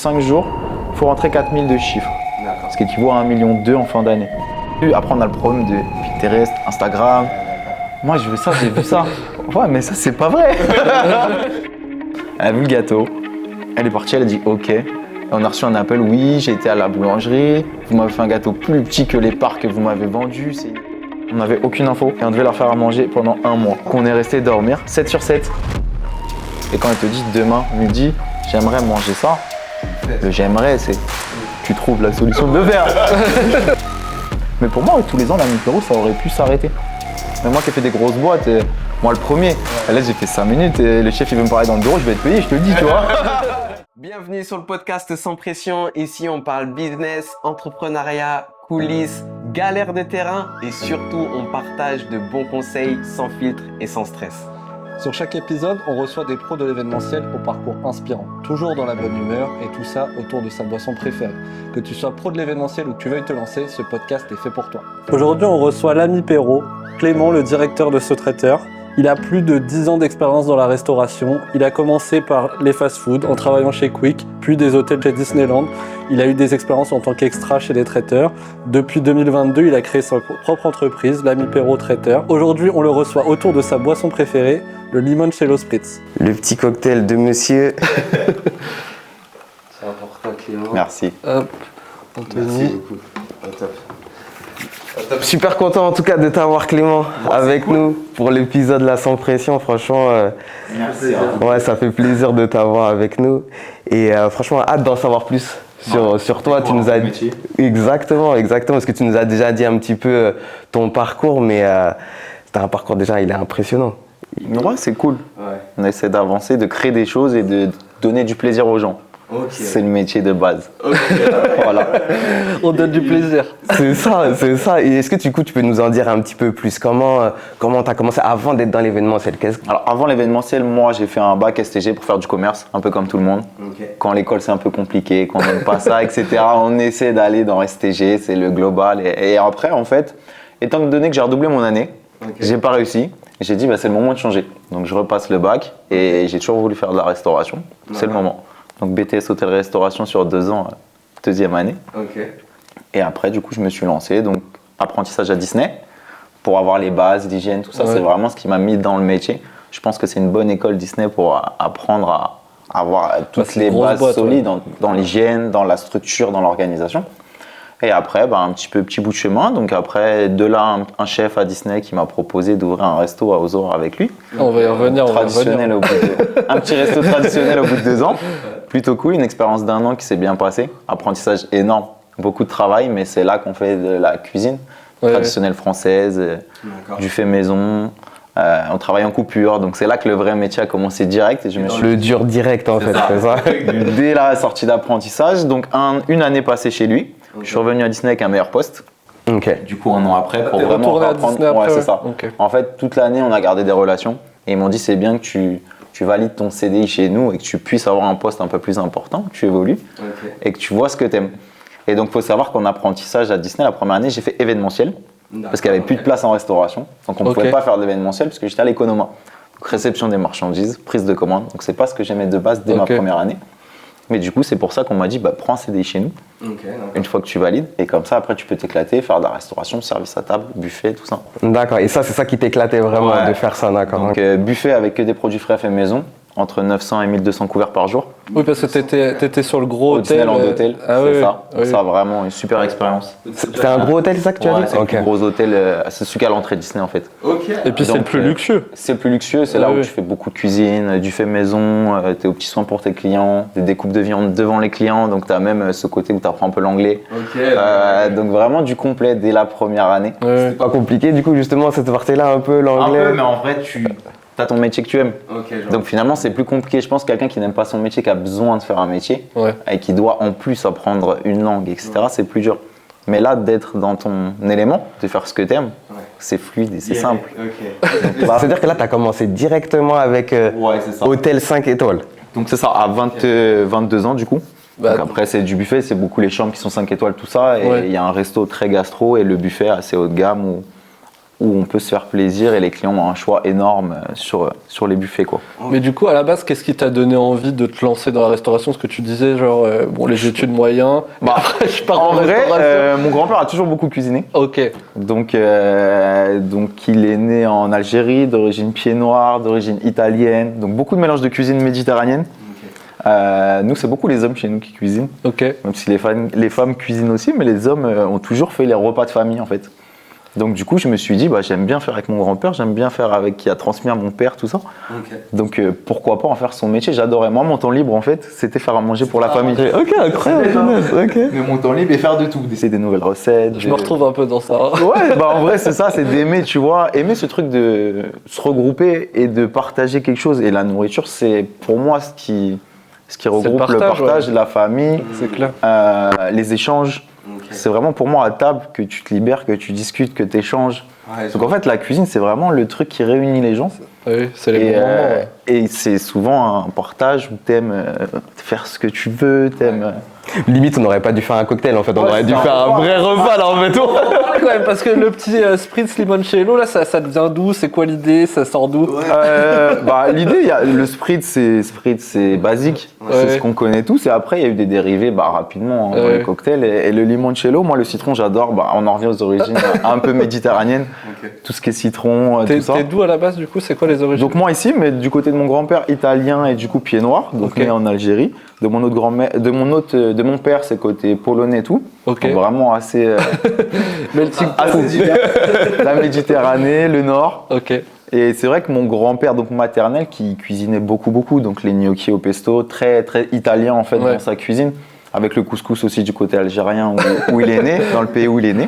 5 jours, il faut rentrer 4000 de chiffres, ce qui équivaut à 1,2 million en fin d'année. Après, on a le problème de Pinterest, Instagram. Moi, je veux ça, j'ai vu ça. Ouais, mais ça, c'est pas vrai. Elle a vu le gâteau, elle est partie, elle a dit OK. Et on a reçu un appel, oui, j'ai été à la boulangerie, vous m'avez fait un gâteau plus petit que les parts que vous m'avez vendus. On n'avait aucune info et on devait leur faire à manger pendant 1 mois. Qu'on est resté dormir 7 sur 7. Et quand elle te dit demain, midi, j'aimerais manger ça, le j'aimerais, c'est tu trouves la solution de le faire. Mais pour moi, tous les ans, la Mipero, ça aurait pu s'arrêter. Mais moi qui ai fait des grosses boîtes, moi le premier, là j'ai fait 5 minutes et le chef il veut me parler dans le bureau, je vais être payé, je te le dis, tu vois. Bienvenue sur le podcast Sans Pression. Ici, on parle business, entrepreneuriat, coulisses, galères de terrain et surtout, on partage de bons conseils sans filtre et sans stress. Sur chaque épisode, on reçoit des pros de l'événementiel au parcours inspirant, toujours dans la bonne humeur et tout ça autour de sa boisson préférée. Que tu sois pro de l'événementiel ou que tu veuilles te lancer, ce podcast est fait pour toi. Aujourd'hui, on reçoit l'ami Perrault, Clément, le directeur de ce traiteur. Il a plus de 10 ans d'expérience dans la restauration. Il a commencé par les fast-foods en travaillant chez Quick, puis des hôtels chez Disneyland. Il a eu des expériences en tant qu'extra chez les traiteurs. Depuis 2022, il a créé sa propre entreprise, l'ami Perrault Traiteur. Aujourd'hui, on le reçoit autour de sa boisson préférée, le limoncello spritz. Le petit cocktail de monsieur. C'est important, Clément. Merci. Hop, Anthony. Merci beaucoup. Top. Super content en tout cas de t'avoir, Clément, avec nous pour l'épisode là Sans Pression. Franchement, Merci. ouais, ça fait plaisir de t'avoir avec nous et franchement, hâte d'en savoir plus sur toi. Tu nous as métier. Exactement, parce que tu nous as déjà dit un petit peu ton parcours, mais c'est un parcours déjà, il est impressionnant. Ouais, c'est cool. Ouais. On essaie d'avancer, de créer des choses et de donner du plaisir aux gens. Ok. C'est le métier de base. Ok. Voilà. On donne du plaisir. C'est ça. Et est-ce que tu peux nous en dire un petit peu plus? Comment t'as commencé avant d'être dans l'événementiel? Alors avant l'événementiel, moi j'ai fait un bac STG pour faire du commerce, un peu comme tout le monde. Okay. Quand l'école c'est un peu compliqué, qu'on n'aime pas ça, etc. On essaie d'aller dans STG, c'est le global. Et après en fait, étant donné que j'ai redoublé mon année, j'ai pas réussi. J'ai dit c'est le moment de changer. Donc je repasse le bac et j'ai toujours voulu faire de la restauration. C'est le moment. Donc BTS hôtel-restauration sur 2 ans, 2e année. Okay. Et après, du coup, je me suis lancé. Donc, apprentissage à Disney pour avoir les bases d'hygiène, tout ça. Ouais. C'est vraiment ce qui m'a mis dans le métier. Je pense que c'est une bonne école Disney pour apprendre à avoir toutes les bases solides dans l'hygiène, dans la structure, dans l'organisation. Et après, un petit bout de chemin. Donc après, de là, un chef à Disney qui m'a proposé d'ouvrir un resto à Ozora avec lui. On va y revenir. Traditionnel au bout un petit resto traditionnel au bout de 2 ans. Plutôt cool, une expérience d'1 an qui s'est bien passée. Apprentissage énorme, beaucoup de travail, mais c'est là qu'on fait de la cuisine traditionnelle française, du fait maison. On travaille en coupure, donc c'est là que le vrai métier a commencé direct. Et le dur direct en fait. C'est ça. Dès la sortie d'apprentissage, donc une année passée chez lui. Je suis revenu à Disney avec un meilleur poste. Okay. Du coup, 1 an après, pour vraiment apprendre. Ouais, c'est ça. Okay. En fait, toute l'année, on a gardé des relations. Et ils m'ont dit, c'est bien que tu valides ton CDI chez nous et que tu puisses avoir un poste un peu plus important, que tu évolues et que tu vois ce que tu aimes. Et donc, il faut savoir qu'en apprentissage à Disney, la première année, j'ai fait événementiel parce qu'il n'y avait plus de place en restauration. Donc, on ne pouvait pas faire de l'événementiel parce que j'étais à l'économa. Donc, réception des marchandises, prise de commande. Donc, c'est pas ce que j'aimais de base dès ma première année. Mais du coup, c'est pour ça qu'on m'a dit, prends un CDI chez nous, une fois que tu valides. Et comme ça, après, tu peux t'éclater, faire de la restauration, service à table, buffet, tout ça. D'accord. Et ça, c'est ça qui t'éclatait vraiment de faire ça, d'accord. Donc, buffet avec que des produits frais faits maison, entre 900 et 1200 couverts par jour. Oui, parce que t'étais sur le gros hôtel. Disneyland Hotel, c'est ça. Oui. Ça, vraiment, une super expérience. C'est un gros hôtel, c'est ça que tu as dit? C'est un gros hôtel, c'est celui qui est à l'entrée Disney, en fait. Et puis, c'est le plus luxueux. C'est le plus luxueux, c'est là où tu fais beaucoup de cuisine, du fait maison, tu es aux petits soins pour tes clients, des découpes de viande devant les clients, donc tu as même ce côté où tu apprends un peu l'anglais. Donc, vraiment du complet dès la première année. C'est pas compliqué, du coup, justement, cette partie-là, un peu l'anglais? Un peu, mais en vrai, tu as ton métier que tu aimes. Donc finalement, c'est plus compliqué. Je pense que quelqu'un qui n'aime pas son métier, qui a besoin de faire un métier et qui doit en plus apprendre une langue, etc., c'est plus dur. Mais là, d'être dans ton élément, de faire ce que tu aimes, c'est fluide et c'est simple. C'est-à-dire que là, tu as commencé directement avec Hôtel 5 étoiles. Donc c'est ça, à 22 ans du coup. Donc après, c'est du buffet, c'est beaucoup les chambres qui sont 5 étoiles, tout ça. Et il y a un resto très gastro et le buffet assez haut de gamme où où on peut se faire plaisir et les clients ont un choix énorme sur les buffets, quoi. Mais du coup, à la base, qu'est-ce qui t'a donné envie de te lancer dans la restauration? Ce que tu disais, genre, les études moyennes. Bah, Je pars en dans la vrai, restauration. mon grand-père a toujours beaucoup cuisiné. Ok. Donc il est né en Algérie, d'origine pied noir, d'origine italienne. Donc beaucoup de mélange de cuisine méditerranéenne. Nous, c'est beaucoup les hommes chez nous qui cuisinent. Ok. Même si les femmes cuisinent aussi, mais les hommes ont toujours fait les repas de famille, en fait. Donc du coup, je me suis dit, bah, j'aime bien faire avec mon grand-père, j'aime bien faire avec qui a transmis à mon père, tout ça. Donc pourquoi pas en faire son métier? J'adorais. Moi, mon temps libre, en fait, c'était faire à manger pour la famille. Ok, incroyable. Ok. Mais mon temps libre et faire de tout, d'essayer des nouvelles recettes. Je me retrouve un peu dans ça. Ouais, bah en vrai, c'est ça, c'est d'aimer, tu vois, aimer ce truc de se regrouper et de partager quelque chose. Et la nourriture, c'est pour moi ce qui regroupe le partage, la famille, C'est clair. les échanges. C'est vraiment pour moi à table que tu te libères, que tu discutes, que tu échanges. Donc en fait, la cuisine, c'est vraiment le truc qui réunit les gens. Oui, c'est les bons moments. Ouais. Et c'est souvent un partage où t'aimes faire ce que tu veux, t'aimes... Limite, on n'aurait pas dû faire un cocktail en fait, on Ouais, aurait dû c'est faire un vrai repas là en fait. Quand même, parce que le petit spritz limoncello, là, ça devient d'où? C'est quoi l'idée? Ça sort d'où? Bah, l'idée, le spritz, c'est basique, c'est ce qu'on connaît tous. Et après, il y a eu des dérivés rapidement dans les cocktails. Et le limoncello, moi, le citron, j'adore. Bah, on en revient aux origines un peu méditerranéennes. Tout ce qui est citron, tout ça. T'es d'où à la base, du coup? C'est quoi les origines? Donc moi ici, mais du côté de mon grand-père italien et du coup pied noir, donc né en Algérie. De mon autre grand-mère, de mon père, c'est côté polonais et tout. Ok. Donc vraiment assez divers. La Méditerranée, le Nord. Ok. Et c'est vrai que mon grand-père, donc maternel, qui cuisinait beaucoup, donc les gnocchis au pesto, très italien en fait dans sa cuisine, avec le couscous aussi du côté algérien où il est né, dans le pays où il est né.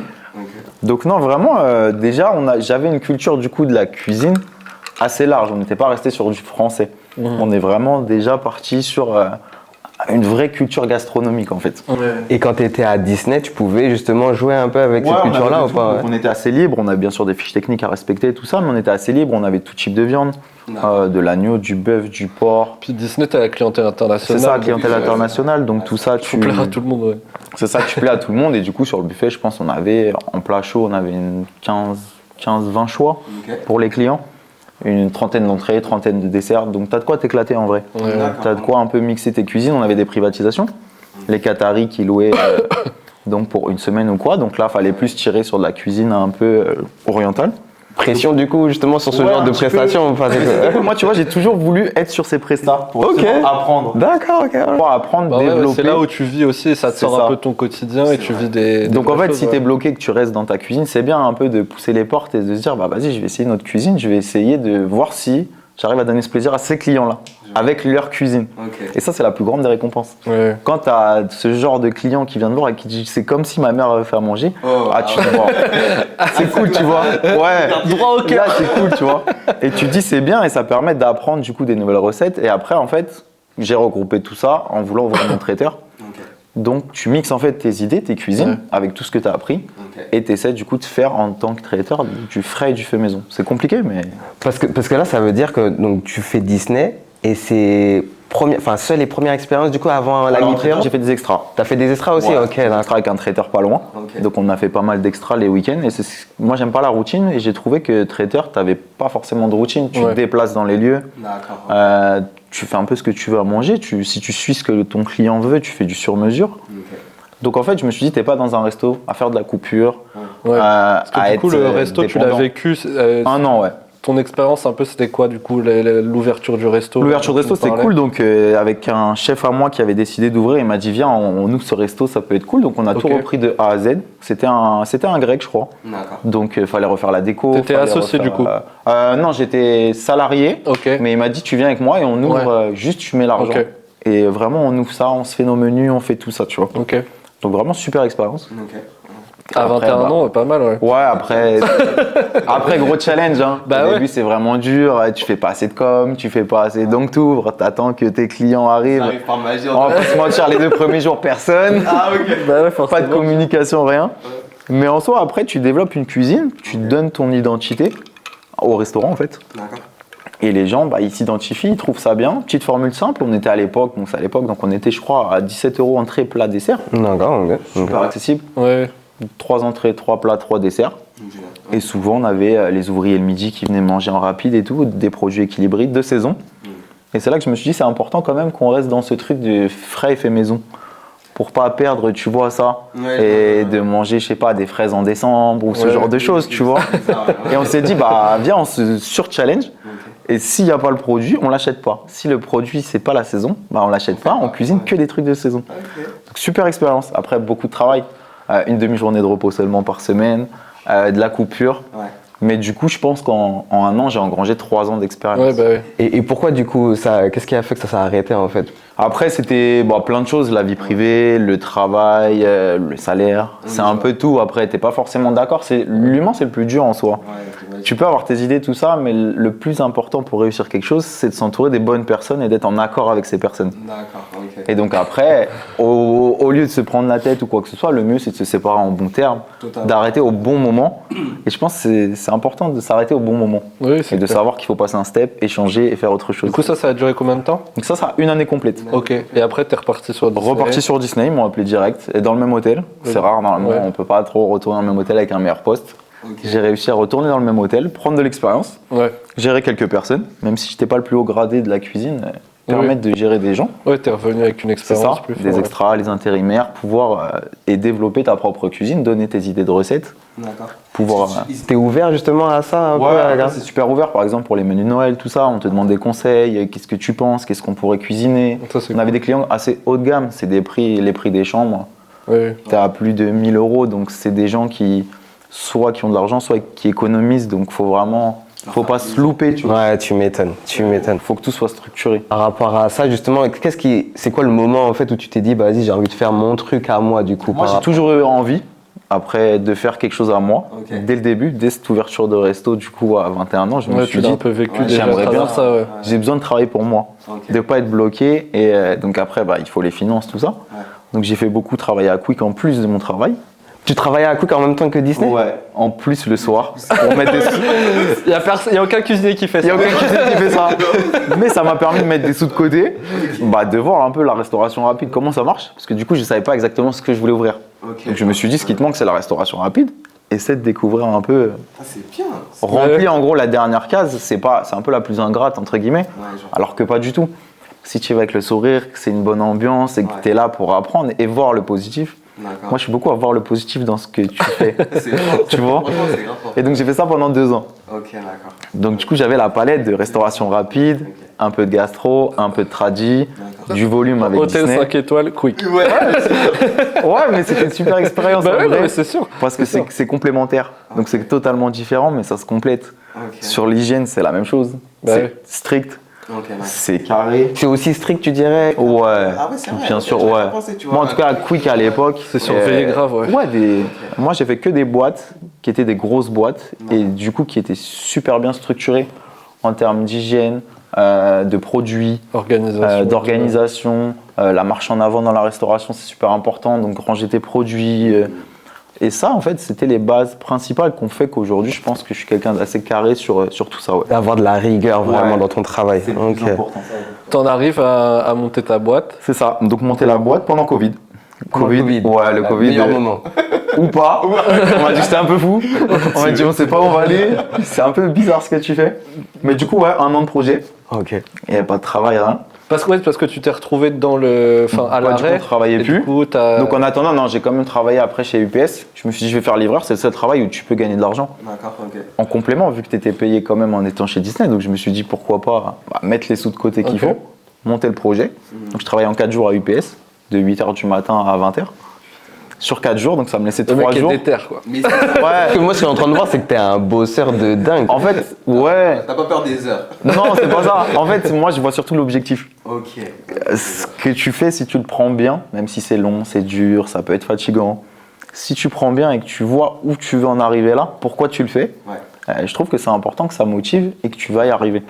Donc non, vraiment, déjà, j'avais une culture du coup de la cuisine assez large. On n'était pas resté sur du français. On est vraiment déjà parti sur une vraie culture gastronomique en fait. Et quand tu étais à Disney, tu pouvais justement jouer un peu avec cette culture-là ou pas? On était assez libre, on avait bien sûr des fiches techniques à respecter et tout ça, mais on était assez libre, on avait tout type de viande, de l'agneau, du bœuf, du porc. Puis Disney, t'as la clientèle internationale. C'est ça, la clientèle internationale, donc tout ça, tu plais à tout le monde, ouais. C'est ça, tu plais à tout le monde et du coup sur le buffet, je pense on avait, en plat chaud, on avait une 15-20 choix pour les clients. Une trentaine d'entrées, trentaine de desserts, donc t'as de quoi t'éclater en vrai. T'as de quoi un peu mixer tes cuisines. On avait des privatisations, les Qataris qui louaient donc pour une semaine ou quoi, donc là fallait plus tirer sur de la cuisine un peu orientale. Pression du coup justement sur ce genre de prestations. Moi tu vois j'ai toujours voulu être sur ces prestats pour apprendre. D'accord, ok. Pour apprendre, développer. C'est là où tu vis aussi et ça te sort un peu ton quotidien et tu vis des donc en fait choses, si t'es bloqué, que tu restes dans ta cuisine, c'est bien un peu de pousser les portes et de se dire bah vas-y je vais essayer notre cuisine, je vais essayer de voir si j'arrive à donner ce plaisir à ces clients-là, avec leur cuisine. Et ça, c'est la plus grande des récompenses. Quand tu as ce genre de client qui vient te voir et qui dit c'est comme si ma mère avait fait à manger, tu te vois. C'est cool, tu vois. Ouais, droit au cœur. Là, c'est cool, tu vois. Et tu te dis c'est bien et ça permet d'apprendre du coup des nouvelles recettes. Et après, en fait, j'ai regroupé tout ça en voulant ouvrir mon traiteur. Donc, tu mixes en fait tes idées, tes cuisines avec tout ce que tu as appris et tu essaies du coup de faire en tant que traiteur du frais et du fait maison. C'est compliqué, mais. Parce que là, ça veut dire que donc, tu fais Disney et c'est seules les premières expériences du coup avant la mi-traiteur. J'ai fait des extras. T'as fait des extras aussi, ok. Des extras avec un traiteur pas loin. Donc, on a fait pas mal d'extras les week-ends. Et moi, j'aime pas la routine et j'ai trouvé que traiteur, t'avais pas forcément de routine. Tu te déplaces dans les lieux. Tu fais un peu ce que tu veux à manger. Si tu suis ce que ton client veut, tu fais du sur-mesure. Donc en fait, je me suis dit, t'es pas dans un resto à faire de la coupure. Parce que du coup, le resto, tu l'as vécu. Un an, Ton expérience, un peu, c'était quoi du coup, l'ouverture du resto? L'ouverture du resto, c'était cool. Donc avec un chef à moi qui avait décidé d'ouvrir, il m'a dit, viens, on ouvre ce resto, ça peut être cool. Donc on a tout repris de A à Z. C'était un grec, je crois. Donc il fallait refaire la déco. T'étais associé du coup? Non, j'étais salarié. Mais il m'a dit, tu viens avec moi et on ouvre, juste tu mets l'argent. Et vraiment, on ouvre ça, on se fait nos menus, on fait tout ça, tu vois. Donc vraiment super expérience. À 21 ans, pas mal, après gros challenge. Au début, c'est vraiment dur. Tu fais pas assez de com, tu fais pas assez. Donc t'ouvres, t'attends que tes clients arrivent. On va pas se mentir, les 2 premiers jours, personne. Pas de communication, rien. Mais en soi, après, tu développes une cuisine, tu donnes ton identité au restaurant en fait. Et les gens, ils s'identifient, ils trouvent ça bien. Petite formule simple, on était à l'époque, donc on était, je crois, à 17 € entrée, plat, dessert. D'accord, Super accessible. 3 entrées, 3 plats, 3 desserts. Et souvent, on avait les ouvriers le midi qui venaient manger en rapide et tout, des produits équilibrés de saison. Et c'est là que je me suis dit, c'est important quand même qu'on reste dans ce truc de frais et fait maison. Pour pas perdre, tu vois, ça. Et de manger, je sais pas, des fraises en décembre ou ce genre de choses, tu vois. Et on s'est dit, bah viens, on se sur-challenge. Et s'il n'y a pas le produit, on l'achète pas. Si le produit, c'est pas la saison, bah on l'achète pas, on cuisine que des trucs de saison. Donc, super expérience. Après, beaucoup de travail. Une demi-journée de repos seulement par semaine, de la coupure. Mais du coup, je pense qu'en un an, j'ai engrangé 3 ans d'expérience. Et pourquoi du coup, qu'est-ce qui a fait que ça s'est arrêté en fait? Après, c'était plein de choses, la vie privée, le travail, le salaire, c'est un peu tout. Après, t'es pas forcément d'accord. L'humain, c'est le plus dur en soi. Tu peux avoir tes idées, tout ça, mais le plus important pour réussir quelque chose, c'est de s'entourer des bonnes personnes et d'être en accord avec ces personnes. Et donc après, au lieu de se prendre la tête ou quoi que ce soit, le mieux, c'est de se séparer en bons termes, d'arrêter au bon moment. Et je pense que c'est important de s'arrêter au bon moment. Et de savoir qu'il faut passer un step, échanger et faire autre chose. Du coup, ça a duré combien de temps? Donc ça sera 1 année complète. Ok, et après t'es reparti sur Disney. Reparti sur Disney, ils m'ont appelé direct, et dans le même hôtel. C'est rare, normalement, on peut pas trop retourner dans le même hôtel avec un meilleur poste. J'ai réussi à retourner dans le même hôtel, prendre de l'expérience, gérer quelques personnes, même si j'étais pas le plus haut gradé de la cuisine, permettre de gérer des gens. Ouais, t'es revenu avec une expérience plus forte. Des extras, les intérimaires, pouvoir et développer ta propre cuisine, donner tes idées de recettes. Pouvoir. T'es ouvert justement à ça un peu, c'est super ouvert. Par exemple, pour les menus de Noël, tout ça, on te demande des conseils. Qu'est-ce que tu penses? Qu'est-ce qu'on pourrait cuisiner? On avait des clients assez haut de gamme. C'est les prix des chambres. T'as plus de 1 000 €, donc c'est des gens qui ont de l'argent, soit qui économisent. Donc faut pas se louper, tu vois. Ouais, tu m'étonnes. Faut que tout soit structuré. Par rapport à ça, justement, c'est quoi le moment en fait où tu t'es dit, bah vas-y, j'ai envie de faire mon truc à moi du coup? Moi, j'ai toujours eu envie, après, de faire quelque chose à moi. Dès le début, dès cette ouverture de resto, du coup, à 21 ans, je me suis dit, un peu vécu déjà j'aimerais bien ça. J'ai besoin de travailler pour moi, de pas être bloqué. Et donc après, il faut les finances, tout ça. Donc j'ai fait beaucoup travailler à Quick en plus de mon travail. Tu travaillais à Quick en même temps que Disney? Ouais, en plus le soir, pour mettre des sous. Il n'y a aucun cuisinier qui fait ça. Il n'y a aucun cuisinier qui fait ça. Mais ça m'a permis de mettre des sous de côté, de voir un peu la restauration rapide, comment ça marche. Parce que du coup, je ne savais pas exactement ce que je voulais ouvrir. Donc je me suis dit, ce qui te manque, c'est la restauration rapide. Essaie de découvrir un peu. C'est bien. Remplir en gros la dernière case, c'est un peu la plus ingrate, entre guillemets. Alors que pas du tout. Si tu vas avec le sourire, que c'est une bonne ambiance et que tu es là pour apprendre et voir le positif. Moi, je suis beaucoup à voir le positif dans ce que tu fais. Tu vois? Et donc, j'ai fait ça pendant 2 ans. Donc, du coup, j'avais la palette de restauration rapide, un peu de gastro, un peu de tradi, du volume avec Hôtel Disney. 5 étoiles, Quick. Ouais, mais c'était une super expérience. En vrai, c'est sûr. Parce que c'est complémentaire. Donc, c'est totalement différent, mais ça se complète. Sur l'hygiène, c'est la même chose. C'est strict. C'est carré. C'est aussi strict, tu dirais? Ouais, c'est vrai, bien sûr, ouais. Moi, en tout cas, à Quick à l'époque, c'est surveillé grave, moi, j'ai fait que des boîtes qui étaient des grosses boîtes et du coup qui étaient super bien structurées en termes d'hygiène, de produits, d'organisation. La marche en avant dans la restauration, c'est super important. Donc, ranger tes produits. Et ça, en fait, c'était les bases principales qu'on fait qu'aujourd'hui, je pense que je suis quelqu'un d'assez carré sur tout ça. D'avoir de la rigueur vraiment dans ton travail. C'est le plus important. T'en arrives à monter ta boîte. C'est ça. Donc, monter la boîte pendant Covid. Ouais, le Covid. Meilleur moment. Ou pas. On m'a dit que c'était un peu fou. On m'a dit on sait pas où on va aller. C'est un peu bizarre ce que tu fais. Mais du coup, 1 an de projet. Il n'y a pas de travail, rien. Parce que tu t'es retrouvé à l'arrêt. Je ne travaillais plus. Donc en attendant, non, j'ai quand même travaillé après chez UPS. Je me suis dit, je vais faire livreur, c'est le seul travail où tu peux gagner de l'argent. En complément, vu que tu étais payé quand même en étant chez Disney. Donc je me suis dit, pourquoi pas mettre les sous de côté qu'il faut, monter le projet. Donc je travaillais en 4 jours à UPS, de 8h du matin à 20h. Sur 4 jours, donc ça me laissait 3 jours. Le mec est déter, quoi. Parce que moi, ce que je suis en train de voir, c'est que t'es un bosseur de dingue. En fait, T'as pas peur des heures? Non, c'est pas ça. En fait, moi, je vois surtout l'objectif. Ce que tu fais, si tu le prends bien, même si c'est long, c'est dur, ça peut être fatigant, si tu prends bien et que tu vois où tu veux en arriver là, pourquoi tu le fais, je trouve que c'est important que ça motive et que tu vas y arriver.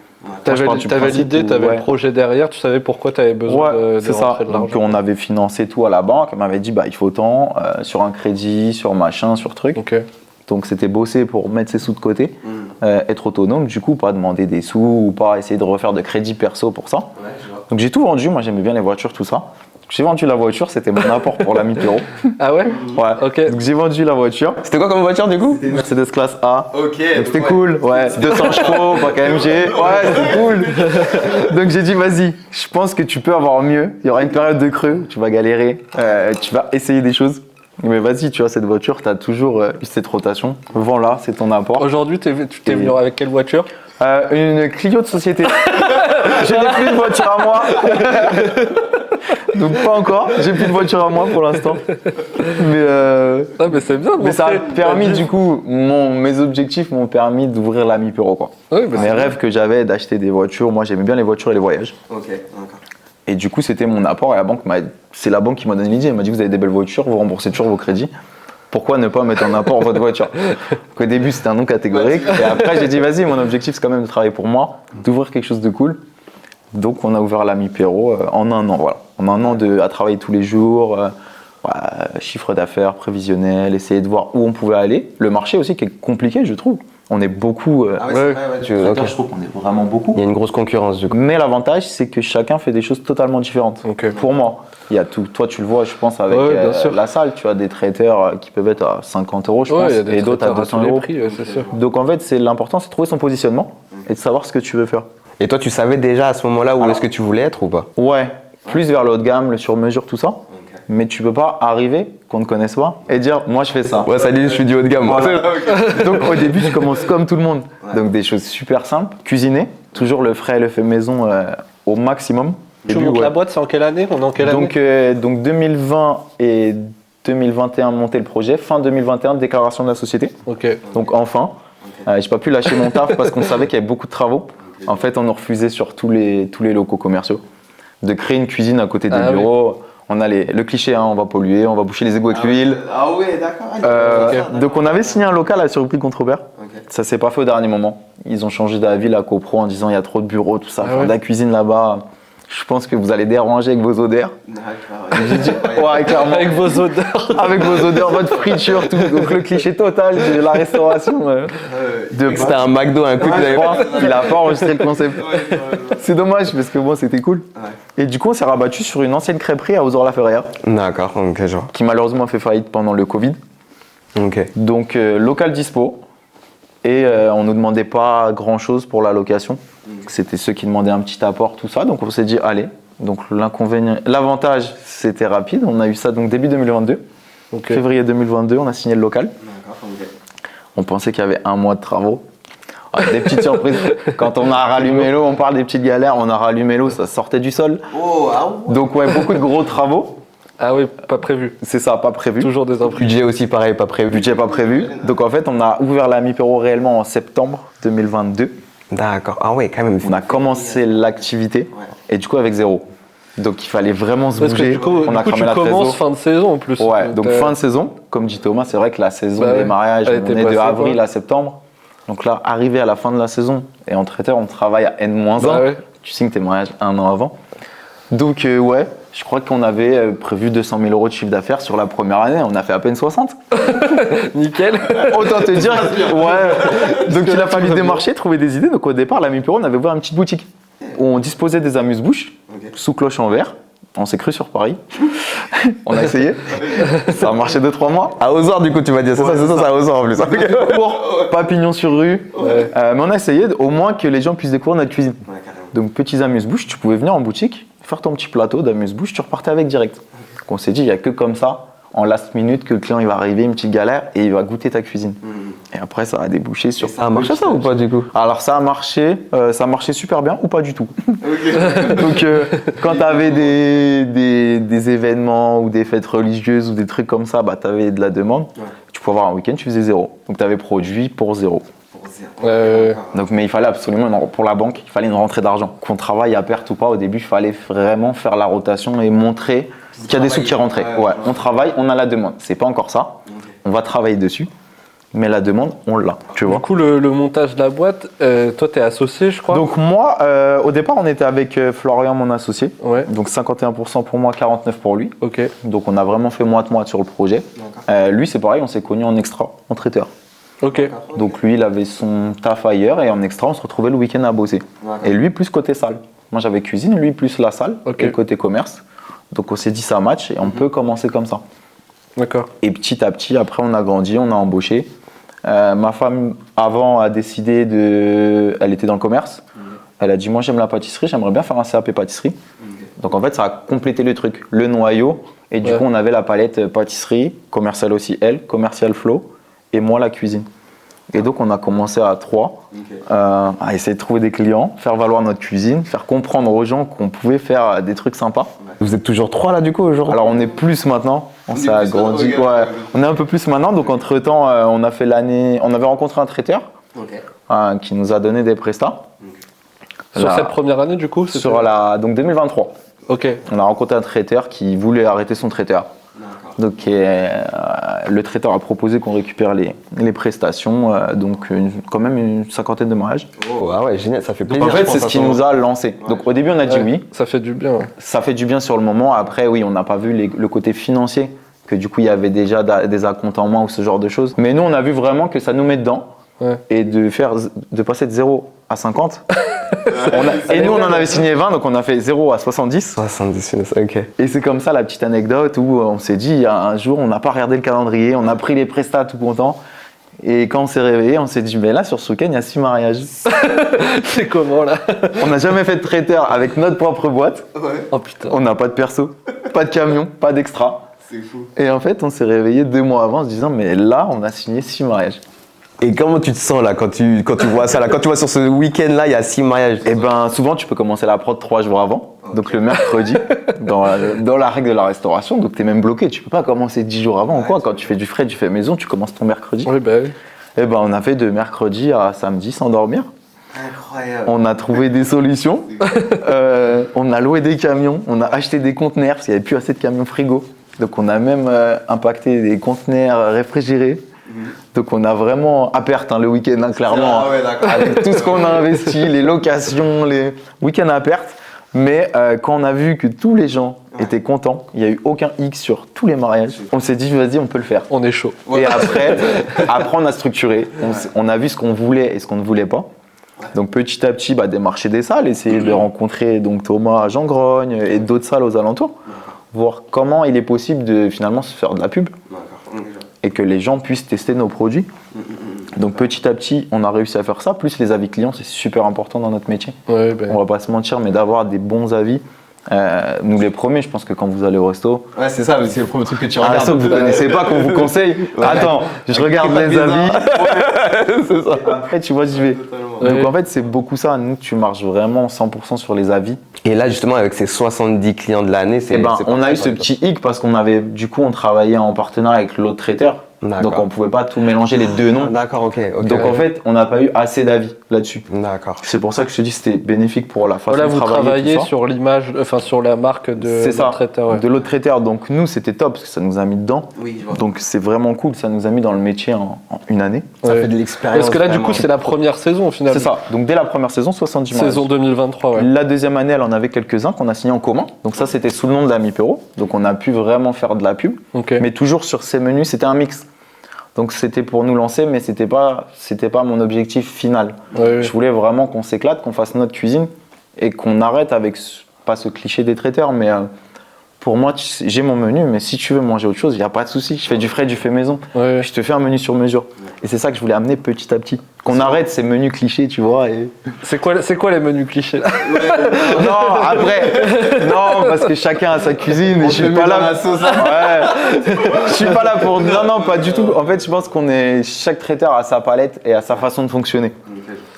T'avais l'idée, t'avais le projet derrière, tu savais pourquoi t'avais besoin de rentrer de l'argent. Donc on avait financé tout à la banque, elle m'avait dit il faut tant, sur un crédit, sur machin, sur truc. Donc c'était bosser pour mettre ses sous de côté, être autonome, du coup pas demander des sous ou pas essayer de refaire de crédit perso pour ça. Donc j'ai tout vendu, moi j'aimais bien les voitures, tout ça. J'ai vendu la voiture, c'était mon apport pour la Mi-Pero. Ah ouais? Ouais. Ok. Donc j'ai vendu la voiture. C'était quoi comme voiture du coup? C'était une Mercedes classe A. Ok. Donc c'était cool, ouais. 200 chevaux, pas KMG. Ouais, c'était cool. Donc j'ai dit, vas-y, je pense que tu peux avoir mieux. Il y aura une période de creux, tu vas galérer, tu vas essayer des choses. Mais vas-y, tu vois, cette voiture, tu as toujours eu cette rotation. Voilà, c'est ton apport. Aujourd'hui, tu t'es venu avec quelle voiture? Une Clio de société. Je n'ai plus de voiture à moi. Donc pas encore, j'ai plus de voiture à moi pour l'instant. Ah, mais c'est bien. Mais ça a permis du coup, mes objectifs m'ont permis d'ouvrir la Mi-Pero quoi. Oui, bah, Mes rêves que j'avais d'acheter des voitures, moi j'aimais bien les voitures et les voyages. Ok, d'accord. Et du coup c'était mon apport et c'est la banque qui m'a donné l'idée. Elle m'a dit vous avez des belles voitures, vous remboursez toujours vos crédits. Pourquoi ne pas mettre en apport votre voiture? Au début c'était un non catégorique et après j'ai dit vas-y, mon objectif c'est quand même de travailler pour moi, d'ouvrir quelque chose de cool. Donc on a ouvert la Mi-Pero en un an, voilà. En un an à travailler tous les jours, chiffre d'affaires, prévisionnel, essayer de voir où on pouvait aller. Le marché aussi qui est compliqué je trouve. On est beaucoup, Ah ouais, c'est vrai, ouais, je trouve qu'on est vraiment beaucoup. Il y a une grosse concurrence du coup. Mais l'avantage c'est que chacun fait des choses totalement différentes. Ok. Pour moi, il y a tout. Toi tu le vois je pense avec Ouais, bien sûr. la salle, tu as des traiteurs qui peuvent être à 50 € je Ouais, pense il y a des et d'autres à traiteurs 200 tous les €. prix, ouais, c'est sûr. Donc en fait l'important c'est de trouver son positionnement et de savoir ce que tu veux faire. Et toi, tu savais déjà à ce moment-là où est-ce que tu voulais être ou pas? Ouais, plus vers le haut de gamme, le sur-mesure, tout ça. Mais tu peux pas arriver qu'on ne connaisse pas et dire moi je fais ça. Ouais, salut, je suis du haut de gamme. moi. Voilà. Donc au début tu commences comme tout le monde. Donc des choses super simples. Cuisiner, toujours le frais et le fait maison au maximum. Tu montes la boîte, c'est en quelle année? On est en quelle année? Donc 2020 et 2021 monter le projet. Fin 2021 déclaration de la société. Ok. Donc enfin, j'ai pas pu lâcher mon taf parce qu'on savait qu'il y avait beaucoup de travaux. En fait, on nous refusait sur tous les locaux commerciaux de créer une cuisine à côté des bureaux. Oui. On a le cliché, hein, on va polluer, on va boucher les égouts avec l'huile. Ah ouais, d'accord. Donc on avait signé un local à Surpris Contre-Robert. Ça s'est pas fait au dernier moment. Ils ont changé d'avis la copro en disant il y a trop de bureaux, tout ça, faire de la cuisine là-bas. Je pense que vous allez déranger avec vos odeurs. D'accord. J'ai dit, ouais, clairement. Avec vos odeurs. Avec vos odeurs, votre friture, tout. Donc le cliché total de la restauration. C'était un McDo, un coup de froid. Il a pas enregistré le concept. C'est dommage parce que bon, c'était cool. Et du coup, on s'est rabattu sur une ancienne crêperie à Ozor-la-Ferrière. D'accord, ok, genre. Qui malheureusement a fait faillite pendant le Covid. Ok. Donc local dispo. Et on nous demandait pas grand chose pour la location. C'était ceux qui demandaient un petit apport, tout ça. Donc on s'est dit allez. Donc l'avantage c'était rapide. On a eu ça donc début 2022. Février 2022, on a signé le local. On pensait qu'il y avait un mois de travaux. Des petites surprises. Quand on a rallumé l'eau, on parle des petites galères. On a rallumé l'eau, ça sortait du sol. Donc ouais, beaucoup de gros travaux. Ah oui, pas prévu. C'est ça, pas prévu. Toujours des imprévus. Budget aussi pareil, pas prévu. Budget pas prévu. Donc en fait, on a ouvert la Mi-Pero réellement en septembre 2022. D'accord. Ah ouais, quand même. On a commencé l'activité et du coup avec zéro. Donc il fallait vraiment se Parce bouger. que du coup, on a cramé la tu commences trésor. fin de saison en plus. Ouais, donc fin de saison. Comme dit Thomas, c'est vrai que la saison Bah ouais, démarrage, elle on était est de passée, avril quoi. à septembre. Donc là, arrivé à la fin de la saison et en traiteur, on travaille à N-1. Bah ouais. Tu signes tes mariages un an avant. Donc ouais, je crois qu'on avait prévu 200 000 € de chiffre d'affaires sur la première année. On a fait à peine 60. Nickel. Autant te dire. Ouais. Donc il a fallu démarcher, trouver des idées. Donc au départ, la Mi-Pero, on avait ouvert une petite boutique où on disposait des amuse-bouches sous cloche en verre. On s'est cru sur Paris. On a essayé. Ça a marché 2-3 mois. À Ozor, du coup, tu vas dire. C'est ça, c'est à Ozor en plus. Pas pignon sur rue. Mais on a essayé au moins que les gens puissent découvrir notre cuisine. Donc petits amuse-bouches, tu pouvais venir en boutique, faire ton petit plateau d'amuse-bouche, tu repartais avec direct. Donc on s'est dit, il n'y a que comme ça, en last minute, que le client il va arriver, une petite galère, et il va goûter ta cuisine. Et après, ça a débouché sur... Ça a marché ça ou pas du coup? Alors ça a marché super bien ou pas du tout. Donc quand tu avais des événements ou des fêtes religieuses ou des trucs comme ça, bah, tu avais de la demande. Tu pouvais avoir un week-end, tu faisais zéro. Donc tu avais produit pour zéro. Donc, mais il fallait absolument, pour la banque, il fallait une rentrée d'argent. Qu'on travaille à perte ou pas, au début, il fallait vraiment faire la rotation et montrer qu'il y a des sous qui rentraient. Ouais, on travaille, on a la demande. C'est pas encore ça. On va travailler dessus. Mais la demande, on l'a, tu vois. Du coup, le montage de la boîte, toi, t'es associé, je crois. Donc moi, au départ, on était avec Florian, mon associé. Ouais. Donc 51% pour moi, 49% pour lui. Ok. Donc on a vraiment fait moite-moite sur le projet. Lui, c'est pareil, on s'est connus en extra, en traiteur. Ok. Donc lui, il avait son taf ailleurs et en extra, on se retrouvait le week-end à bosser. Et lui, plus côté salle. Moi, j'avais cuisine, lui, plus la salle et le côté commerce. Donc on s'est dit ça match et on peut commencer comme ça. D'accord. Et petit à petit, après on a grandi, on a embauché. Ma femme, avant, a décidé de... Elle était dans le commerce. Elle a dit, moi j'aime la pâtisserie, j'aimerais bien faire un CAP pâtisserie. Donc en fait, ça a complété le truc, le noyau. Et du coup, on avait la palette pâtisserie, commerciale aussi elle, commerciale Flo, et moi la cuisine. Et donc on a commencé à 3, à essayer de trouver des clients, faire valoir notre cuisine, faire comprendre aux gens qu'on pouvait faire des trucs sympas. Vous êtes toujours 3 là du coup aujourd'hui? Alors on est plus maintenant, on s'est agrandi, maintenant, ouais. On est un peu plus maintenant, donc entre temps on a fait l'année, on avait rencontré un traiteur qui nous a donné des prestats. Sur cette première année, du coup, Sur donc 2023. Ok. On a rencontré un traiteur qui voulait arrêter son traiteur. Donc le traiteur a proposé qu'on récupère les prestations, donc quand même une 50aine de mariages. Oh, ah ouais, génial, ça fait plaisir. En fait, c'est ce qui nous a lancé. Donc au début, on a dit oui. Ça fait du bien. Ouais. Ça fait du bien sur le moment. Après, oui, on n'a pas vu le côté financier, que du coup, il y avait déjà des acomptes en moins ou ce genre de choses. Mais nous, on a vu vraiment que ça nous met dedans. Ouais. Et de passer de 0 à 50. Et nous, on en avait signé 20, donc on a fait 0 à 70. 70, ok. Et c'est comme ça la petite anecdote où on s'est dit, un jour, on n'a pas regardé le calendrier, on a pris les prestats tout content. Et quand on s'est réveillé, on s'est dit, mais là, sur ce week-end, il y a 6 mariages. C'est comment là? On n'a jamais fait de traiteur avec notre propre boîte. Oh putain. On n'a pas de perso, pas de camion, pas d'extra. C'est fou. Et en fait, on s'est réveillé 2 mois avant en se disant, mais là, on a signé 6 mariages. Et comment tu te sens là quand tu vois ça là? Quand tu vois sur ce week-end là, il y a 6 mariages. Et ben souvent, tu peux commencer la prod 3 jours avant, donc le mercredi, dans la règle de la restauration, donc tu es même bloqué. Tu peux pas commencer 10 jours avant ou quoi. Quand tu fais du frais, tu fais maison, tu commences ton mercredi. Oui, bah oui. Et ben on a fait de mercredi à samedi sans dormir. Incroyable. On a trouvé des solutions. On a loué des camions, on a acheté des conteneurs parce qu'il n'y avait plus assez de camions frigo. Donc on a même impacté des conteneurs réfrigérés. Donc on a vraiment à perte le week-end, clairement. Ah ouais, d'accord. Avec tout ce qu'on a investi, les locations, les week-ends à perte. Mais quand on a vu que tous les gens étaient contents, il n'y a eu aucun X sur tous les mariages, on s'est dit vas-y, on peut le faire. On est chaud. Et après on a structuré, on a vu ce qu'on voulait et ce qu'on ne voulait pas. Donc petit à petit, démarcher des salles, essayer de rencontrer donc Thomas à Jean-Grogne et d'autres salles aux alentours, voir comment il est possible de finalement se faire de la pub et que les gens puissent tester nos produits. Donc petit à petit, on a réussi à faire ça, plus les avis clients, c'est super important dans notre métier. Ouais, ben. On va pas se mentir, mais d'avoir des bons avis. Nous les premiers, je pense que quand vous allez au resto, Ouais, c'est ça, c'est le premier truc que tu un regardes. resto que vous connaissez pas, qu'on vous conseille, attends, je regarde les avis. C'est ça. Après, tu vois, j'y vais. Totalement. Donc en fait, c'est beaucoup ça. Nous, tu marches vraiment 100% sur les avis. Et là justement avec ces 70 clients de l'année, c'est. Et c'est on a parfait, eu ce quoi. petit hic parce qu'on avait, du coup, on travaillait en partenariat avec l'autre traiteur. D'accord. Donc on pouvait pas tout mélanger les deux noms. D'accord, ok. Donc en fait, on n'a pas eu assez d'avis là-dessus. D'accord. C'est pour ça que je te dis que c'était bénéfique pour la façon Voilà, de vous travailler. travaillez tout ça. sur l'image, enfin sur la marque de C'est ça, traiteur. Ouais. de l'autre traiteur. Donc nous, c'était top parce que ça nous a mis dedans. Oui, je vois. Donc c'est vraiment cool, ça nous a mis dans le métier en une année. Ça Ouais. fait de l'expérience. Parce que là, du vraiment. coup, c'est la première saison au final. C'est ça. Donc dès la première saison, 70 mariages. Saison 2023, ouais. La deuxième année, elle en avait quelques-uns qu'on a signés en commun. Donc ça, c'était sous le nom de l'Ami Perrault. Donc on a pu vraiment faire de la pub. Ok. Mais toujours sur ces menus, c'était un mix. Donc c'était pour nous lancer, mais c'était pas mon objectif final. Ouais, Je voulais vraiment qu'on s'éclate, qu'on fasse notre cuisine et qu'on arrête avec, pas ce cliché des traiteurs, mais pour moi, j'ai mon menu, mais si tu veux manger autre chose, il n'y a pas de souci. Je fais du frais, du fait maison. ouais. Je te fais un menu sur mesure. Et c'est ça que je voulais amener petit à petit. Qu'on arrête ces menus clichés, tu vois. Et... C'est quoi les menus clichés là? Non, après, non, parce que chacun a sa cuisine et je suis pas là. Ouais. Je suis pas là pour. Non, pas du tout. En fait, je pense chaque traiteur a sa palette et a sa façon de fonctionner.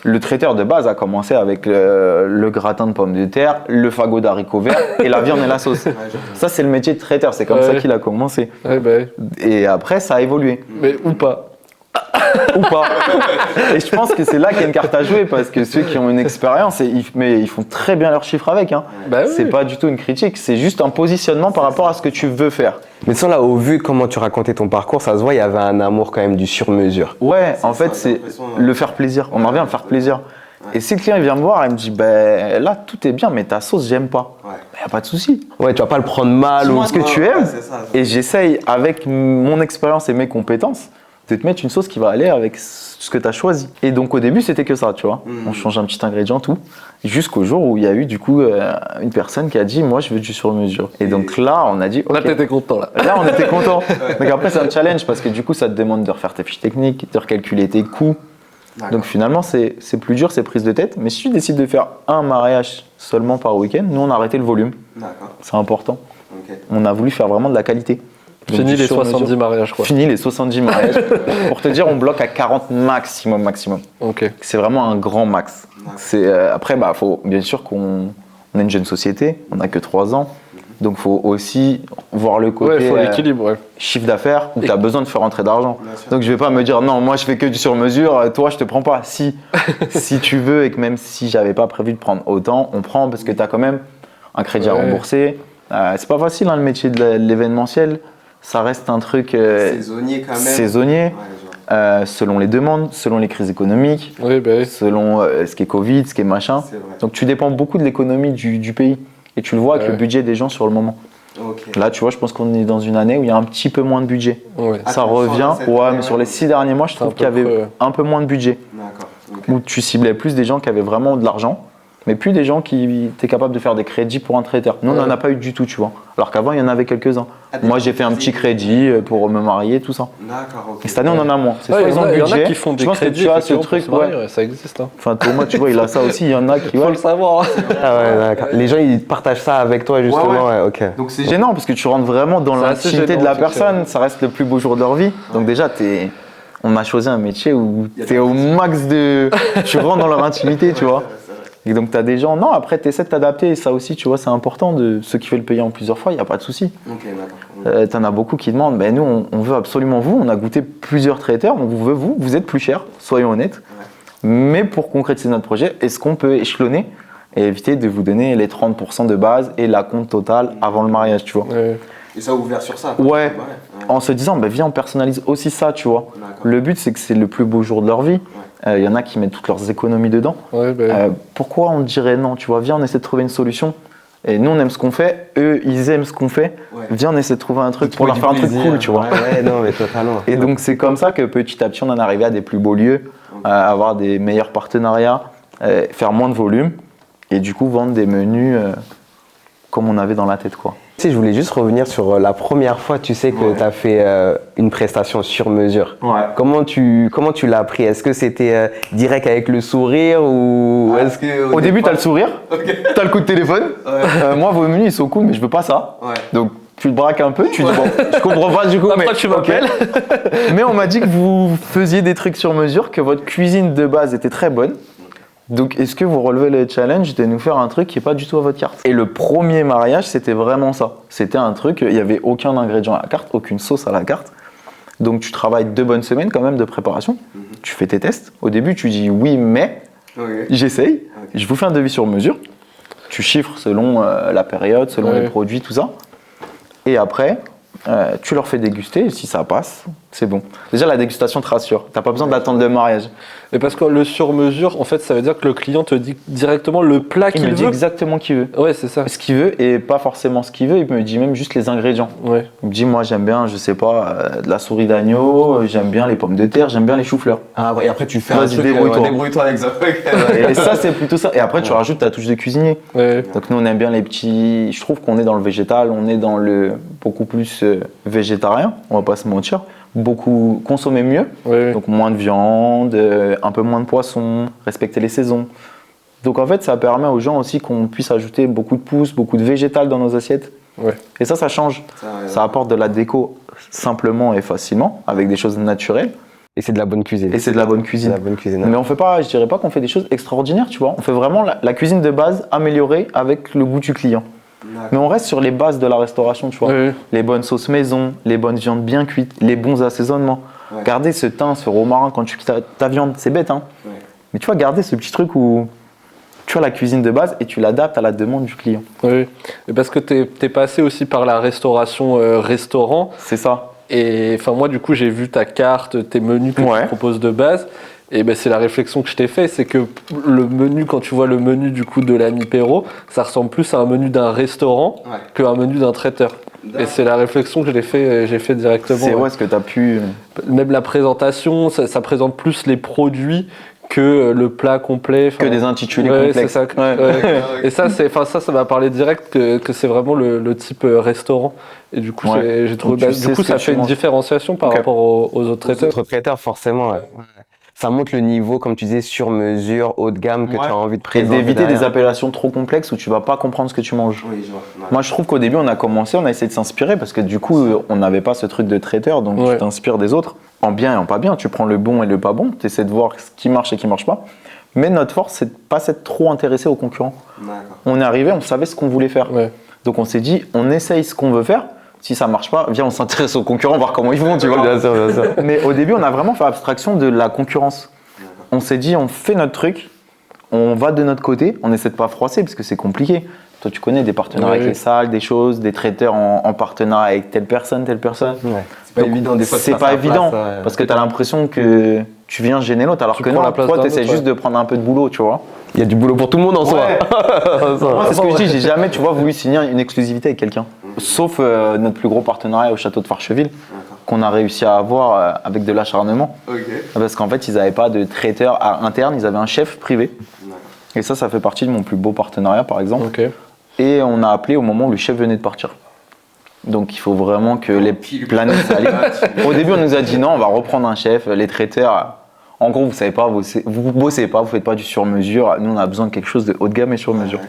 Le traiteur de base a commencé avec le gratin de pommes de terre, le fagot d'haricots verts et la viande et la sauce. Ça, c'est le métier de traiteur. C'est comme ça qu'il a commencé. Ouais, bah, ouais. Et après, ça a évolué. Mais ou pas. Ou pas. Et je pense que c'est là qu'il y a une carte à jouer parce que ceux qui ont une expérience, ils font très bien leurs chiffres avec. Hein. Bah oui. C'est pas du tout une critique, c'est juste un positionnement par rapport à ce que tu veux faire. Mais sans là, au vu de comment tu racontais ton parcours, ça se voit, il y avait un amour quand même du sur-mesure. Ouais, en fait, ça, c'est j'ai l'impression, le faire plaisir. On en vient à faire plaisir. Et si le client il vient me voir et me dit, ben là, tout est bien, mais ta sauce, j'aime pas. Ouais. Ben, y a pas de souci. Ouais, tu vas pas le prendre mal ou Dis-moi ce que tu Ouais, aimes. c'est ça. Et j'essaye, avec mon expérience et mes compétences, de te mettre une sauce qui va aller avec ce que tu as choisi. Et donc au début, c'était que ça, tu vois. On change un petit ingrédient, tout. Jusqu'au jour où il y a eu du coup une personne qui a dit moi je veux du sur-mesure. Et donc là, on a dit Là, ok. t'étais content, là. Là, on était content. Donc après, c'est un challenge parce que du coup, ça te demande de refaire tes fiches techniques, de recalculer tes coûts. Donc finalement, c'est plus dur, c'est prise de tête. Mais si tu décides de faire un mariage seulement par week-end, nous, on a arrêté le volume. D'accord. C'est important. Ok. On a voulu faire vraiment de la qualité. Donc, Fini du les sur-mesure. 70 mariages, quoi. Fini les 70 mariages. Pour te dire, on bloque à 40 maximum. Ok. C'est vraiment un grand max. C'est, après, faut bien sûr qu'on est une jeune société, on n'a que 3 ans. Donc il faut aussi voir le côté Ouais, il faut l'équilibre, ouais. chiffre d'affaires où tu as besoin de faire rentrer d'argent. Bien sûr. Donc je vais pas me dire non, moi je fais que du sur-mesure, toi je te prends pas. Si, si tu veux et que même si j'avais pas prévu de prendre autant, on prend parce que tu as quand même un crédit à Ouais. rembourser. C'est pas facile le métier de l'événementiel, ça reste un truc Saisonnier quand même. saisonnier, Ouais, je vois. selon les demandes, selon les crises économiques, Oui, bah oui. selon ce qui est Covid, ce qui est machin. C'est vrai. Donc tu dépends beaucoup de l'économie du pays et tu le vois avec Ouais. le budget des gens sur le moment. Ok. Là, tu vois, je pense qu'on est dans une année où il y a un petit peu moins de budget. Ouais. Ah, Ça tu le sens, revient, cette ouais, année, mais sur les ouais. 6 derniers mois, je C'est trouve un qu'il y peu avait creux. un peu moins de budget. D'accord. Ok. Où tu ciblais plus des gens qui avaient vraiment de l'argent, mais plus des gens qui étaient capables de faire des crédits pour un traiteur. Nous, on n'en a pas eu du tout, tu vois. Alors qu'avant, il y en avait quelques-uns. Ah, des Moi, j'ai fait un petit crédit pour me marier, tout ça. D'accord, ok. Et cette année, on en a moins. C'est Ouais, soit ils ont le il y en a budget. qui font Je des pense que crédits, tu as ce effectivement, pour truc, se marier, ouais. ouais, ça existe. Hein. Enfin, Thomas, tu vois, il a ça aussi. Il y en a qui, Faut ouais. le savoir. Ah ouais, d'accord. Les gens, ils partagent ça avec toi, justement. Ouais, Ouais, ok. Donc c'est C'est gênant parce que tu rentres vraiment dans C'est assez l'intimité gênant, de la effectivement. personne. Ça reste le plus beau jour de leur vie. Donc déjà, on a choisi un métier où Il y a tu es de la au max de... tu rentres dans leur intimité, tu vois. C'est vrai. Et donc tu as des gens... Non, après, tu essaies de t'adapter. Et ça aussi, tu vois, c'est important. Ceux qui veulent le payer en plusieurs fois, il n'y a pas de souci. Ok, d'accord. Tu en as beaucoup qui demandent, ben nous, on veut absolument vous. On a goûté plusieurs traiteurs. On vous veut vous. Vous êtes plus cher, soyons honnêtes. Mais pour concrétiser notre projet, est-ce qu'on peut échelonner et éviter de vous donner les 30% de base et la compte totale avant le mariage, tu vois. Ouais. Et ça a ouvert sur ça. Ouais. En se disant, ben viens, on personnalise aussi ça, tu vois. D'accord. Le but, c'est que c'est le plus beau jour de leur vie. Il y en a qui mettent toutes leurs économies dedans. Ouais, bah, Pourquoi on dirait non, tu vois? Viens, on essaie de trouver une solution. Et nous, on aime ce qu'on fait. Eux, ils aiment ce qu'on fait. Ouais. Viens, on essaie de trouver un truc pour leur faire un truc cool, tu vois. Ouais, non, mais totalement. Et donc, c'est comme ça que petit à petit, on en est arrivé à des plus beaux lieux, avoir des meilleurs partenariats, faire moins de volume et du coup, vendre des menus comme on avait dans la tête, quoi. Tu sais, je voulais juste revenir sur la première fois, tu sais, que Ouais. tu as fait une prestation sur mesure. Ouais. Comment tu l'as appris? Est-ce que c'était direct avec le sourire ou est-ce que... Au début, tu as le sourire, tu as le coup de téléphone. Moi, vos menus, ils sont cool, mais je veux pas ça. Ouais. Donc, tu le braques un peu, tu dis bon, je comprends pas du coup, Après, mais tu ok. m'appelles. Mais on m'a dit que vous faisiez des trucs sur mesure, que votre cuisine de base était très bonne. Donc, est-ce que vous relevez le challenge de nous faire un truc qui n'est pas du tout à votre carte? Et le premier mariage, c'était vraiment ça. C'était un truc, il n'y avait aucun ingrédient à la carte, aucune sauce à la carte. Donc, tu travailles 2 bonnes semaines quand même de préparation. Tu fais tes tests. Au début, tu dis oui, mais Ok. j'essaye. Ok. Je vous fais un devis sur mesure. Tu chiffres selon la période, selon Ouais. les produits, tout ça. Et après, tu leur fais déguster. Et si ça passe, c'est bon. Déjà, la dégustation te rassure. Tu n'as pas besoin d'attendre le mariage. Et parce que le sur-mesure, en fait, ça veut dire que le client te dit directement le plat Il qu'il me dit veut. exactement ce qu'il veut. Ouais, c'est ça. Ce qu'il veut et pas forcément ce qu'il veut. Il me dit même juste les ingrédients. Ouais. Il me dit, moi, j'aime bien, je sais pas, de la souris d'agneau, j'aime bien les pommes de terre, j'aime bien les choux-fleurs. Ah ouais, et après tu fais Vas-y, débrouille-toi. débrouille-toi avec ça. Et ça, c'est plutôt ça. Et après, tu rajoutes ta touche de cuisinier. Ouais. Donc nous on aime bien les petits. Je trouve qu'on est dans le végétal, on est dans le beaucoup plus végétarien, on va pas se mentir. Beaucoup consommer mieux, Ouais. donc moins de viande, un peu moins de poisson, respecter les saisons. Donc en fait ça permet aux gens aussi qu'on puisse ajouter beaucoup de pousses, beaucoup de végétal dans nos assiettes. Ouais. Et ça change. Ça apporte de la déco simplement et facilement avec des choses naturelles. Et c'est de la bonne cuisine. Et c'est de la bonne C'est cuisine. de la bonne cuisine. Mais on fait pas, je dirais pas qu'on fait des choses extraordinaires, tu vois. On fait vraiment la cuisine de base améliorée avec le goût du client. Mais on reste sur les bases de la restauration, tu vois. Ouais. Les bonnes sauces maison, les bonnes viandes bien cuites, les bons assaisonnements. Ouais. Garder ce thym, ce romarin quand tu cuis ta viande, c'est bête, hein. Ouais. Mais tu vois, garder ce petit truc où tu as la cuisine de base et tu l'adaptes à la demande du client. Oui, et parce que t'es passé aussi par la restauration restaurant. C'est ça. Et enfin moi du coup j'ai vu ta carte, tes menus que Ouais. tu proposes de base. Et ben c'est la réflexion que je t'ai fait, c'est que le menu, quand tu vois le menu du coup de l'ami Perrault, ça ressemble plus à un menu d'un restaurant Ouais. qu'à un menu d'un traiteur. Et c'est la réflexion que j'ai fait directement. C'est ce que tu as pu. Même la présentation, ça présente plus les produits que le plat complet. Que des intitulés ouais, complexes. C'est ça. Ouais. Et ça m'a parlé direct que c'est vraiment le type restaurant. Et du coup, j'ai trouvé. Du coup, ça fait une différenciation par rapport aux autres traiteurs. Aux autres traiteurs, forcément. Ouais. Ça montre le niveau, comme tu disais, sur mesure, haut de gamme que tu as envie de Et présenter. d'éviter des appellations trop complexes où tu vas pas comprendre ce que tu manges. Oui, je vois. Ouais. Moi, je trouve qu'au début, on a commencé, on a essayé de s'inspirer parce que du coup, on n'avait pas ce truc de traiteur, donc tu t'inspires des autres. En bien et en pas bien, tu prends le bon et le pas bon, tu essaies de voir ce qui marche et qui marche pas. Mais notre force, c'est de pas s'être trop intéressé aux concurrents. D'accord. On est arrivé, on savait ce qu'on voulait faire. Ouais. Donc on s'est dit, on essaye ce qu'on veut faire. Si ça marche pas, viens, on s'intéresse aux concurrents, voir comment ils font, tu vois. Bien sûr, bien sûr. Mais au début, on a vraiment fait abstraction de la concurrence. On s'est dit, on fait notre truc, on va de notre côté, on essaie de pas froisser parce que c'est compliqué. Toi, tu connais des partenariats avec les salles, des choses, des traiteurs en partenariat avec telle personne. Ouais. C'est pas évident des fois. C'est pas évident parce que tu as l'impression que tu viens gêner l'autre alors que non, toi, tu essaies juste de prendre un peu de boulot, tu vois. Il y a du boulot pour tout le monde en soi. Moi, c'est ce que je dis, j'ai jamais, tu vois, voulu signer une exclusivité avec quelqu'un. Sauf notre plus gros partenariat au château de Farcheville, qu'on a réussi à avoir avec de l'acharnement. Ok. Parce qu'en fait, ils n'avaient pas de traiteur interne, ils avaient un chef privé. Et ça fait partie de mon plus beau partenariat, par exemple. Ok. Et on a appelé au moment où le chef venait de partir. Donc il faut vraiment que les planètes s'alignent. Au début, on nous a dit non, on va reprendre un chef, les traiteurs. En gros, vous savez pas, vous bossez pas, vous faites pas du sur-mesure. Nous, on a besoin de quelque chose de haut de gamme et sur-mesure.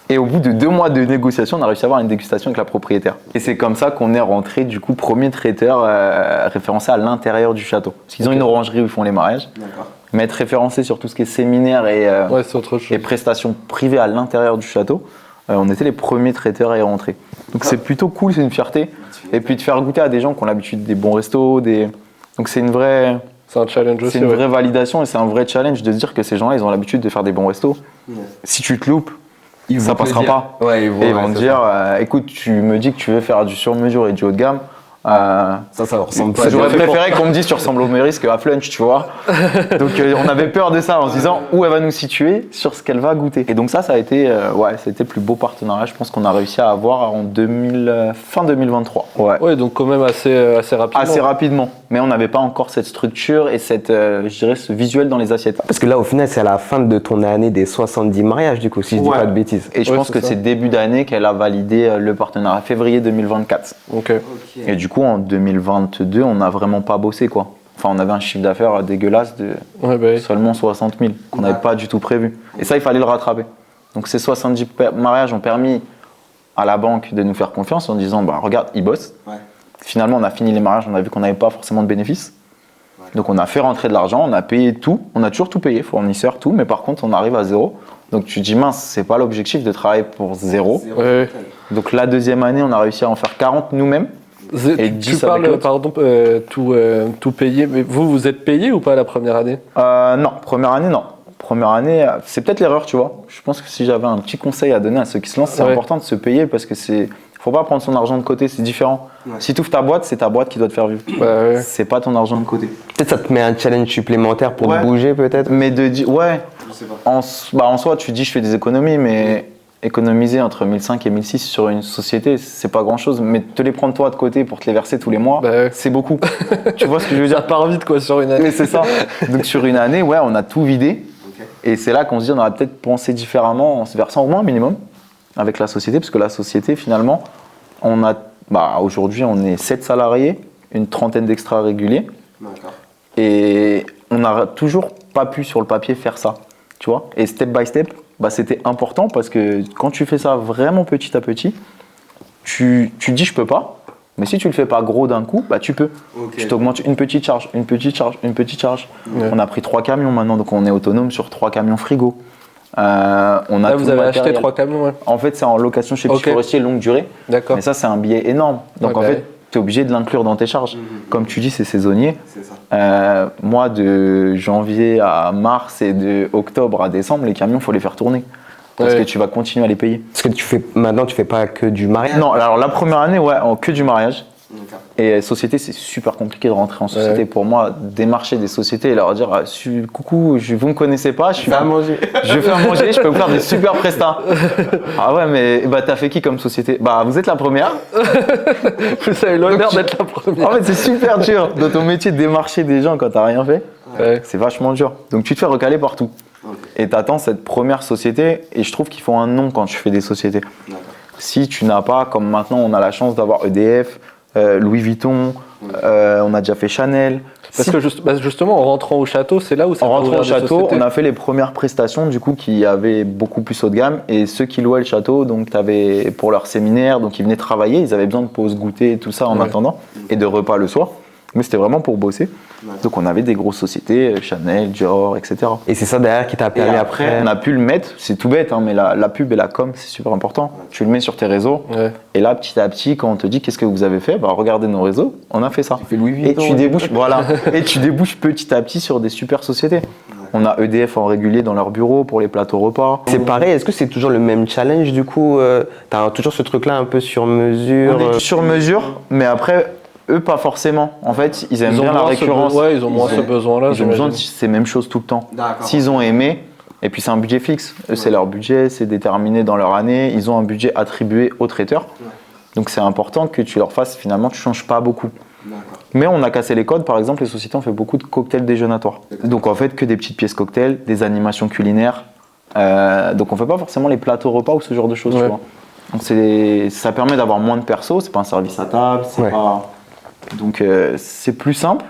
Et au bout de 2 mois de négociation, on a réussi à avoir une dégustation avec la propriétaire. Et c'est comme ça qu'on est rentré, du coup, premier traiteur référencé à l'intérieur du château. Parce qu'ils ont une orangerie où ils font les mariages. D'accord. Mais être référencé sur tout ce qui est séminaire et C'est autre chose. prestations privées à l'intérieur du château, on était les premiers traiteurs à y rentrer. Donc c'est plutôt cool, c'est une fierté. Et puis de faire goûter à des gens qui ont l'habitude des bons restos. Donc c'est une vraie... C'est un challenge aussi. C'est une vraie validation et c'est un vrai challenge de se dire que ces gens-là, ils ont l'habitude de faire des bons restos. Si tu te loupes, ça passera pas. Ouais, Et ils vont te dire, écoute, tu me dis que tu veux faire du sur-mesure et du haut de gamme. Ça ressemble pas. J'aurais préféré qu'on me dise tu ressembles au Meurice qu'à Flunch, tu vois. Donc on avait peur de ça en se disant où elle va nous situer sur ce qu'elle va goûter. Et donc ça a été, c'était le plus beau partenariat, je pense qu'on a réussi à avoir en fin 2023. Ouais, donc quand même assez rapidement. Assez rapidement, mais on n'avait pas encore cette structure et cette, je dirais, ce visuel dans les assiettes. Parce que là, au final, c'est à la fin de ton année des 70 mariages, du coup, si je dis pas de bêtises. Et je pense que c'est début d'année qu'elle a validé le partenariat, février 2024. Ok. Et du coup, en 2022, on n'a vraiment pas bossé, quoi. Enfin, on avait un chiffre d'affaires dégueulasse de seulement 60 000, qu'on n'avait pas du tout prévu. Et ça, il fallait le rattraper. Donc ces 70 mariages ont permis à la banque de nous faire confiance en disant, bah regarde, ils bossent. Ouais. Finalement, on a fini les mariages, on a vu qu'on n'avait pas forcément de bénéfices. Donc on a fait rentrer de l'argent, on a payé tout, on a toujours tout payé, fournisseur, tout, mais par contre, on arrive à zéro. Donc tu te dis, mince, c'est pas l'objectif de travailler pour zéro. Ouais. Donc la deuxième année, on a réussi à en faire 40 nous-mêmes. Et Tu 10 avec parles, l'autre. pardon, tout payé, mais vous êtes payé ou pas la première année? Non, première année, non. Première année, c'est peut-être l'erreur, tu vois. Je pense que si j'avais un petit conseil à donner à ceux qui se lancent, c'est important de se payer parce que faut pas prendre son argent de côté, c'est différent. Ouais. Si tu ouvres ta boîte, c'est ta boîte qui doit te faire vivre. Ouais. C'est pas ton argent de côté. Peut-être ça te met un challenge supplémentaire pour bouger, peut-être. Mais de dire, Je sais pas. en soi, tu dis je fais des économies, mais économiser entre 1005 et 1006 sur une société, c'est pas grand chose. Mais te les prendre toi de côté pour te les verser tous les mois, c'est beaucoup. Tu vois ce que je veux dire? Ça part vite quoi sur une année. Mais c'est ça. Donc sur une année, on a tout vidé. Et c'est là qu'on se dit on aurait peut-être pensé différemment en se versant au moins un minimum avec la société, parce que la société finalement, aujourd'hui on est 7 salariés, une trentaine d'extras réguliers. D'accord. Et on n'a toujours pas pu sur le papier faire ça, tu vois. Et step by step, c'était important parce que quand tu fais ça vraiment petit à petit, tu te dis je peux pas, mais si tu le fais pas gros d'un coup, tu peux. Tu t'augmentes une petite charge, une petite charge, une petite charge. On a pris 3 camions maintenant, donc on est autonome sur 3 camions frigo. Là, vous avez acheté 3 camions, ouais. En fait, c'est en location chez Petit Forestier longue durée. D'accord. Mais ça, c'est un billet énorme. Donc en fait, tu es obligé de l'inclure dans tes charges. Comme tu dis, c'est saisonnier. C'est ça. Moi, de janvier à mars et de octobre à décembre, les camions, il faut les faire tourner. Parce que tu vas continuer à les payer. Parce que maintenant, tu fais pas que du mariage. Non, alors la première année, que du mariage. Et société, c'est super compliqué de rentrer en société. Pour moi, démarcher des sociétés et leur dire coucou, vous me connaissez pas, je vais faire manger, je peux vous faire des super prestats. Ah ouais, mais bah, t'as fait qui comme société? Bah, vous êtes la première. Vous avez l'honneur d'être la première. En fait, c'est super dur dans ton métier de démarcher des gens quand t'as rien fait. Ouais. C'est vachement dur. Donc, tu te fais recaler partout. Et t'attends cette première société. Et je trouve qu'il faut un nom quand tu fais des sociétés. Si tu n'as pas, comme maintenant, on a la chance d'avoir EDF, Louis Vuitton, on a déjà fait Chanel. Parce que justement, en rentrant au château, c'est là où ça En peut rentrant ouvrir au des château, sociétés. on a fait les premières prestations du coup qui avaient beaucoup plus haut de gamme et ceux qui louaient le château, donc t'avais pour leur séminaire, donc ils venaient travailler, ils avaient besoin de pauses goûter et tout ça en attendant et de repas le soir. Mais c'était vraiment pour bosser. Donc on avait des grosses sociétés, Chanel, Dior, etc. Et c'est ça derrière qui t'a Et permis après, on a pu le mettre, c'est tout bête, hein, mais la pub et la com, c'est super important. Tu le mets sur tes réseaux, et là, petit à petit, quand on te dit qu'est-ce que vous avez fait, bah regardez nos réseaux, on a fait ça. Et tu débouches, voilà, et tu débouches petit à petit sur des super sociétés. On a EDF en régulier dans leur bureau pour les plateaux repas. C'est pareil, est-ce que c'est toujours le même challenge du coup t'as toujours ce truc-là un peu sur mesure On est sur mesure, mais après, eux, pas forcément. En fait, ils aiment bien la récurrence. Ils ont moins ce besoin-là. Ils ont besoin de ces mêmes choses tout le temps. S'ils ont aimé, et puis c'est un budget fixe. Eux, c'est leur budget, c'est déterminé dans leur année. Ils ont un budget attribué aux traiteurs. Donc c'est important que tu leur fasses, finalement, tu ne changes pas beaucoup. Mais on a cassé les codes. Par exemple, les sociétés ont fait beaucoup de cocktails déjeunatoires. Donc en fait, que des petites pièces cocktails, des animations culinaires. Donc on fait pas forcément les plateaux repas ou ce genre de choses. Tu vois. Donc ça permet d'avoir moins de perso. C'est pas un service à table. C'est pas... Donc c'est plus simple,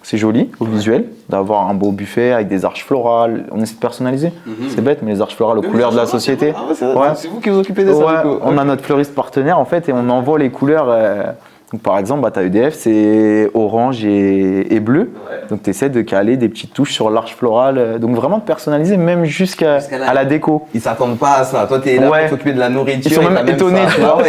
c'est joli au visuel, d'avoir un beau buffet avec des arches florales. On essaie de personnaliser. C'est bête, mais les arches florales aux couleurs de la société. C'est vous qui vous occupez de ça du coup. On a notre fleuriste partenaire en fait et on envoie les couleurs. Donc, par exemple, tu as EDF, c'est orange et bleu. Donc tu essaies de caler des petites touches sur l'arche florale. Donc vraiment de personnaliser même jusqu'à la déco. Ils s'attendent pas à ça. Toi, t'es là pour t'occuper de la nourriture. Ils sont même étonnés, tu vois.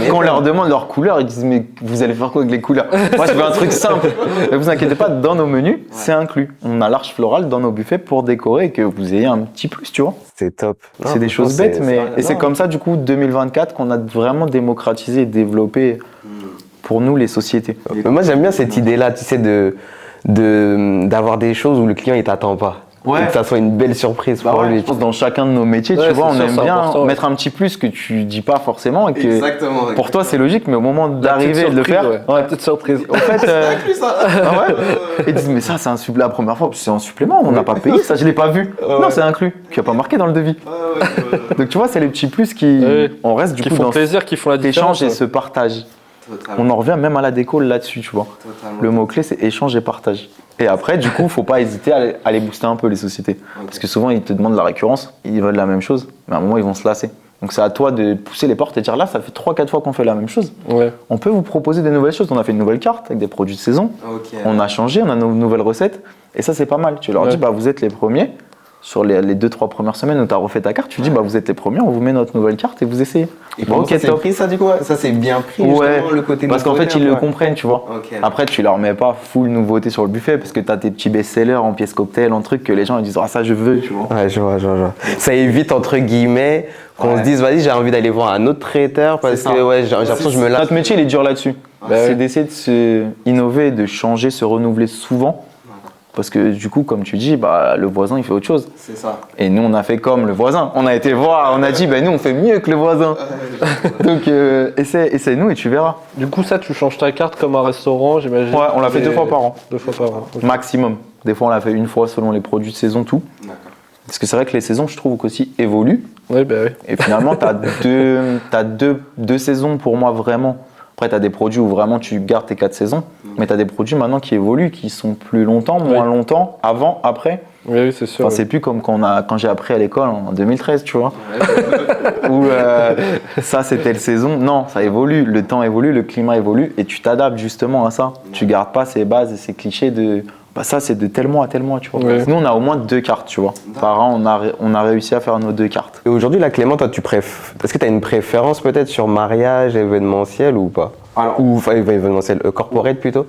Quand on vois. leur demande leurs couleurs, ils disent mais vous allez faire quoi avec les couleurs? Moi, je fais un truc simple. Mais vous inquiétez pas, dans nos menus, c'est inclus. On a l'arche florale dans nos buffets pour décorer et que vous ayez un petit plus, tu vois. C'est top. C'est des choses bêtes, mais et c'est comme ça du coup 2024 qu'on a vraiment démocratisé et développé pour nous les sociétés. Mais moi, j'aime bien cette idée-là, tu sais, d'avoir des choses où le client il t'attend pas. Et que ça soit une belle surprise pour lui. Je pense dans chacun de nos métiers, tu vois, on aime bien mettre un petit plus que tu dis pas forcément et que pour toi c'est logique, mais au moment d'arriver et de le faire, petite surprise. En fait, et ils disent mais ça c'est un supplément la première fois, c'est un supplément, on n'a pas payé ça, je l'ai pas vu. Non, c'est inclus, qui a pas marqué dans le devis. Donc tu vois, c'est les petits plus qui, on reste du qui coup font dans plaisir, qui font la cet différence. échange et ce partage. On en revient même à la déco là-dessus, tu vois. Le mot-clé, c'est échange et partage. Et après, du coup, faut pas hésiter à les booster un peu, les sociétés. Parce que souvent, ils te demandent la récurrence, ils veulent la même chose, mais à un moment, ils vont se lasser. Donc, c'est à toi de pousser les portes et de dire là, ça fait 3-4 fois qu'on fait la même chose. On peut vous proposer des nouvelles choses. On a fait une nouvelle carte avec des produits de saison. On a changé, on a nos nouvelles recettes. Et ça, c'est pas mal. Tu leur dis, bah, vous êtes les premiers. Sur les 2-3 premières semaines où tu as refait ta carte, tu dis bah vous êtes les premiers, on vous met notre nouvelle carte et vous essayez. Et bon, ça c'est pris ça du coup, ça c'est bien pris justement le côté parce qu'en fait ils le comprennent, tu vois. Après tu leur mets pas full nouveauté sur le buffet parce que tu as tes petits best-sellers en pièces cocktail, en truc que les gens ils disent ah ça je veux, tu vois. Ouais, je vois. Ça évite entre guillemets qu'on se dise vas-y j'ai envie d'aller voir un autre traiteur parce que j'ai l'impression que je me lasse. Notre métier il est dur là-dessus. C'est d'essayer de se innover, de changer, se renouveler souvent. Parce que du coup, comme tu dis, bah, le voisin il fait autre chose. C'est ça. Et nous on a fait comme le voisin. On a été voir, on a dit bah, nous on fait mieux que le voisin. Donc essaie-nous et tu verras. Du coup, ça, tu changes ta carte comme un restaurant, j'imagine. Ouais, on l'a fait 2 fois par an. 2 fois par an. Okay. Maximum. Des fois on l'a fait 1 fois selon les produits de saison, tout. D'accord. Parce que c'est vrai que les saisons, je trouve qu'aussi évoluent. Oui, bah oui. Et finalement, tu as deux saisons pour moi vraiment. Après, tu as des produits où vraiment tu gardes tes 4 saisons, mais tu as des produits maintenant qui évoluent, qui sont plus longtemps, moins longtemps, avant, après. Oui, c'est sûr. Enfin, c'est plus comme quand j'ai appris à l'école en 2013, tu vois. Où ça, c'était le saison. Non, ça évolue, le temps évolue, le climat évolue, et tu t'adaptes justement à ça. Tu gardes pas ces bases et ces clichés de bah ça, c'est de tel mois à tel mois, tu vois. Ouais. Nous, on a au moins 2 cartes, tu vois. Par an, on a réussi à faire nos 2 cartes. Et aujourd'hui, là, Clément, toi, est-ce que tu as une préférence peut-être sur mariage, événementiel ou pas? Alors, Ou enfin, événementiel, corporate plutôt?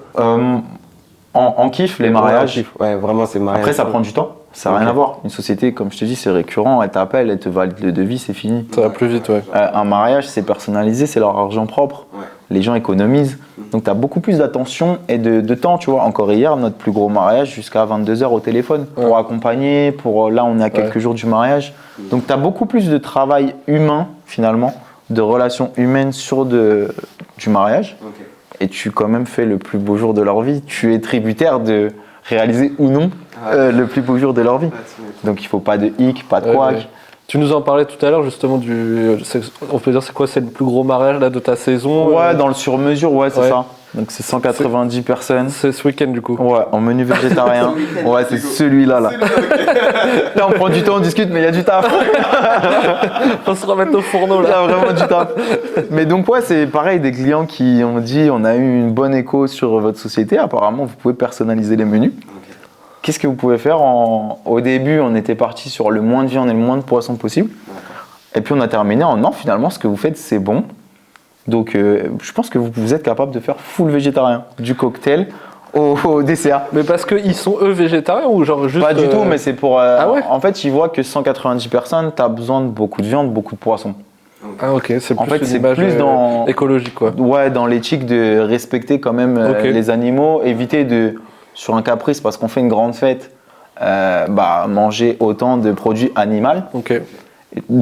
En kiff, les mariages. Ouais, vraiment, c'est mariage. Après, ça prend du temps. Ça n'a rien à voir. Une société, comme je te dis, c'est récurrent. Elle t'appelle, elle te valide le devis, c'est fini. Ça va plus vite, ouais. Un mariage, c'est personnalisé, c'est leur argent propre. Ouais. les gens économisent. Donc tu as beaucoup plus d'attention et de temps, tu vois. Encore hier, notre plus gros mariage, jusqu'à 22h au téléphone, pour accompagner, là on est à quelques jours du mariage. Donc tu as beaucoup plus de travail humain, finalement, de relations humaines sur du mariage. Et tu quand même fais le plus beau jour de leur vie. Tu es tributaire de réaliser ou non le plus beau jour de leur vie. Donc il faut pas de hic, pas de couac. Tu nous en parlais tout à l'heure justement on peut dire c'est le plus gros mariage là, de ta saison? Ouais, dans le sur-mesure, c'est ça. Donc c'est 190 personnes. C'est ce week-end du coup? Ouais, en menu végétarien. Ouais, c'est celui-là. Là, on prend du temps, on discute, mais il y a du taf. On se remettre au fourneau là. Il y a vraiment du taf. Mais donc ouais, c'est pareil, des clients qui ont dit on a eu une bonne écho sur votre société. Apparemment, vous pouvez personnaliser les menus. Qu'est-ce que vous pouvez faire Au début, on était parti sur le moins de viande et le moins de poisson possible. Et puis on a terminé en non, finalement, ce que vous faites, c'est bon. Donc je pense que vous êtes capable de faire full végétarien, du cocktail au dessert. Mais parce qu'ils sont eux végétariens ou genre juste... Pas du tout, mais c'est pour... Ah ouais. En fait, ils voient que 190 personnes, tu as besoin de beaucoup de viande, beaucoup de poisson. Ah ok, c'est En plus fait, une c'est image plus dans... écologique quoi. Ouais, dans l'éthique de respecter quand même les animaux, éviter de, sur un caprice, parce qu'on fait une grande fête, manger autant de produits animaux. Ok.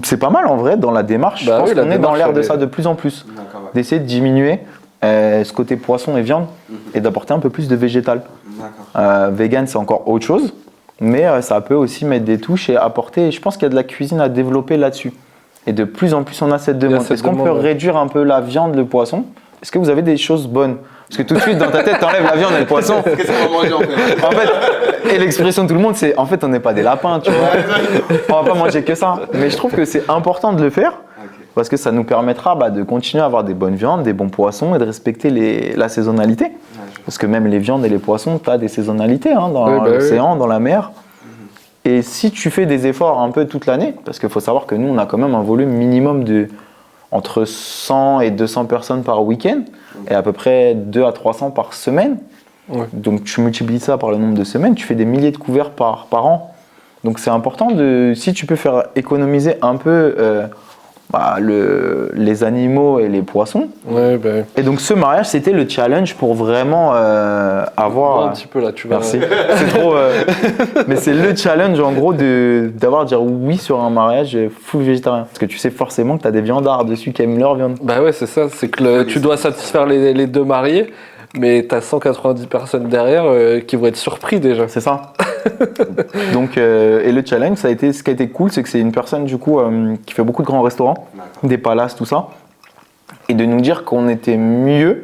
C'est pas mal en vrai dans la démarche. Je pense qu'on est dans l'ère de ça de plus en plus. D'essayer de diminuer ce côté poisson et viande et d'apporter un peu plus de végétal. Vegan, c'est encore autre chose, mais ça peut aussi mettre des touches et apporter. Je pense qu'il y a de la cuisine à développer là-dessus. Et de plus en plus, on a cette demande. Est-ce qu'on peut réduire un peu la viande, le poisson? Est-ce que vous avez des choses bonnes? Parce que tout de suite, dans ta tête, t'enlèves la viande et le poisson. Qu'est-ce qu'on va manger en fait? Et l'expression de tout le monde, c'est en fait, on n'est pas des lapins, tu vois. On va pas manger que ça. Mais je trouve que c'est important de le faire parce que ça nous permettra de continuer à avoir des bonnes viandes, des bons poissons et de respecter la saisonnalité. Parce que même les viandes et les poissons, tu as des saisonnalités dans l'océan, dans la mer. Et si tu fais des efforts un peu toute l'année, parce qu'il faut savoir que nous, on a quand même un volume minimum de entre 100 et 200 personnes par week-end et à peu près 2 à 300 par semaine. Donc tu multiplies ça par le nombre de semaines, tu fais des milliers de couverts par an. Donc c'est important si tu peux faire économiser un peu les animaux et les poissons. Et donc ce mariage, c'était le challenge pour vraiment avoir... Un petit peu là, tu vois. Merci. C'est trop... Mais c'est le challenge en gros dire oui sur un mariage full végétarien. Parce que tu sais forcément que tu as des viandards dessus qui aiment leur viande. Bah ouais, c'est ça. C'est que tu dois satisfaire les deux mariés. Mais t'as 190 personnes derrière qui vont être surpris déjà. C'est ça. Donc, et le challenge, ce qui a été cool, c'est que c'est une personne du coup qui fait beaucoup de grands restaurants, des palaces, tout ça, et de nous dire qu'on était mieux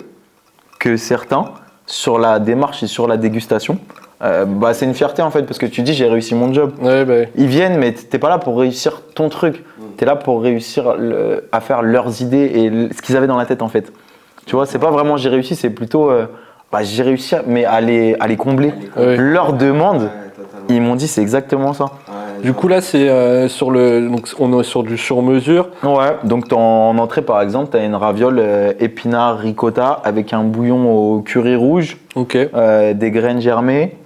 que certains sur la démarche et sur la dégustation. C'est une fierté en fait parce que tu dis j'ai réussi mon job. Ils viennent, mais t'es pas là pour réussir ton truc. T'es là pour réussir à faire leurs idées et ce qu'ils avaient dans la tête en fait. Tu vois, c'est pas vraiment j'ai réussi, c'est plutôt j'ai réussi, mais à les combler. Leurs demandes, ils m'ont dit c'est exactement ça. Du coup là, c'est donc on est sur du sur-mesure. Ouais, donc en entrée par exemple, tu as une raviole épinard ricotta avec un bouillon au curry rouge, des graines germées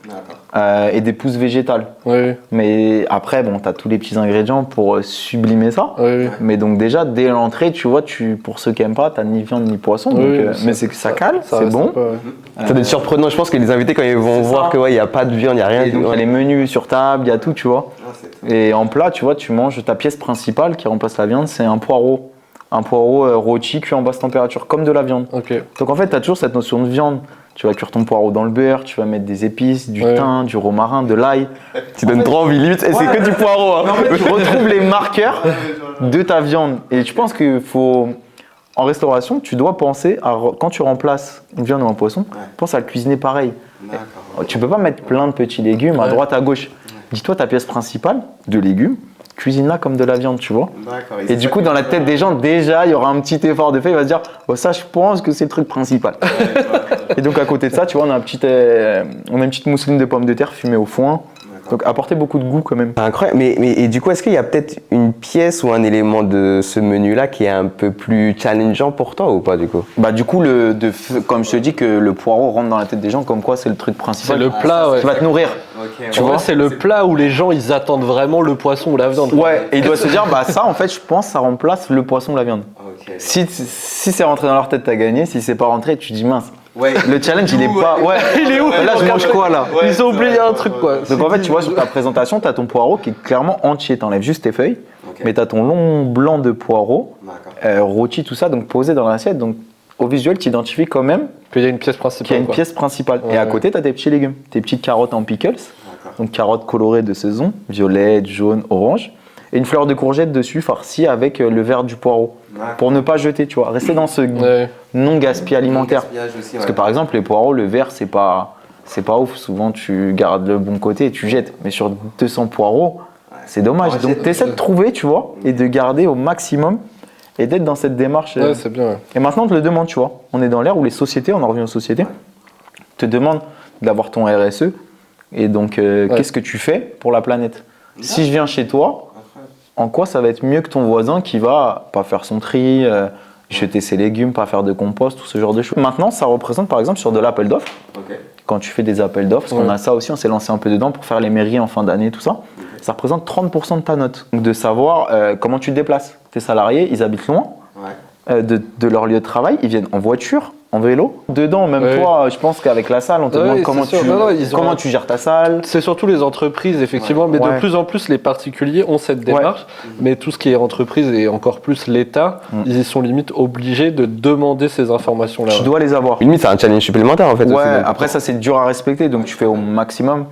et des pousses végétales. Mais après, tu as tous les petits ingrédients pour sublimer ça. Mais donc déjà, dès l'entrée, tu vois, pour ceux qui n'aiment pas, tu n'as ni viande ni poisson. Mais c'est que ça cale, c'est bon. Ça doit être surprenant, je pense que les invités, quand ils vont voir qu'il n'y a pas de viande, il n'y a rien. Donc il y a les menus sur table, il y a tout, tu vois. Et en plat, tu vois, tu manges ta pièce principale qui remplace la viande, c'est un poireau. Un poireau rôti cuit en basse température, comme de la viande. Donc en fait, tu as toujours cette notion de viande. Tu vas cuire ton poireau dans le beurre, tu vas mettre des épices, du thym, du romarin, de l'ail. Tu donnes trop envie, limite, c'est que du poireau. En fait, tu retrouves les marqueurs de ta viande. Et je pense qu'il faut... En restauration, tu dois penser, quand tu remplaces une viande ou un poisson, pense à le cuisiner pareil. Tu peux pas mettre plein de petits légumes à droite, à gauche. Dis-toi ta pièce principale de légumes, cuisine-la comme de la viande, tu vois. Et du coup, dans la tête des gens, déjà, il y aura un petit effort de fait. Il va se dire, ça, je pense que c'est le truc principal. Et donc, à côté de ça, tu vois, on a une petite mousseline de pommes de terre fumée au foin. Donc, apporter beaucoup de goût quand même. Incroyable. Mais du coup, est-ce qu'il y a peut-être une pièce ou un élément de ce menu-là qui est un peu plus challengeant pour toi ou pas du coup? Du coup, comme je te dis que le poireau rentre dans la tête des gens, comme quoi c'est le truc principal. C'est le plat, qui va te nourrir. Tu vois, c'est le plat où les gens ils attendent vraiment le poisson ou la viande. Ouais, et il doit se dire, ça en fait, je pense, ça remplace le poisson ou la viande. Si c'est rentré dans leur tête, t'as gagné. Si c'est pas rentré, tu dis mince. Ouais. Le challenge, il est pas. Ouais, il est où? Là, je mange quoi là? Ouais, Ils ont oublié un truc quoi. Donc en fait, tu vois, sur ta présentation, t'as ton poireau qui est clairement entier. T'enlèves juste tes feuilles, mais t'as ton long blanc de poireau, rôti, tout ça, donc posé dans l'assiette. Donc au visuel, tu identifies quand même Qu'il y a une pièce principale. qu'il y a une pièce principale. Ouais, Et à ouais. côté, t'as tes petits légumes, tes petites carottes en pickles, donc carottes colorées de saison, violettes, jaunes, orange, et une fleur de courgette dessus farcie avec le vert du poireau. Pour ne pas jeter, tu vois, rester dans ce Ouais. non-gaspillage alimentaire. Aussi, Parce que par exemple, les poireaux, le vert, c'est pas ouf. Souvent, tu gardes le bon côté et tu jettes. Mais sur 200 poireaux, c'est dommage. Donc, tu essaies de trouver, tu vois, et de garder au maximum et d'être dans cette démarche. Ouais, c'est bien. Ouais. Et maintenant, on te le demande, tu vois. On est dans l'ère où les sociétés, on en revient aux sociétés, te demandent d'avoir ton RSE. Et donc, qu'est-ce que tu fais pour la planète? Si je viens chez toi, en quoi ça va être mieux que ton voisin qui va pas faire son tri, jeter ses légumes, pas faire de compost, tout ce genre de choses. Maintenant, ça représente par exemple sur de l'appel d'offres. Quand tu fais des appels d'offres, parce qu'on a ça aussi, on s'est lancé un peu dedans pour faire les mairies en fin d'année, tout ça. Ça représente 30% de ta note. Donc de savoir comment tu te déplaces. Tes salariés, ils habitent loin de leur lieu de travail, ils viennent en voiture, en vélo. Dedans, même toi, je pense qu'avec la salle, on te demande comment tu gères ta salle. C'est surtout les entreprises, effectivement, mais de plus en plus, les particuliers ont cette démarche. Mais tout ce qui est entreprise et encore plus l'État, ils y sont limite obligés de demander ces informations-là. Tu dois les avoir. Limite, c'est un challenge supplémentaire en fait. Ouais, aussi, après ça, c'est dur à respecter, donc tu fais au maximum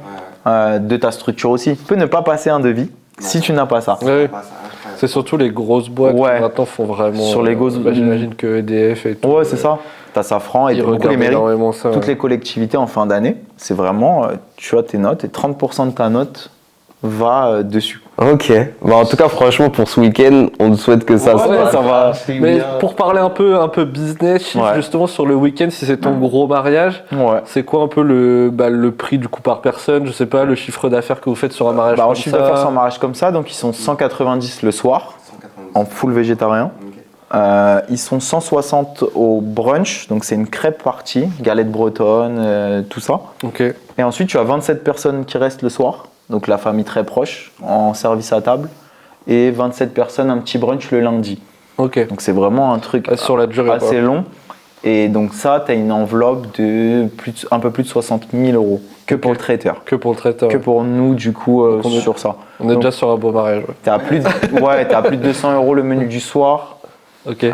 de ta structure aussi. Tu peux ne pas passer un devis si tu n'as pas ça. Ouais. C'est surtout les grosses boîtes qui maintenant font vraiment. Sur les grosses. J'imagine que EDF et tout. Ouais, c'est ça. T'as Safran et beaucoup les mairies. Toutes les collectivités en fin d'année, c'est vraiment, tu as tes notes et 30% de ta note va dessus. Ok. Bah, en tout cas, franchement, pour ce week-end, on te souhaite que ça se passe. Ça va. Mais pour parler un peu business, justement sur le week-end, si c'est ton gros mariage, c'est quoi un peu le prix du coup par personne? Je sais pas, le chiffre d'affaires que vous faites sur un mariage comme ça. Le chiffre d'affaires sur un mariage comme ça, donc ils sont 190 le soir, en full végétarien. Ils sont 160 au brunch, donc c'est une crêpe partie, galette bretonne, tout ça. Okay. Et ensuite, tu as 27 personnes qui restent le soir, donc la famille très proche, en service à table, et 27 personnes, un petit brunch le lundi. Okay. Donc c'est vraiment un truc sur la durée, assez long. Et donc ça, tu as une enveloppe de un peu plus de 60 000 euros, que pour le traiteur. Que pour le traiteur. Que pour nous, du coup, sur ça. On est déjà sur un beau mariage. Tu as plus de 200 euros le menu du soir. Okay.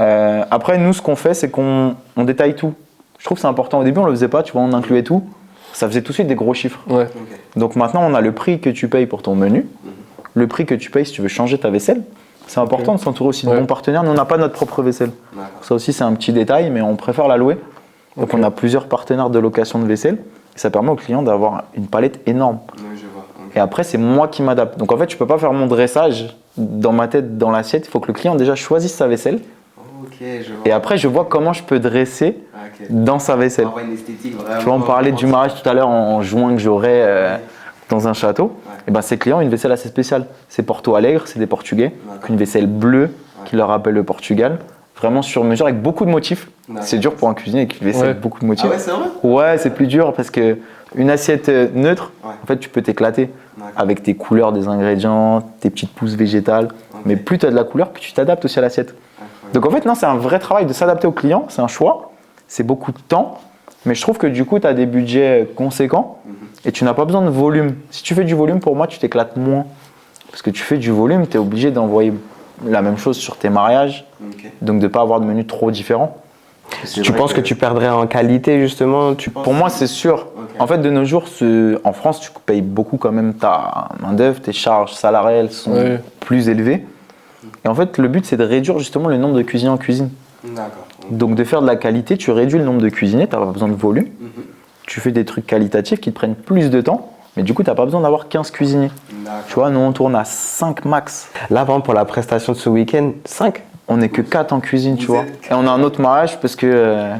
Après, nous, ce qu'on fait, c'est qu'on détaille tout. Je trouve que c'est important. Au début, on le faisait pas, tu vois, on incluait tout. Ça faisait tout de suite des gros chiffres. Ouais. Donc maintenant, on a le prix que tu payes pour ton menu, le prix que tu payes si tu veux changer ta vaisselle. C'est important de s'entourer aussi de bons partenaires. Nous, on n'a pas notre propre vaisselle. Ça aussi, c'est un petit détail, mais on préfère la louer. Donc on a plusieurs partenaires de location de vaisselle. Et ça permet aux clients d'avoir une palette énorme. Et après, c'est moi qui m'adapte. Donc en fait, je ne peux pas faire mon dressage dans ma tête, dans l'assiette. Il faut que le client déjà choisisse sa vaisselle. Et après, je vois comment je peux dresser dans sa vaisselle. Tu vois, on parlait du mariage tout à l'heure en juin que j'aurais dans un château. Et ben, ces clients ont une vaisselle assez spéciale. C'est Porto Alegre, c'est des Portugais. Une vaisselle bleue qui leur rappelle le Portugal. Vraiment sur mesure avec beaucoup de motifs. C'est dur pour un cuisinier avec une vaisselle avec beaucoup de motifs. Ah ouais, c'est vrai? Ouais, c'est plus dur parce que une assiette neutre, en fait, tu peux t'éclater avec tes couleurs des ingrédients, tes petites pousses végétales. Mais plus tu as de la couleur, plus tu t'adaptes aussi à l'assiette. Donc en fait, non, c'est un vrai travail de s'adapter au client, c'est un choix, c'est beaucoup de temps, mais je trouve que du coup, tu as des budgets conséquents et tu n'as pas besoin de volume. Si tu fais du volume, pour moi, tu t'éclates moins. Parce que tu fais du volume, tu es obligé d'envoyer la même chose sur tes mariages, donc de ne pas avoir de menu trop différent. Tu penses que tu perdrais en qualité justement? Pour moi, c'est sûr. En fait, de nos jours, en France, tu payes beaucoup quand même ta main-d'œuvre, tes charges salariales sont plus élevées. Et en fait, le but, c'est de réduire justement le nombre de cuisiniers en cuisine. Donc, de faire de la qualité, tu réduis le nombre de cuisiniers, tu n'as pas besoin de volume. Tu fais des trucs qualitatifs qui te prennent plus de temps, mais du coup, tu n'as pas besoin d'avoir 15 cuisiniers. Tu vois, nous, on tourne à 5 max. Là, par exemple, pour la prestation de ce week-end, 5? On n'est que 4 en cuisine, tu vois. Et on a un autre mariage parce que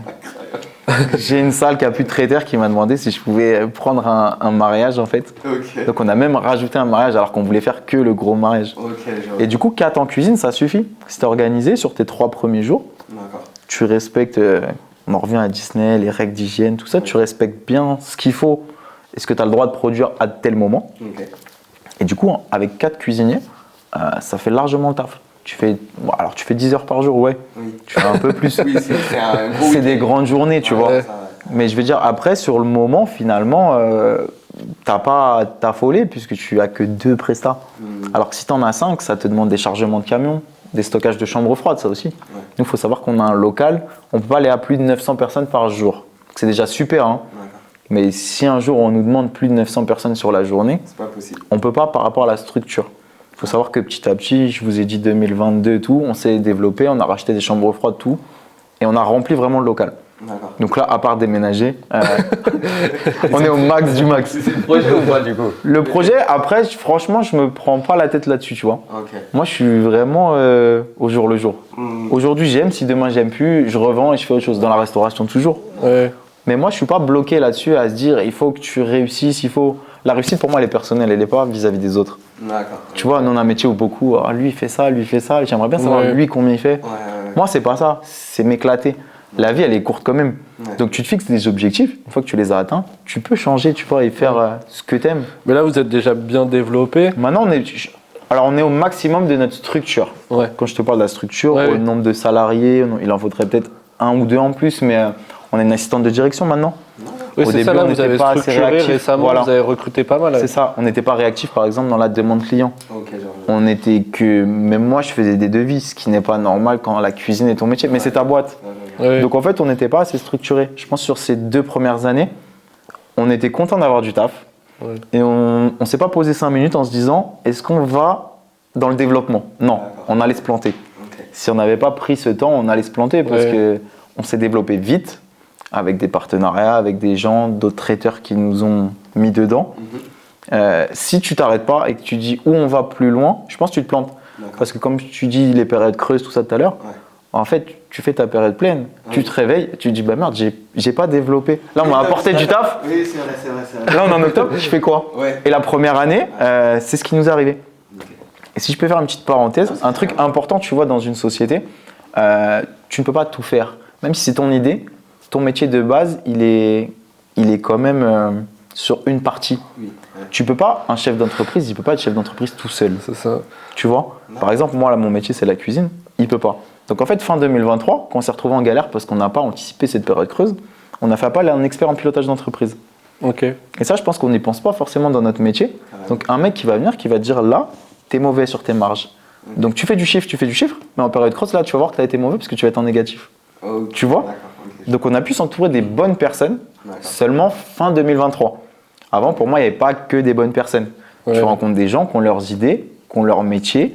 j'ai une salle qui a plus de traiteur qui m'a demandé si je pouvais prendre un mariage, en fait. Donc, on a même rajouté un mariage alors qu'on voulait faire que le gros mariage. Et du coup, 4 en cuisine, ça suffit. Si tu es organisé sur tes 3 premiers jours, tu respectes, on en revient à Disney, les règles d'hygiène, tout ça, tu respectes bien ce qu'il faut et ce que tu as le droit de produire à tel moment. Et du coup, avec 4 cuisiniers, ça fait largement le taf. tu fais 10 heures par jour, ouais. Oui. Tu fais un peu plus. Oui, c'est un gros C'est des grandes journées, tu vois. ça, ouais. Mais je veux dire, après, sur le moment, finalement, t'as pas t'affoler puisque tu as que 2 prestats. Alors que si t'en as 5, ça te demande des chargements de camions, des stockages de chambres froides, ça aussi. Nous, il faut savoir qu'on a un local, on peut pas aller à plus de 900 personnes par jour. C'est déjà super, hein. Mais si un jour on nous demande plus de 900 personnes sur la journée, C'est pas possible. on peut pas par rapport à la structure. Il faut savoir que petit à petit, je vous ai dit 2022 et tout, on s'est développé, on a racheté des chambres froides, tout, et on a rempli vraiment le local. D'accord. Donc là, à part déménager, on est au max du max. C'est le projet ou pas du coup? Le projet, après, franchement, je me prends pas la tête là-dessus, tu vois. Ok. Moi, je suis vraiment au jour le jour. Aujourd'hui, j'aime, si demain j'aime plus, je revends et je fais autre chose. Dans la restauration, toujours. Ouais. Mais moi, je suis pas bloqué là-dessus à se dire, il faut que tu réussisses, il faut... La réussite, pour moi, elle est personnelle, elle n'est pas vis-à-vis des autres. D'accord. Tu vois, nous, on a un métier où beaucoup, ah, lui, il fait ça, j'aimerais bien savoir, Ouais. lui, combien il fait. Ouais, ouais. Moi, c'est pas ça, c'est m'éclater. La vie, elle est courte quand même. Ouais. Donc, tu te fixes des objectifs. Une fois que tu les as atteints, tu peux changer, tu vois, et faire ce que tu aimes. Mais là, vous êtes déjà bien développé. Maintenant, on est au maximum de notre structure. Ouais. Quand je te parle de la structure, Ouais, au oui. nombre de salariés, il en faudrait peut-être 1 ou 2 en plus, mais on est une assistante de direction maintenant. Oui, Au c'est début, ça, là, on vous n'était avez pas assez structuré réactif. récemment, Voilà. vous avez recruté pas mal. C'est ça, on n'était pas réactif par exemple dans la demande client. Ok, genre. On était que, même moi je faisais des devis, ce qui n'est pas normal quand la cuisine est ton métier, mais c'est ta boîte. Ouais. Donc en fait, on n'était pas assez structuré. Je pense sur ces 2 premières années, on était content d'avoir du taf. Ouais. Et on ne s'est pas posé 5 minutes en se disant, est-ce qu'on va dans le développement? Non, D'accord. on allait se planter. Ok. Si on n'avait pas pris ce temps, on allait se planter parce Ouais. qu'on s'est développé vite avec des partenariats, avec des gens, d'autres traiteurs qui nous ont mis dedans. Si tu t'arrêtes pas et que tu dis où on va plus loin, je pense que tu te plantes. D'accord. Parce que comme tu dis les périodes creuses, tout ça tout à l'heure, Ouais. en fait, tu fais ta période pleine. Ouais. Tu te réveilles, tu te dis, bah merde, j'ai pas développé. Là, on m'a apporté du taf. Oui, c'est vrai, c'est vrai, c'est vrai. Là, on est en octobre, je fais quoi? Ouais. Et la première année, c'est ce qui nous est arrivé. Ok. Et si je peux faire une petite parenthèse, un truc important, tu vois, dans une société, tu ne peux pas tout faire. Même si c'est ton idée, ton métier de base, il est quand même sur une partie. Oui. Ouais. Tu peux pas, un chef d'entreprise, il peut pas être chef d'entreprise tout seul. C'est ça. Tu vois? Par exemple, moi, là, mon métier, c'est la cuisine. Il peut pas. Donc, en fait, fin 2023, quand on s'est retrouvé en galère parce qu'on n'a pas anticipé cette période creuse, on a fait appel à un expert en pilotage d'entreprise. Ok. Et ça, je pense qu'on n'y pense pas forcément dans notre métier. Carrément. Donc, un mec qui va venir, qui va te dire là, t'es mauvais sur tes marges. Donc, tu fais du chiffre, mais en période creuse, là, tu vas voir que t'as été mauvais parce que tu vas être en négatif. Ok. Tu vois? D'accord. Ok. Donc, on a pu s'entourer des bonnes personnes D'accord. seulement fin 2023. Avant, pour moi, il n'y avait pas que des bonnes personnes. Ouais. Tu rencontres des gens qui ont leurs idées, qui ont leur métier,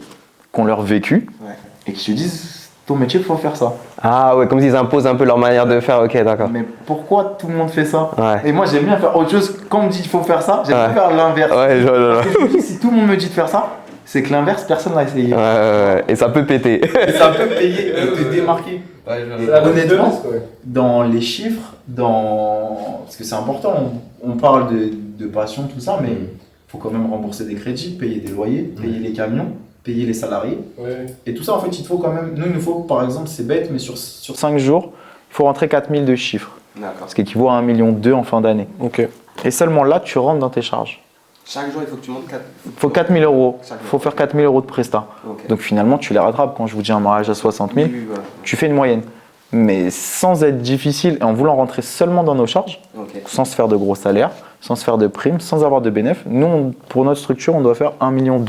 qui ont leur vécu, Ouais. et qui te disent ton métier, il faut faire ça. Ah ouais, comme s'ils imposent un peu leur manière de faire, ok, d'accord. Mais pourquoi tout le monde fait ça? Ouais. Et moi, j'aime bien faire autre chose. Quand on me dit il faut faire ça, j'aime bien Ouais. faire l'inverse. Ouais, Parce que je me dis, si tout le monde me dit de faire ça, c'est que l'inverse, personne n'a essayé. ouais, et ça peut péter. Et ça peut payer et te démarquer. Et honnêtement, dans les chiffres, parce que c'est important, on parle de passion, tout ça, mais il faut quand même rembourser des crédits, payer des loyers, payer les camions, payer les salariés. Ouais. Et tout ça, en fait, il te faut quand même. Nous, il nous faut, par exemple, c'est bête, mais sur 5 jours, il faut rentrer 4000 de chiffres, D'accord. ce qui équivaut à 1,2 million en fin d'année. Ok. Et seulement là, tu rentres dans tes charges. Chaque jour, il faut que tu montes 4. Il faut 4000 euros. Chaque Il faut faire 4000 euros de prestat. Ok. Donc finalement, tu les rattrapes. Quand je vous dis un mariage à 60 000, Oui, oui, voilà. tu fais une moyenne. Mais sans être difficile et en voulant rentrer seulement dans nos charges, Ok. sans se faire de gros salaires, sans se faire de primes, sans avoir de bénéfices, nous, pour notre structure, on doit faire 1,2 million.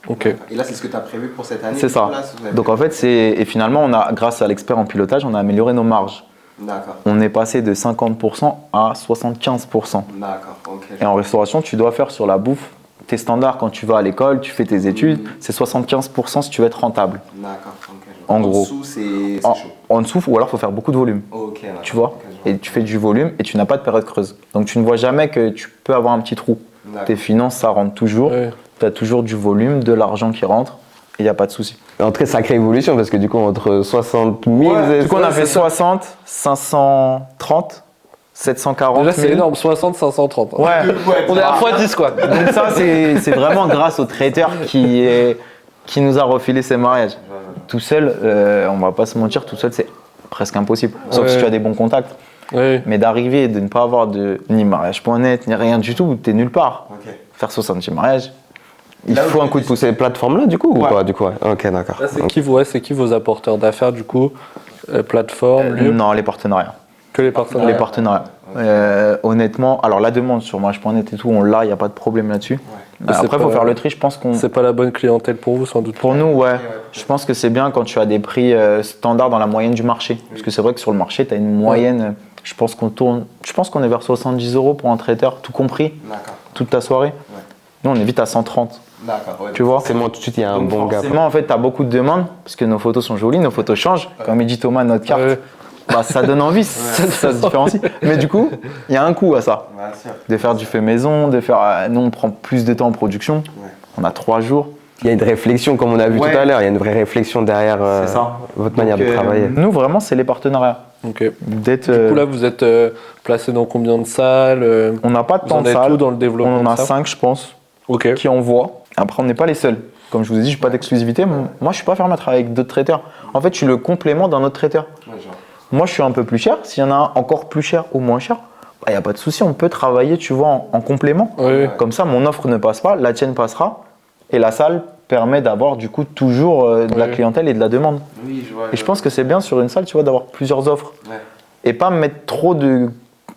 Ok. Et là, c'est ce que tu as prévu pour cette année? C'est ça. Là, vous avez- Donc en fait, et finalement, grâce à l'expert en pilotage, on a amélioré nos marges. D'accord. On est passé de 50% à 75%. D'accord. Ok. Et en restauration, tu dois faire sur la bouffe tes standards quand tu vas à l'école, tu fais tes études, c'est 75% si tu veux être rentable. D'accord. Ok. En gros. dessous, c'est En, chaud. en dessous, ou alors il faut faire beaucoup de volume. Ok. D'accord. Tu vois? Ok, je vois. Et tu fais du volume et tu n'as pas de période creuse. Donc tu ne vois jamais que tu peux avoir un petit trou. D'accord. Tes finances, ça rentre toujours. Ouais. Tu as toujours du volume, de l'argent qui rentre et il n'y a pas de souci. En très sacrée évolution parce que du coup, entre 60 000 et Du coup, on a ça, fait 60, 530, 740 Déjà, 000. c'est énorme, 60, 530. Ouais. On est à x10 quoi. Donc ça, c'est vraiment grâce au traiteur qui nous a refilé ces mariages. Tout seul, on va pas se mentir, tout seul, c'est presque impossible. Sauf si tu as des bons contacts. Oui. Mais d'arriver et de ne pas avoir ni mariage.net, ni rien du tout, t'es nulle part. Ok. Faire 70 mariages, il faut un coup de pouce. Ces plateformes-là, du coup, ou pas, du coup, ouais. Ok, d'accord. Là, c'est qui vos apporteurs d'affaires, du coup? Plateforme, lieu? Non, les partenariats. Que les partenariats. Les partenariats. Honnêtement, alors la demande sur Match.net et tout, on l'a, il n'y a pas de problème là-dessus. Mais c'est Après, il faut pas- faire le tri, je pense qu'on... C'est pas la bonne clientèle pour vous, sans doute. Pour nous, ouais. Je pense que c'est bien quand tu as des prix standards dans la moyenne du marché. Parce que c'est vrai que sur le marché, tu as une moyenne, je pense qu'on est vers 70 € pour un traiteur, tout compris, toute ta soirée. Nous, on est vite à 130. Tu vois? Forcément, tout de suite, il y a un bon gap. Forcément, en fait, tu as beaucoup de demandes, parce que nos photos sont jolies, nos photos changent. Comme il dit Thomas, notre carte, Ouais. bah, ça donne envie, ça se différencie. Mais du coup, il y a un coût à ça. De faire du fait maison, de faire. Nous, on prend plus de temps en production. On a 3 jours. Il y a une réflexion, comme on a vu tout à l'heure, il y a une vraie réflexion derrière C'est ça. votre manière Donc, de travailler. Nous, vraiment, c'est les partenariats. Ok. D'être, Du coup, là, vous êtes placé dans combien de salles? on n'a pas de Vous temps en de êtes salle. où dans le développement On en a de ça 5, je pense, Ok. qui envoient. Après, on n'est pas les seuls. Comme je vous ai dit, je n'ai pas d'exclusivité. Moi, je ne suis pas fermé à travailler avec d'autres traiteurs. En fait, je suis le complément d'un autre traiteur. Moi, je suis un peu plus cher. S'il y en a un encore plus cher ou moins cher, il n'y a pas de souci. On peut travailler, tu vois, en complément. Oui. Comme ça, mon offre ne passe pas, la tienne passera. Et la salle permet d'avoir, du coup, toujours de la clientèle et de la demande. Et je pense que c'est bien sur une salle, tu vois, d'avoir plusieurs offres. Et pas mettre trop de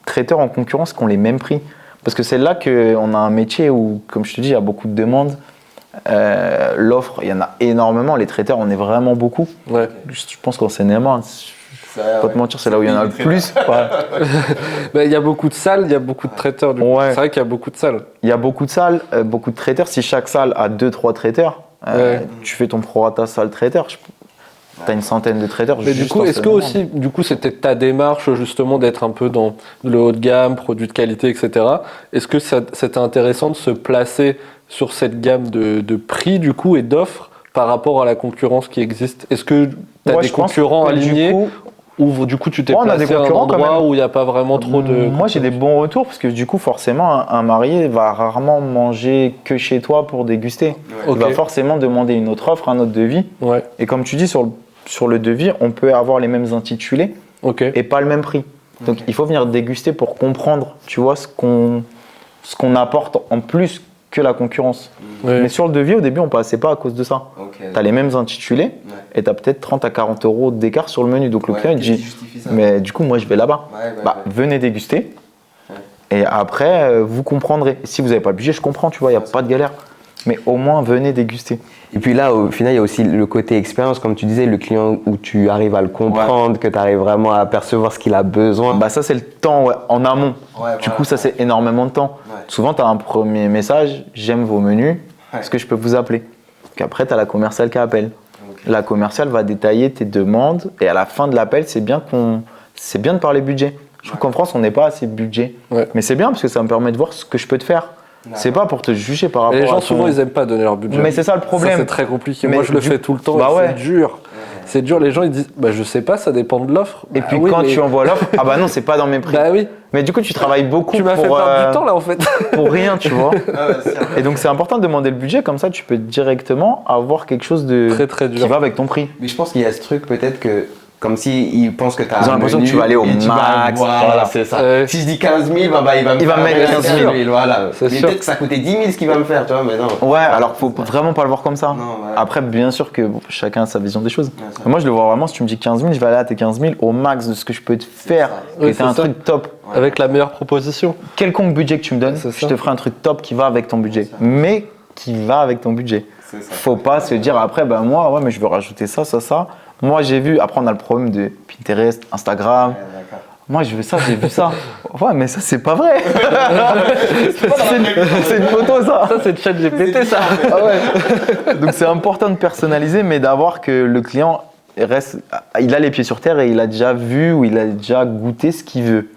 traiteurs en concurrence qui ont les mêmes prix. Parce que c'est là qu'on a un métier où, comme je te dis, il y a beaucoup de demandes. L'offre, il y en a énormément. Les traiteurs, on est vraiment beaucoup. Ouais. Je pense qu'en Seine-et-Marne, pas te mentir, c'est là où il y en a le plus. Ouais. Ben, il y a beaucoup de salles, il y a beaucoup de traiteurs. Du coup. Ouais. C'est vrai qu'il y a beaucoup de salles. Il y a beaucoup de salles, beaucoup de traiteurs. Si chaque salle a 2-3 traiteurs, tu fais ton prorata salle traiteur. Tu as une centaine de traiteurs. Mais du juste coup, en est-ce que Seine-et-Marne. aussi, du coup, c'était ta démarche justement d'être un peu dans le haut de gamme, produits de qualité, etc. Est-ce que c'était intéressant de se placer sur cette gamme de prix du coup et d'offres par rapport à la concurrence qui existe? Est-ce que tu as Ouais, des je pense concurrents que du alignés coup, ou du coup tu t'es Ouais, on a des placé à un concurrents quand endroit même. où il n'y a pas vraiment trop de... Moi, j'ai des bons retours parce que du coup, forcément, un marié va rarement manger que chez toi pour déguster. Ok. Il va forcément demander une autre offre, un autre devis. Ouais, Et comme tu dis, sur le devis, on peut avoir les mêmes intitulés ok. et pas le même prix. Donc, il faut venir déguster pour comprendre, tu vois, ce qu'on apporte en plus que la concurrence. Ouais. Mais sur le devis, au début, on passait pas à cause de ça. Tu as les mêmes intitulés et tu as peut-être 30 à 40 € d'écart sur le menu. Donc, le client, il dit, mais du coup, moi, je vais là-bas. Venez déguster. Et après, vous comprendrez. Et si vous n'avez pas le budget, je comprends, tu vois, il n'y a pas de galère. Mais au moins, venez déguster. Et puis là, au final, il y a aussi le côté expérience, comme tu disais, le client où tu arrives à le comprendre, que tu arrives vraiment à percevoir ce qu'il a besoin. Bah ça, c'est le temps en amont. Du coup, ça, c'est énormément de temps. Souvent, tu as un premier message, j'aime vos menus, est-ce que je peux vous appeler? Puis après, tu as la commerciale qui appelle. La commerciale va détailler tes demandes et à la fin de l'appel, c'est bien de parler budget. Je trouve qu'en France, on n'est pas assez budget. Ouais. Mais c'est bien parce que ça me permet de voir ce que je peux te faire. C'est pas pour te juger par rapport Et les gens, à souvent, ils aiment pas donner leur budget. Mais c'est ça le problème. Ça, c'est très compliqué. Mais Moi, je le du- fais tout le temps. Bah et ouais. C'est dur. C'est dur. Les gens, ils disent, bah, je sais pas, ça dépend de l'offre. Et Bah puis oui, quand mais- tu envoies l'offre, ah bah non, c'est pas dans mes prix. Bah oui. Mais du coup, tu travailles beaucoup Tu m'as fait pour, perdre du temps, là, en fait. pour rien, tu vois. Et donc, c'est important de demander le budget, comme ça, tu peux directement avoir quelque chose de Très, très dur. qui va avec ton prix. Mais je pense qu'il y a ce truc peut-être que, comme s'ils pensent que tu as Ils ont l'impression que tu vas aller au max. Voilà, c'est ça. Si je dis 15 000, il va me mettre 15 000. Voilà. C'est Mais sûr. peut-être que ça coûtait 10 000 ce qu'il va me faire, tu vois, mais non. Ouais, alors faut vraiment pas le voir comme ça. Non, ouais. Après, bien sûr que chacun a sa vision des choses. ça. Moi, je le vois vraiment, si tu me dis 15 000, je vais aller à tes 15 000 au max de ce que je peux te faire. Oui, Et c'est un c'est ça. truc top. Avec la meilleure proposition. Quelconque budget que tu me donnes, C'est je ça. te ferai un truc top qui va avec ton budget. Mais qui va avec ton budget. Faut pas se dire après, ben moi, ouais, mais je veux rajouter ça, ça, ça. Moi, j'ai vu, après, on a le problème de Pinterest, Instagram. Moi, je veux ça, j'ai vu ça. Ouais, mais ça, c'est pas vrai. c'est une photo, ça. Ça, c'est chat GPT, ça. Ah ouais. Donc, c'est important de personnaliser, mais d'avoir que le client reste. Il a les pieds sur terre et il a déjà vu ou il a déjà goûté ce qu'il veut.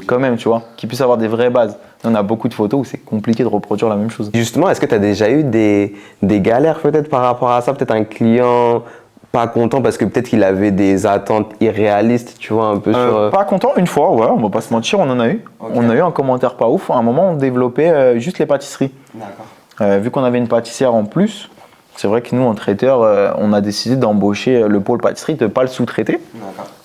Quand même, tu vois. Qu'il puisse avoir des vraies bases. On a beaucoup de photos où c'est compliqué de reproduire la même chose. Justement, est-ce que tu as déjà eu des galères peut-être par rapport à ça? Peut-être un client pas content parce que peut-être qu'il avait des attentes irréalistes, tu vois, un peu sur... Pas content, une fois, ouais, on va pas se mentir, on en a eu. On a eu un commentaire pas ouf. À un moment, on développait juste les pâtisseries. Vu qu'on avait une pâtissière en plus, c'est vrai que nous, en traiteur, on a décidé d'embaucher le pôle pâtisserie, de ne pas le sous-traiter.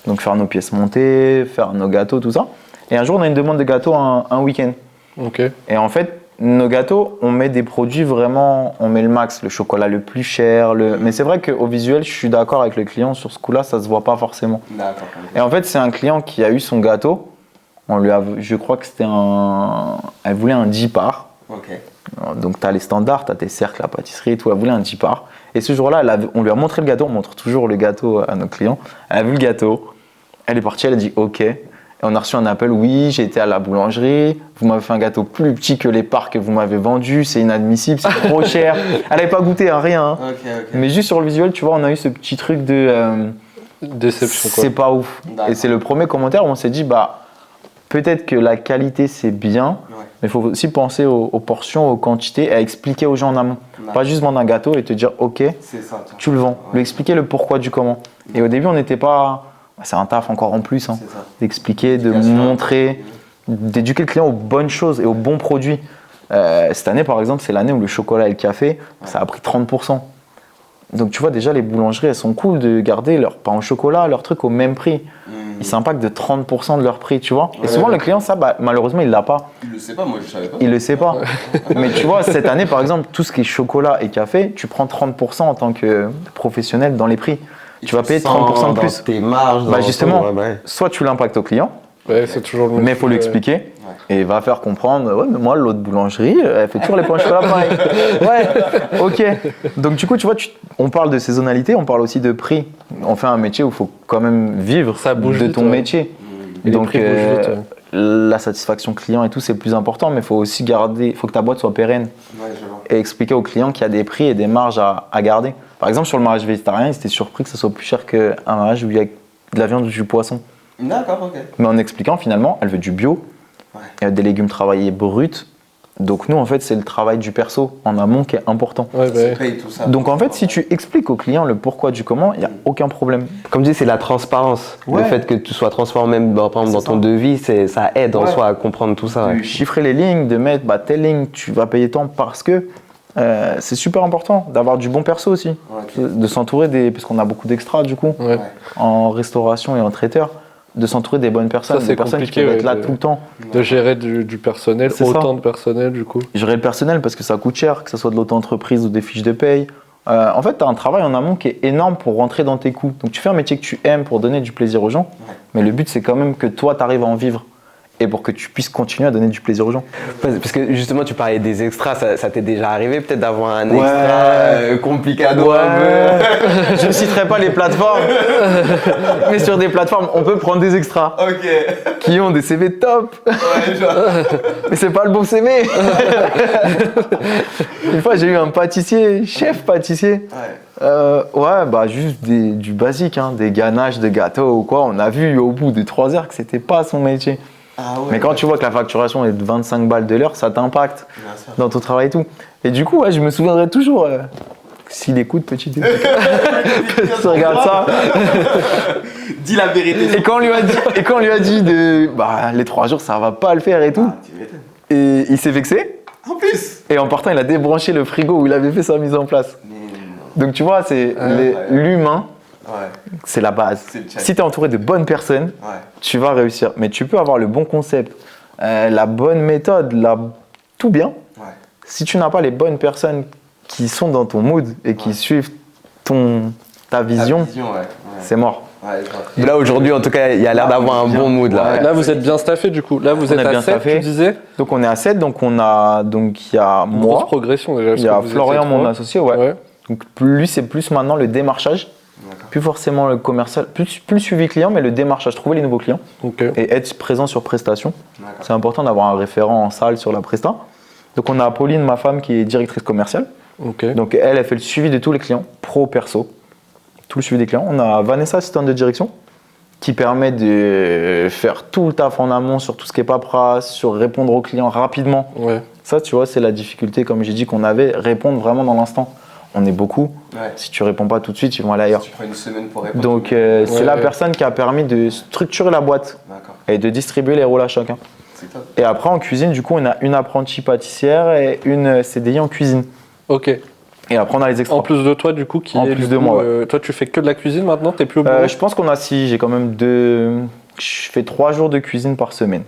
Donc faire nos pièces montées, faire nos gâteaux, tout ça. Et un jour, on a une demande de gâteau un week-end. Ok. Et en fait, nos gâteaux, on met des produits vraiment, on met le max, le chocolat le plus cher. Mais c'est vrai qu'au visuel, je suis d'accord avec le client sur ce coup-là, ça se voit pas forcément. D'accord. Et en fait, c'est un client qui a eu son gâteau. Je crois que c'était elle voulait un 10 parts. Ok. Donc tu as les standards, tu as tes cercles, la pâtisserie et tout. Elle voulait un 10 parts. Et ce jour-là, on lui a montré le gâteau. On montre toujours le gâteau à nos clients. Elle a vu le gâteau. Elle est partie, elle a dit OK. Et on a reçu un appel. Oui, j'ai été à la boulangerie. Vous m'avez fait un gâteau plus petit que les parts que vous m'avez vendus. C'est inadmissible, c'est trop cher. Elle n'avait pas goûté à rien. Hein. Ok. Mais juste sur le visuel, tu vois, on a eu ce petit truc de Déception, quoi. c'est pas ouf. D'accord. Et c'est le premier commentaire où on s'est dit peut-être que la qualité c'est bien, mais il faut aussi penser aux portions, aux quantités et à expliquer aux gens en amont. D'accord. Pas juste vendre un gâteau et te dire OK, C'est ça. tu le vends. Lui expliquer le pourquoi du comment. Et au début on n'était pas... C'est un taf encore en plus, hein, C'est ça. d'expliquer, de Éducation. montrer, d'éduquer le client aux bonnes choses et aux bons produits. Cette année par exemple c'est l'année où le chocolat et le café, ça a pris 30%. Donc tu vois déjà les boulangeries elles sont cool de garder leur pain au chocolat, leur truc au même prix. Ils s'impactent de 30% de leur prix, tu vois. Et souvent le client ça malheureusement il l'a pas. Il le sait pas, moi je savais pas. Il le sait pas. Mais tu vois cette année par exemple tout ce qui est chocolat et café, tu prends 30% en tant que professionnel dans les prix. Tu vas payer 30% de plus. Dans tes marges. Bah justement, ouais. soit tu l'impactes au client, Ouais, c'est toujours le même mais il faut lui expliquer. Et va faire comprendre, ouais, mais moi, l'autre boulangerie, elle fait toujours les pains au chocolat pareil. Ouais, ok. Donc, du coup, tu vois, on parle de saisonnalité, on parle aussi de prix. On fait un métier où il faut quand même vivre Ça bouge de vite, ton ouais. métier. Et les prix bougent vite, ouais. La satisfaction client et tout, c'est le plus important, mais il faut aussi il faut que ta boîte soit pérenne. Ouais, je vois. Et expliquer aux clients qu'il y a des prix et des marges à garder. Par exemple, sur le mariage végétarien, ils étaient surpris que ça soit plus cher qu'un mariage où il y a de la viande ou du poisson. D'accord, ok. Mais en expliquant, finalement, elle veut du bio, des légumes travaillés bruts. Donc nous, en fait, c'est le travail du perso en amont qui est important. Ouais, Ça se bah, paye tout ça. Donc en fait, si tu expliques au client le pourquoi du comment, il n'y a aucun problème. Comme tu dis, c'est la transparence. Ouais. Le fait que tu sois transparent même par exemple, dans C'est ton ça. devis, ça aide en Ouais. soi à comprendre tout ça. De Ouais. chiffrer les lignes, de mettre telle ligne, tu vas payer tant parce que c'est super important d'avoir du bon perso aussi. De s'entourer parce qu'on a beaucoup d'extras du coup, ouais. en restauration et en traiteur, de s'entourer des bonnes personnes, Ça, c'est des personnes qui compliqué, peuvent ouais, être là de- tout le temps. De gérer du personnel, C'est ça. autant de personnel du coup. Gérer le personnel parce que ça coûte cher, que ce soit de l'auto-entreprise ou des fiches de paye. En fait, tu as un travail en amont qui est énorme pour rentrer dans tes coûts. Donc tu fais un métier que tu aimes pour donner du plaisir aux gens, mais le but c'est quand même que toi tu arrives à en vivre et pour que tu puisses continuer à donner du plaisir aux gens. Parce que justement, tu parlais des extras, ça t'est déjà arrivé peut-être d'avoir un Ouais. extra complicado un peu. Je ne citerai pas les plateformes, mais sur des plateformes, on peut prendre des extras Ok. qui ont des CV top, Ouais, je vois. mais c'est pas le bon CV. Une fois, j'ai eu un pâtissier, chef pâtissier. Ouais. Juste du basique, hein, des ganaches de gâteaux ou quoi. On a vu au bout de 3 heures que c'était pas son métier. Ah ouais. Mais quand tu vois que la facturation est de 25 balles de l'heure, ça t'impacte Bien sûr. dans ton travail et tout. Et du coup, je me souviendrai toujours, s'il écoute, petit tu regardes ça. Dis la vérité. Et quand on lui a dit les 3 jours, ça va pas le faire et tout. Ah, tu m'étonnes. Et il s'est vexé. En plus. Et en partant, il a débranché le frigo où il avait fait sa mise en place. Mais Donc tu vois, c'est ouais. l'humain, ouais. c'est la base. C'est le challenge. Si tu es entouré de bonnes personnes, Ouais. tu vas réussir. Mais tu peux avoir le bon concept, la bonne méthode, tout bien. Ouais. Si tu n'as pas les bonnes personnes qui sont dans ton mood et qui suivent ta vision, La vision, ouais. c'est mort. Ouais, je vois. Mais là aujourd'hui, en tout cas, il y a l'air d'avoir un bon mood là. Ouais. Là, vous êtes bien staffé du coup. Là, vous On êtes est à bien 7, staffé. tu disais. Donc on est à 7, donc il y a Grosse moi, progression déjà. parce il y a que vous étiez Florian, mon 3. associé, ouais. Ouais. Donc lui, c'est plus maintenant le démarchage, D'accord. plus forcément le commercial, plus le suivi client, mais le démarchage, trouver les nouveaux clients Ok. et être présent sur prestation. D'accord. C'est important d'avoir un référent en salle sur la presta. Donc on a Pauline, ma femme, qui est directrice commerciale. Ok. Donc elle fait le suivi de tous les clients, pro, perso, tout le suivi des clients. On a Vanessa, assistante de direction, qui permet de faire tout le taf en amont sur tout ce qui est paperasse, sur répondre aux clients rapidement. Ouais. Ça, tu vois, c'est la difficulté, comme j'ai dit, qu'on avait, répondre vraiment dans l'instant. On est beaucoup. Ouais. Si tu réponds pas tout de suite, ils vont aller ailleurs. Tu prends une semaine pour répondre. Donc c'est Ouais, la ouais. personne qui a permis de structurer la boîte D'accord. et de distribuer les rôles à chacun. C'est top. Et après, en cuisine, du coup, on a une apprentie pâtissière et une CDI en cuisine. Ok. Et après, on a les extras. En plus de toi, du coup, En plus de moi, toi, tu fais que de la cuisine maintenant. T'es plus au bureau. Je pense qu'on a j'ai quand même j'ai 3 jours de cuisine par semaine.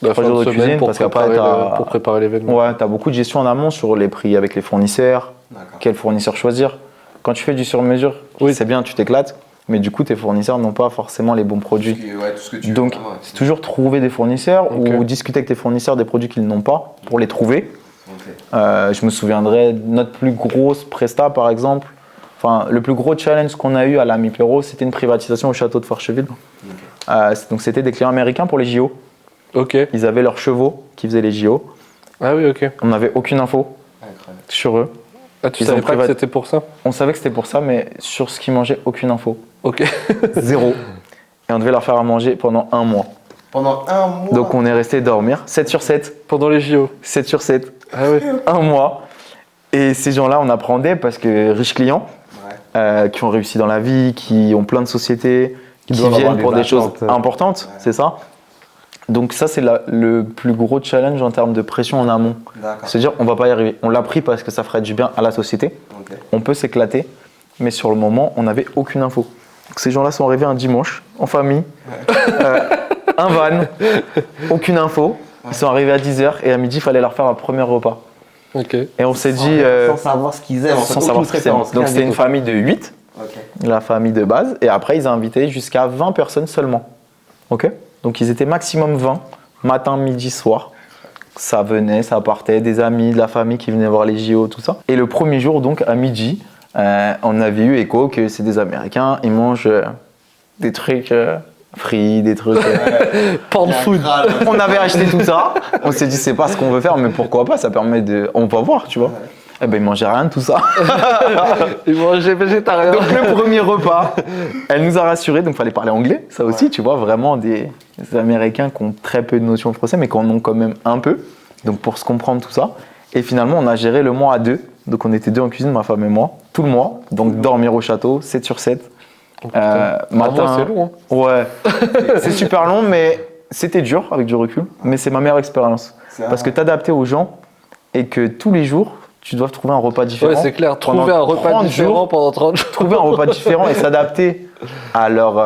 La 3 fin jours de de semaine cuisine, pour parce qu'après, pour préparer l'événement. Ouais, t'as beaucoup de gestion en amont sur les prix avec les fournisseurs, D'accord. quel fournisseur choisir. Quand tu fais du sur-mesure, oui, c'est bien, tu t'éclates, mais du coup, tes fournisseurs n'ont pas forcément les bons produits. Ouais, tout ce que tu veux, Donc, vraiment, ouais. c'est toujours trouver des fournisseurs Ok. ou discuter avec tes fournisseurs des produits qu'ils n'ont pas pour les trouver. Ok. Je me souviendrai de notre plus grosse presta, par exemple. Enfin, le plus gros challenge qu'on a eu à la Mi-Perro, c'était une privatisation au château de Forcheville. Donc, c'était des clients américains pour les JO. Ok. Ils avaient leurs chevaux qui faisaient les JO. Ah oui, ok. On n'avait aucune info Incroyable. sur eux. Ah, tu Ils savais ont pas que privat- c'était pour ça? On savait que c'était pour ça, mais sur ce qu'ils mangeaient, aucune info. Ok. Zéro. Et on devait leur faire à manger pendant 1 mois. Pendant un mois. Donc on est resté dormir, 7 sur 7. Pendant les JO. 7 sur 7. Ah oui. 1 mois. Et ces gens-là, on apprenait parce que riches clients, Ouais. qui ont réussi dans la vie, qui ont plein de sociétés, qui doivent avoir viennent pour des des choses attentes. importantes, Ouais. c'est ça. Donc ça, c'est le plus gros challenge en termes de pression en amont. D'accord. C'est-à-dire, on va pas y arriver. On l'a pris parce que ça ferait du bien à la société. Ok. On peut s'éclater, mais sur le moment, on n'avait aucune info. Donc, ces gens-là sont arrivés un dimanche, en famille, un van, aucune info. Ils sont arrivés à 10h et à midi, il fallait leur faire un premier repas. Ok. Et on s'est dit, Sans savoir ce qu'ils aiment, sans savoir ce qu'ils aiment. Donc c'était une famille de 8, Ok. la famille de base, et après ils ont invité jusqu'à 20 personnes seulement. Ok. Donc ils étaient maximum 20, matin, midi, soir. Ça venait, ça partait, des amis, de la famille qui venaient voir les JO, tout ça. Et le premier jour, donc à midi, on avait eu écho que c'est des Américains, ils mangent des trucs frits, des trucs. Pan de food. On avait acheté tout ça, on s'est dit c'est pas ce qu'on veut faire, mais pourquoi pas, ça permet de. On va voir, tu vois. Eh ben ils mangeaient rien de tout ça. Ils mangeaient végétarien. Donc le premier repas, elle nous a rassurés, donc il fallait parler anglais, ça aussi, tu vois, vraiment des Américains qui ont très peu de notions de français, mais qui en ont quand même un peu, donc pour se comprendre tout ça. Et finalement, on a géré le mois à 2, donc on était 2 en cuisine, ma femme et moi, tout le mois, donc dormir au château, 7 sur 7. Matin, c'est long. Hein. Ouais, c'est super long, mais c'était dur avec du recul, mais c'est ma meilleure expérience. Parce que t'adapter aux gens et que tous les jours, tu dois trouver un repas différent. Ouais, c'est clair. Pendant Trouver un repas 30 différent jours, pendant 30 jours. trouver un repas différent et s'adapter à leurs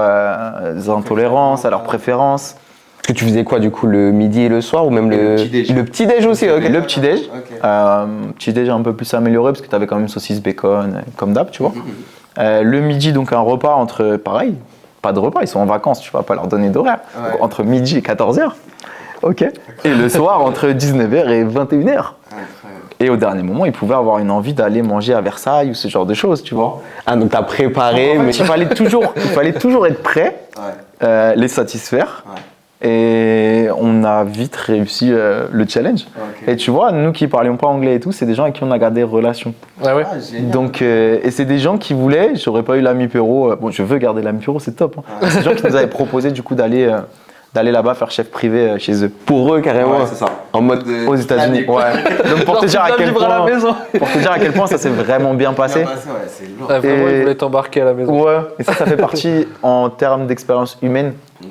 intolérances, à leurs préférences. Parce que tu faisais quoi du coup, le midi et le soir ou même le petit-déj. le petit-déj aussi, ok. Le petit-déj, Ok. petit-déj un peu plus amélioré parce que tu avais quand même saucisse bacon, comme d'hab, tu vois. Le midi, donc un repas entre, pareil, pas de repas, ils sont en vacances, tu vas pas leur donner d'horaire. Ouais. Donc, entre midi et 14h. Ok. Et le soir, entre 19h et 21h. Incroyable. Et au dernier moment, ils pouvaient avoir une envie d'aller manger à Versailles ou ce genre de choses, tu vois. Ah, donc t'as préparé, En mais fait, il fallait toujours être prêt, Ouais. les satisfaire. Ouais. Et on a vite réussi le challenge. Ok. Et tu vois, nous qui parlions pas anglais et tout, c'est des gens avec qui on a gardé relation. Ah ouais. Ah, génial. Donc, et c'est des gens qui voulaient, j'aurais pas eu la Mi-Perro, bon, je veux garder la Mi-Perro, c'est top. Hein. C'est des gens qui nous avaient proposé du coup d'aller là-bas faire chef privé chez eux. pour eux carrément, Ouais, c'est ça. en mode Aux États-Unis. Ouais. Donc pour te dire à quel vivre à la point, maison. pour te dire à quel point ça s'est vraiment bien passé. Ouais, c'est lourd. Ah, vraiment, Et- ils voulaient t'embarquer à la maison. Ouais. Et ça fait partie en termes d'expérience humaine Ok.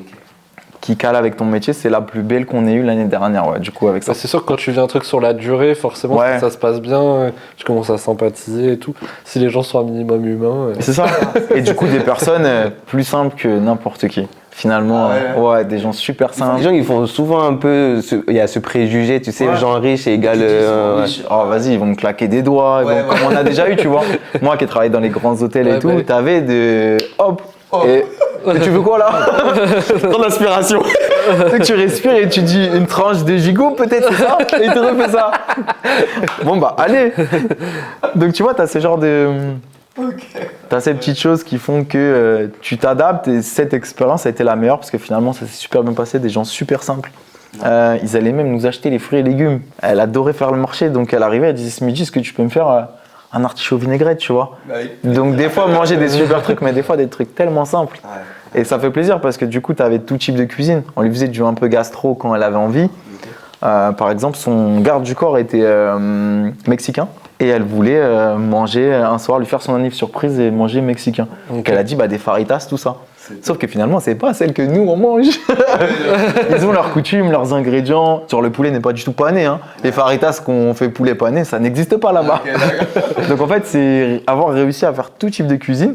qui cale avec ton métier. C'est la plus belle qu'on ait eue l'année dernière. Ouais. Du coup avec ça. Bah, c'est sûr que quand tu vis un truc sur la durée, forcément, Ouais. si ça se passe bien, tu commences à sympathiser et tout. Si les gens sont un minimum humains. C'est ça. Et du coup des personnes plus simples que n'importe qui. Finalement, Ah ouais. des gens super les simples. gens ils font souvent un peu, il y a ce préjugé, tu sais, Ouais. gens riches et égal. Ouais. Oh vas-y, ils vont me claquer des doigts, Ouais, comme on a déjà eu, tu vois. Moi qui ai travaillé dans les grands hôtels et Ouais, tout, bah, t'avais de hop. Oh. Et tu veux quoi là? Prends l'inspiration. Tu respires et tu dis une tranche de gigot peut-être, c'est ça? Et il te refait ça. Bon bah allez. Donc tu vois, t'as ce genre de. T'as ces petites choses qui font que tu t'adaptes et cette expérience a été la meilleure parce que finalement ça s'est super bien passé, des gens super simples. Ils allaient même nous acheter les fruits et légumes. Elle adorait faire le marché, donc elle arrivait, elle disait ce midi, est-ce que tu peux me faire un artichaut vinaigrette, tu vois. Bah oui. Donc des fois manger des super trucs, mais des fois des trucs tellement simples. Ouais. Et ça fait plaisir parce que du coup tu avais tout type de cuisine. On lui faisait du un peu gastro quand elle avait envie. Par exemple, son garde du corps était mexicain. Et elle voulait manger un soir, lui faire son anniv surprise et manger mexicain. Donc elle a dit des faritas, tout ça. Sauf que finalement, c'est pas celle que nous on mange. Ils ont leurs coutumes, leurs ingrédients. Genre le poulet n'est pas du tout pané. Hein. Les faritas qu'on fait poulet pané, ça n'existe pas là-bas. Ok, d'accord. Donc en fait, c'est avoir réussi à faire tout type de cuisine,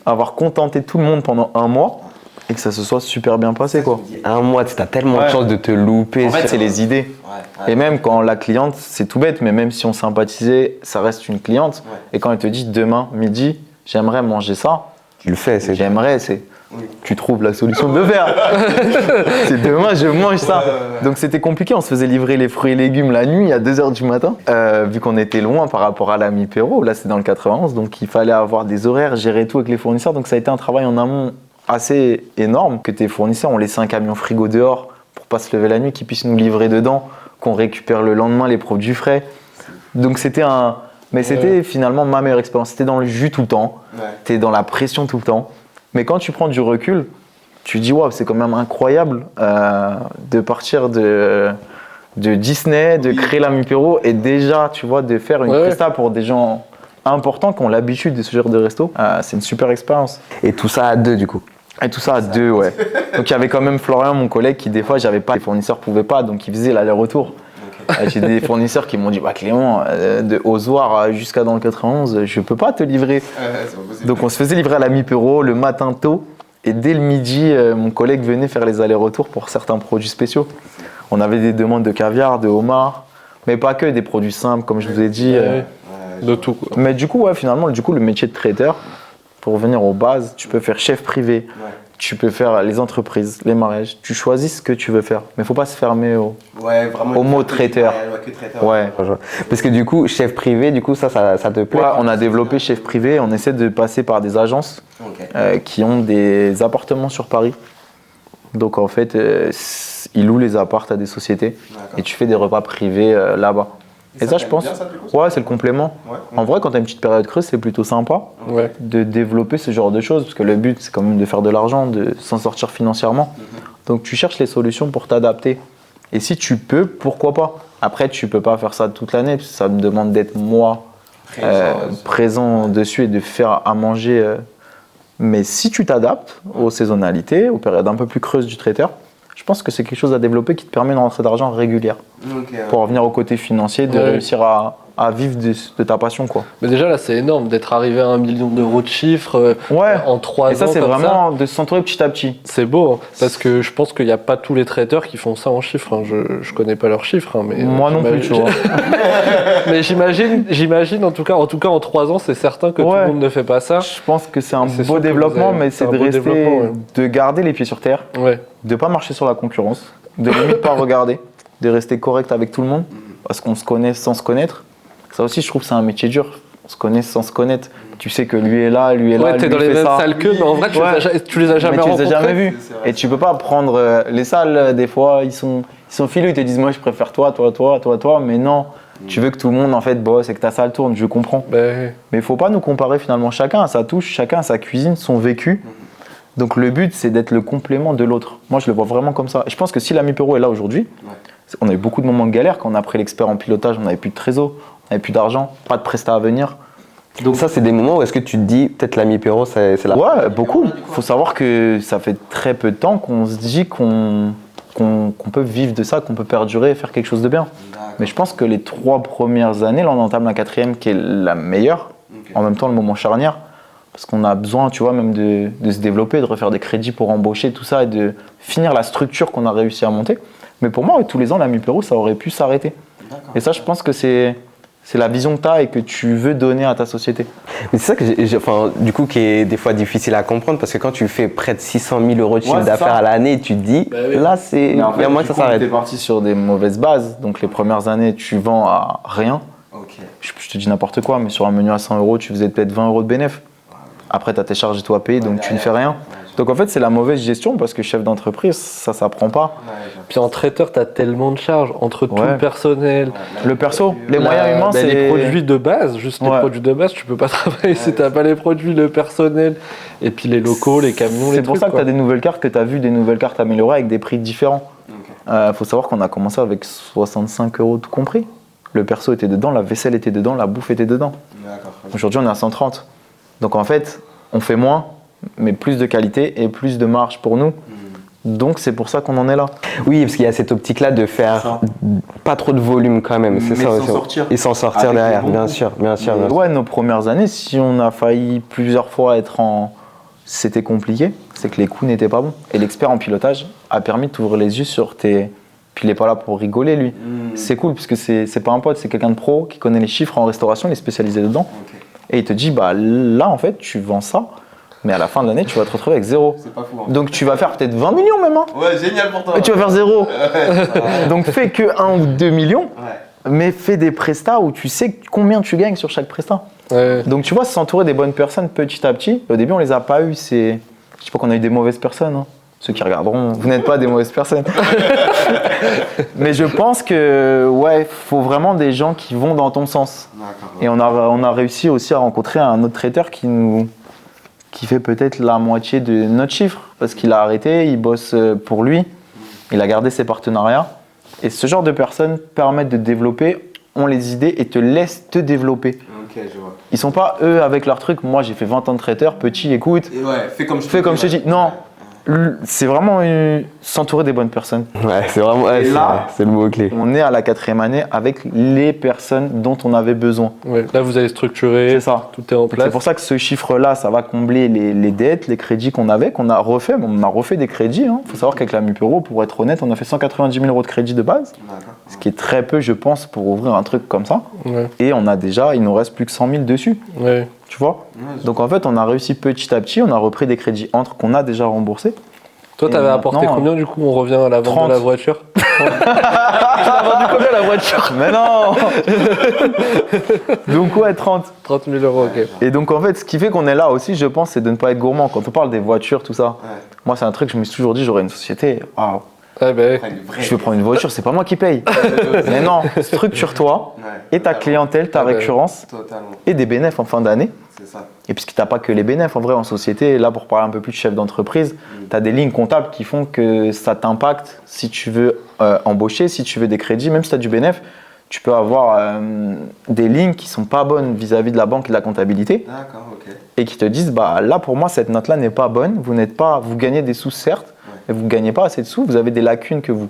avoir contenté tout le monde pendant un mois et que ça se soit super bien passé, quoi. Un mois, tu as tellement de chance de te louper. En fait, c'est les idées. Et même quand la cliente, c'est tout bête, mais même si on sympathisait, ça reste une cliente. Et quand elle te dit demain, midi, j'aimerais manger ça, Tu le fais, c'est j'aimerais, c'est. Tu trouves la solution de le faire. C'est demain, je mange ça. Donc c'était compliqué, on se faisait livrer les fruits et légumes la nuit à 2h du matin. Vu qu'on était loin par rapport à l'ami Perrault, là c'est dans le 91, donc il fallait avoir des horaires, gérer tout avec les fournisseurs. Donc ça a été un travail en amont assez énorme, que tes fournisseurs ont laissé un camion frigo dehors pour pas se lever la nuit, qu'ils puissent nous livrer dedans, qu'on récupère le lendemain les produits frais. Donc c'était un... Mais c'était finalement ma meilleure expérience. C'était dans le jus tout le temps, t'es dans la pression tout le temps. Mais quand tu prends du recul, tu dis waouh, c'est quand même incroyable de partir de Disney, de créer l'ami Perrault et déjà, tu vois, de faire une presta pour des gens importants qui ont l'habitude de ce genre de resto. C'est une super expérience. Et tout ça à 2 du coup. Et tout ça à 2, ouais. Donc il y avait quand même Florian, mon collègue, qui des fois, j'avais pas, les fournisseurs pouvaient pas, donc il faisait l'aller-retour. J'ai des fournisseurs qui m'ont dit Clément, de Ozoir jusqu'à dans le 91, je peux pas te livrer. Donc on se faisait livrer à l'ami Perrault le matin tôt et dès le midi, mon collègue venait faire les allers-retours pour certains produits spéciaux. On avait des demandes de caviar, de homard, mais pas que des produits simples comme je vous ai dit. De tout, quoi. Mais du coup, finalement, le métier de traiteur, pour revenir aux bases, tu peux faire chef privé. Tu peux faire les entreprises, les mariages, tu choisis ce que tu veux faire. Mais il ne faut pas se fermer au mot traiteur. Ouais. Parce que du coup, chef privé, du coup, ça te plaît? Ouais, on a développé chef privé, on essaie de passer par des agences qui ont des appartements sur Paris. Donc en fait, ils louent les apparts à des sociétés et tu fais des repas privés là-bas. Et ça, je pense, c'est le complément. En vrai, quand tu as une petite période creuse, c'est plutôt sympa de développer ce genre de choses, parce que le but, c'est quand même de faire de l'argent, de s'en sortir financièrement. Donc, tu cherches les solutions pour t'adapter. Et si tu peux, pourquoi pas? Après, tu peux pas faire ça toute l'année, parce que ça me demande d'être présent dessus et de faire à manger. Mais si tu t'adaptes aux saisonnalités, aux périodes un peu plus creuses du traiteur, je pense que c'est quelque chose à développer qui te permet une rentrée d'argent régulière. Pour revenir au côté financier, de réussir à vivre de ta passion, quoi. Mais déjà là, c'est énorme d'être arrivé à 1 million d'euros de chiffre en 3 ans. Et ça, c'est vraiment de s'entourer petit à petit. C'est beau, hein, parce que je pense qu'il n'y a pas tous les traiteurs qui font ça en chiffres. Hein. Je connais pas leurs chiffres, hein, mais moi non plus, tu vois. Mais j'imagine en tout cas en 3 ans, c'est certain que tout le monde ne fait pas ça. Je pense que c'est un beau développement, mais c'est de rester, de garder les pieds sur terre, de pas marcher sur la concurrence, de limite pas regarder, de rester correct avec tout le monde, parce qu'on se connaît sans se connaître. Ça aussi, je trouve que c'est un métier dur. On se connaît sans se connaître. Tu sais que lui est là, lui est là. Ouais, t'es dans les mêmes salles qu'eux, mais en vrai, tu les as jamais rencontrés. Tu les as jamais vus. Et tu peux pas prendre les salles, des fois, ils sont filous, ils te disent moi je préfère toi, mais non. Tu veux que tout le monde en fait bosse et que ta salle tourne, je comprends. Mais il faut pas nous comparer finalement. Chacun a sa touche, chacun a sa cuisine, son vécu. Donc le but, c'est d'être le complément de l'autre. Moi, je le vois vraiment comme ça. Et je pense que si l'ami Perrault est là aujourd'hui, on a eu beaucoup de moments de galère. Quand on a pris l'expert en pilotage, on n'avait plus de trésor, on n'avait plus d'argent, pas de prestat à venir. Donc ça, c'est des moments où est-ce que tu te dis, peut-être l'ami Perrault, c'est là? Ouais, beaucoup. Il faut savoir que ça fait très peu de temps qu'on se dit qu'on peut vivre de ça, qu'on peut perdurer et faire quelque chose de bien. Mais je pense que les 3 premières années, là on entame la 4e qui est la meilleure, en même temps le moment charnière, parce qu'on a besoin, tu vois, même de se développer, de refaire des crédits pour embaucher, tout ça, et de finir la structure qu'on a réussi à monter. Mais pour moi, tous les ans, l'ami Perrault, ça aurait pu s'arrêter. Et ça, je pense que c'est la vision que tu as et que tu veux donner à ta société. Mais c'est ça que du coup, qui est des fois difficile à comprendre, parce que quand tu fais près de 600 000 euros de chiffre d'affaires à l'année, tu te dis, là, il y a moins que ça s'arrête. Tu es parti sur des mauvaises bases. Donc les premières années, tu vends à rien. Je te dis n'importe quoi, mais sur un menu à 100 euros, tu faisais peut-être 20 euros de bénéfice. Après, tu as tes charges et tout à payer, donc tu ne fais rien. Donc en fait, c'est la mauvaise gestion parce que chef d'entreprise, ça s'apprend pas. Puis en traiteur, tu as tellement de charges entre tout le personnel. Le perso, les moyens humains, c'est les produits de base, juste les produits de base, tu peux pas travailler si tu n'as pas les produits, le personnel, et puis les locaux, les camions, les trucs. C'est pour ça que tu as des nouvelles cartes, que tu as vu des nouvelles cartes améliorées avec des prix différents. Faut savoir qu'on a commencé avec 65 euros tout compris. Le perso était dedans, la vaisselle était dedans, la bouffe était dedans. Aujourd'hui, on est à 130. Donc en fait, on fait moins, mais plus de qualité et plus de marge pour nous. Donc c'est pour ça qu'on en est là. Oui, parce qu'il y a cette optique-là de faire pas trop de volume quand même. C'est ça aussi. Et s'en sortir derrière, bien sûr. Ouais, nos premières années, si on a failli plusieurs fois être c'était compliqué, c'est que les coûts n'étaient pas bons. Et l'expert en pilotage a permis de t'ouvrir les yeux sur tes... Puis il n'est pas là pour rigoler, lui. C'est cool, parce que c'est pas un pote, c'est quelqu'un de pro qui connaît les chiffres en restauration, il est spécialisé dedans. Et il te dit, bah là, en fait, tu vends ça, mais à la fin de l'année, tu vas te retrouver avec zéro. C'est pas fou. Donc tu vas faire peut-être 20 millions même. Hein. Ouais, génial pour toi. Et tu vas faire zéro. Donc fais que 1 ou 2 millions, mais fais des prestats où tu sais combien tu gagnes sur chaque prestat. Ouais. Donc tu vois, s'entourer des bonnes personnes petit à petit. Au début, on les a pas eu. Je dis pas qu'on a eu des mauvaises personnes. Hein. Ceux qui regarderont, vous n'êtes pas des mauvaises personnes. Mais je pense que faut vraiment des gens qui vont dans ton sens. Et on a réussi aussi à rencontrer un autre traiteur qui fait peut-être la moitié de notre chiffre parce qu'il a arrêté, il bosse pour lui, il a gardé ses partenariats. Et ce genre de personnes permettent de développer, ont les idées et te laissent te développer. Ok, je vois. Ils sont pas eux avec leur truc. Moi, j'ai fait 20 ans de traiteur, petit, écoute. Et ouais, fais comme je te dis. Non, c'est vraiment s'entourer des bonnes personnes. Ouais, c'est vraiment Et là, c'est le mot-clé. On est à la 4e année avec les personnes dont on avait besoin. Ouais. Là, vous avez structuré, C'est ça. tout est en place. C'est pour ça que ce chiffre-là, ça va combler les dettes, les crédits qu'on avait, qu'on a refait. On a refait des crédits. Il faut savoir qu'avec la Mipero, pour être honnête, on a fait 190 000 € de crédit de base. Ce qui est très peu, je pense, pour ouvrir un truc comme ça. Ouais. Et il nous reste plus que 100 000 dessus. Ouais. Tu vois? Donc en fait, on a réussi petit à petit, on a repris des crédits entre qu'on a déjà remboursés. Toi, t'avais apporté combien du coup? On revient à la vente 30. de la voiture. Tu as vendu combien la voiture? Mais non. Donc ouais, 30. 30 000 €, ok. Et donc en fait, ce qui fait qu'on est là aussi, je pense, c'est de ne pas être gourmand. Quand on parle des voitures, tout ça, moi c'est un truc, je me suis toujours dit, j'aurais une société, waouh, Ouais, ben, je vais prendre une voiture, c'est pas moi qui paye. Mais non, structure-toi et ta clientèle, ta récurrence Totalement, et des bénéfices en fin d'année. c'est ça. Et puisque tu n'as pas que les bénéfices, en vrai, en société, là pour parler un peu plus de chef d'entreprise, tu as des lignes comptables qui font que ça t'impacte si tu veux embaucher, si tu veux des crédits, même si tu as du bénéfice, tu peux avoir des lignes qui ne sont pas bonnes vis-à-vis de la banque et de la comptabilité D'accord, ok. et qui te disent, bah là pour moi, cette note-là n'est pas bonne, vous gagnez des sous certes, mais vous ne gagnez pas assez de sous, vous avez des lacunes que vous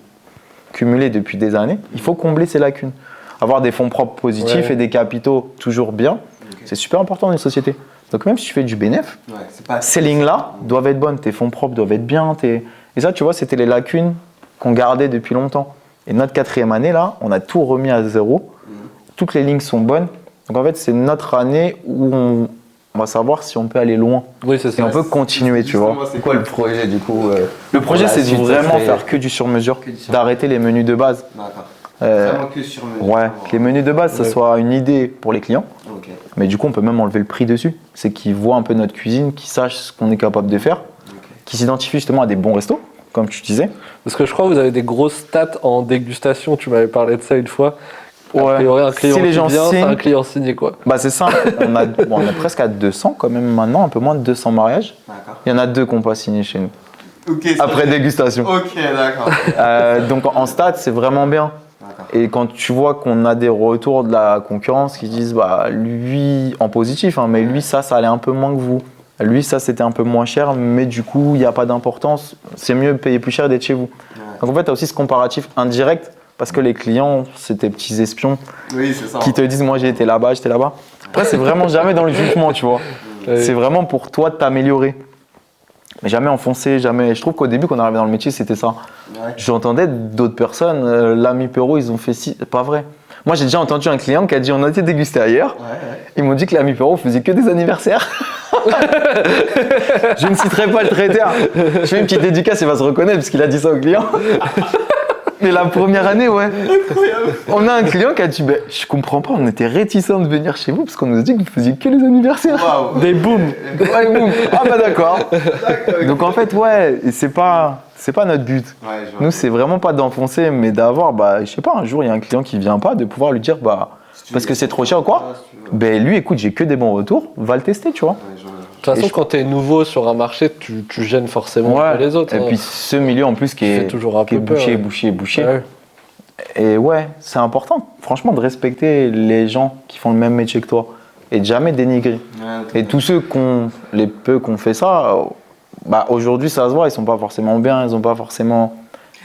cumulez depuis des années, il faut combler ces lacunes. Avoir des fonds propres positifs et des capitaux toujours bien, c'est super important dans une société. Donc même si tu fais du bénéfice, ces lignes-là doivent être bonnes, tes fonds propres doivent être bien. Et ça, tu vois, c'était les lacunes qu'on gardait depuis longtemps. Et notre 4e année, là, on a tout remis à zéro. Toutes les lignes sont bonnes. Donc en fait, c'est notre année où on va savoir si on peut aller loin. oui, c'est Et ça. on peut continuer, tu vois. C'est quoi le projet du coup Le projet, la c'est de suite, vraiment ça serait- faire que du sur-mesure, d'arrêter les menus de base. D'accord. Euh, Vraiment que sur mesure. Ouais, que les menus de base, ça Ouais. soit une idée pour les clients. Ok. Mais du coup, on peut même enlever le prix dessus. C'est qu'ils voient un peu notre cuisine, qu'ils sachent ce qu'on est capable de faire, qu'ils s'identifient justement à des bons restos, comme tu disais. Parce que je crois que vous avez des grosses stats en dégustation. Tu m'avais parlé de ça une fois. A Ouais. priori, un client Si les qui gens vient, c'est signent- un client signé, quoi. Bah c'est simple, on a presque à 200 quand même maintenant, un peu moins de 200 mariages. D'accord. Il y en a 2 qui n'ont pas signé chez nous, Ok, ça après dégustation. Ok, d'accord. Donc en stade, c'est vraiment bien. D'accord. Et quand tu vois qu'on a des retours de la concurrence qui disent, bah lui, en positif, hein, mais lui, ça allait un peu moins que vous. Lui, ça, c'était un peu moins cher, mais du coup, il n'y a pas d'importance. C'est mieux de payer plus cher et d'être chez vous. Donc en fait, tu as aussi ce comparatif indirect, parce que les clients, c'est tes petits espions Oui, c'est ça. qui te disent, moi, j'ai été là-bas, j'étais là-bas. Après, c'est vraiment jamais dans le jugement, tu vois. C'est vraiment pour toi de t'améliorer. Mais jamais enfoncer, jamais. Je trouve qu'au début, quand on arrivait dans le métier, c'était ça. Ouais. J'entendais d'autres personnes, la Mipero, ils ont fait si. Pas vrai. Moi, j'ai déjà entendu un client qui a dit, on a été dégusté ailleurs. Ouais. Ils m'ont dit que la Mipero faisait que des anniversaires. Je ne citerai pas le traiteur. Je fais une petite dédicace, il va se reconnaître parce qu'il a dit ça au client. Mais la première année, ouais. On a un client qui a dit, ben, je comprends pas, on était réticents de venir chez vous parce qu'on nous a dit que vous faisiez que les anniversaires. Waouh. Des booms. Ouais, boum. Ah bah d'accord. Donc en fait, ouais, c'est pas notre but. Ouais, je vois. Nous, c'est vraiment pas d'enfoncer, mais d'avoir, bah, je sais pas, un jour, il y a un client qui vient pas, de pouvoir lui dire, bah, parce que c'est trop cher ou quoi. Ben lui, écoute, j'ai que des bons retours, va le tester, tu vois. Ouais, je vois. De toute façon, quand t'es nouveau sur un marché, tu gênes forcément un peu les autres. Et hein. puis ce milieu en plus qui Ça fait est, toujours un qui est peu peur, bouché. Ouais. Et ouais, c'est important, franchement, de respecter les gens qui font le même métier que toi et de jamais dénigrer. Ouais, Et tous ceux les peu qui ont fait ça, bah aujourd'hui ça se voit, ils sont pas forcément bien, ils ont pas forcément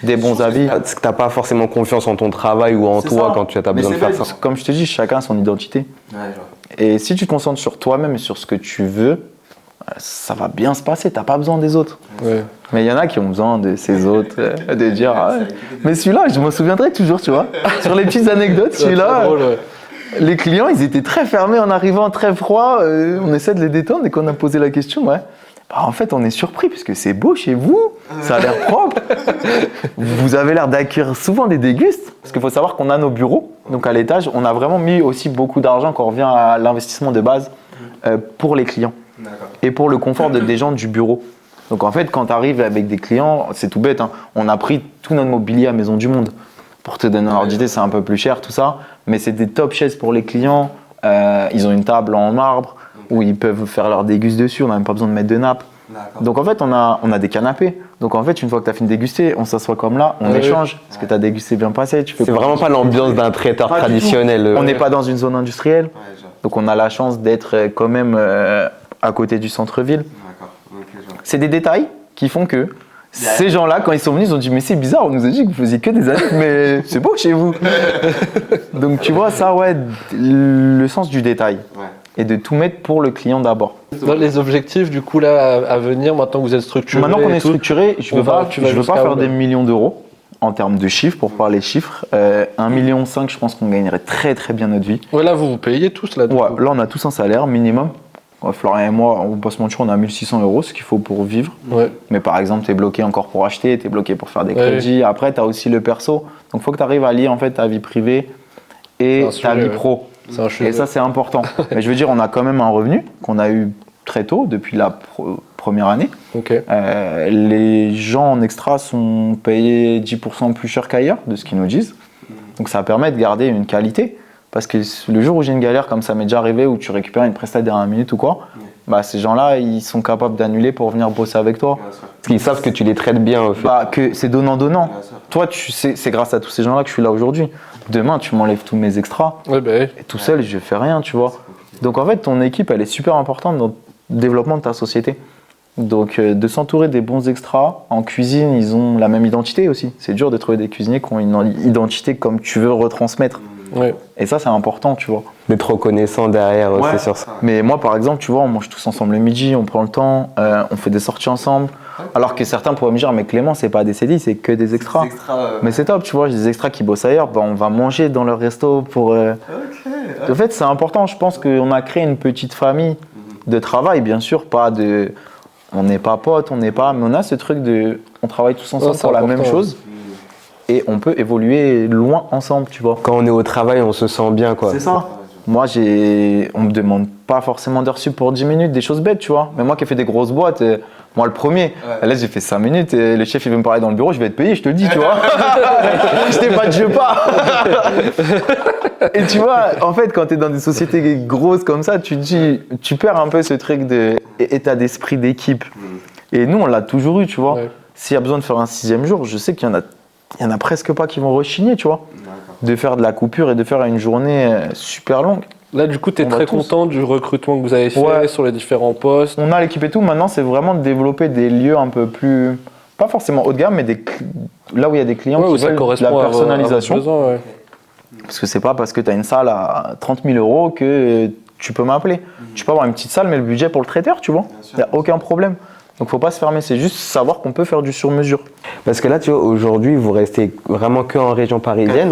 des bons habits. Parce que t'as pas forcément confiance en ton travail ou en C'est toi ça. quand tu as Mais besoin de c'est faire vrai, ça. comme je te dis, chacun a son identité. Ouais, je vois. Et si tu te concentres sur toi-même et sur ce que tu veux, ça va bien se passer, t'as pas besoin des autres. Ouais. Mais il y en a qui ont besoin de ces autres, de dire ah ouais. Mais celui-là, je m'en souviendrai toujours, tu vois. Sur les petites anecdotes, C'est celui-là, très drôle, ouais. les clients, ils étaient très fermés en arrivant, très froids. On essaie de les détendre, et quand on a posé la question, ouais. Bah, en fait, on est surpris parce que c'est beau chez vous, ça a l'air propre. Vous avez l'air d'accueillir souvent des dégustes. Parce qu'il faut savoir qu'on a nos bureaux. Donc à l'étage, on a vraiment mis aussi beaucoup d'argent quand on revient à l'investissement de base pour les clients. Et pour le confort des gens du bureau. Donc en fait, quand tu arrives avec des clients, c'est tout bête, hein, on a pris tout notre mobilier à Maison du Monde. Pour te donner un ordre d'idée, c'est un peu plus cher tout ça. Mais c'est des top chaises pour les clients. Ils ont une table en marbre où ils peuvent faire leur dégustes dessus, on n'a même pas besoin de mettre de nappe. Donc en fait, on a des canapés. Donc en fait, une fois que tu as fini de déguster, on s'assoit comme là, on échange. Parce que tu as dégusté bien passé. C'est vraiment pas l'ambiance d'un traiteur traditionnel. On n'est pas dans une zone industrielle. Donc on a la chance d'être quand même à côté du centre-ville. C'est des détails qui font que ces gens-là, quand ils sont venus, ils ont dit mais c'est bizarre, on nous a dit que vous faisiez que des années, mais c'est beau chez vous. Donc tu vois ça, ouais, le sens du détail. Et de tout mettre pour le client d'abord. Dans les objectifs, du coup, là, à venir, maintenant que vous êtes structuré. Maintenant qu'on est structuré, je ne veux pas faire des millions d'euros en termes de chiffres, pour parler chiffres. 1,5 million, je pense qu'on gagnerait très très bien notre vie. Ouais, là, vous payez tous, là, du coup. Là, on a tous un salaire minimum. Florian et moi, on ne va pas se mentir, on a 1600 euros, ce qu'il faut pour vivre. Ouais. Mais par exemple, tu es bloqué encore pour acheter, tu es bloqué pour faire des crédits. Après, tu as aussi le perso. Donc, il faut que tu arrives à lier en fait, ta vie privée et ta vie pro. Et ça, c'est important. Mais je veux dire, on a quand même un revenu qu'on a eu très tôt, depuis la première année. Okay. Les gens en extra sont payés 10% plus cher qu'ailleurs, de ce qu'ils nous disent. Donc ça permet de garder une qualité. Parce que le jour où j'ai une galère, comme ça m'est déjà arrivé, où tu récupères une prestation dernière minute ou quoi, bah, ces gens-là, ils sont capables d'annuler pour venir bosser avec toi. Parce qu'ils savent que tu les traites bien. Au fait. Bah, que c'est donnant-donnant. Toi, tu sais, c'est grâce à tous ces gens-là que je suis là aujourd'hui. Demain, tu m'enlèves tous mes extras. Et tout seul, je fais rien, tu vois. Donc en fait, ton équipe, elle est super importante dans le développement de ta société. Donc de s'entourer des bons extras. En cuisine, ils ont la même identité aussi. C'est dur de trouver des cuisiniers qui ont une identité comme tu veux retransmettre. Et ça, c'est important, tu vois. D'être reconnaissant derrière aussi sur ça. Mais moi, par exemple, tu vois, on mange tous ensemble le midi, on prend le temps, on fait des sorties ensemble. Alors que certains pourraient me dire, mais Clément, c'est pas des CDI, c'est que des extras. Mais c'est top, tu vois, j'ai des extras qui bossent ailleurs, bah, on va manger dans leur resto pour. En fait, c'est important. Je pense qu'on a créé une petite famille de travail, bien sûr, pas de. On n'est pas potes, mais on a ce truc de. On travaille tous ensemble pour la même chose. Et on peut évoluer loin ensemble, tu vois. Quand on est au travail, on se sent bien, quoi. C'est ça. Moi, on me demande pas forcément d'heures sup pour 10 minutes, des choses bêtes, tu vois. Mais moi qui ai fait des grosses boîtes, moi le premier, là j'ai fait 5 minutes et le chef il veut me parler dans le bureau, je vais être payé, je te le dis, tu vois. Je t'ai pas de jeu pas. Et tu vois, en fait, quand tu es dans des sociétés grosses comme ça, tu perds un peu ce truc d'état d'esprit d'équipe. Et nous, on l'a toujours eu, tu vois. S'il y a besoin de faire un 6e jour, je sais qu'il y en a presque pas qui vont rechigner, tu vois. De faire de la coupure et de faire une journée super longue. Là, du coup, tu es très content du recrutement que vous avez fait sur les différents postes. On a l'équipe et tout. Maintenant, c'est vraiment de développer des lieux un peu plus, pas forcément haut de gamme, mais là où il y a des clients qui veulent de la personnalisation. Besoin, Parce que c'est pas parce que tu as une salle à 30 000 euros que tu peux m'appeler. Tu peux avoir une petite salle, mais le budget pour le traiteur, tu vois. Il n'y a aucun problème. Donc faut pas se fermer, c'est juste savoir qu'on peut faire du sur-mesure. Parce que là, tu vois, aujourd'hui, vous restez vraiment que en région parisienne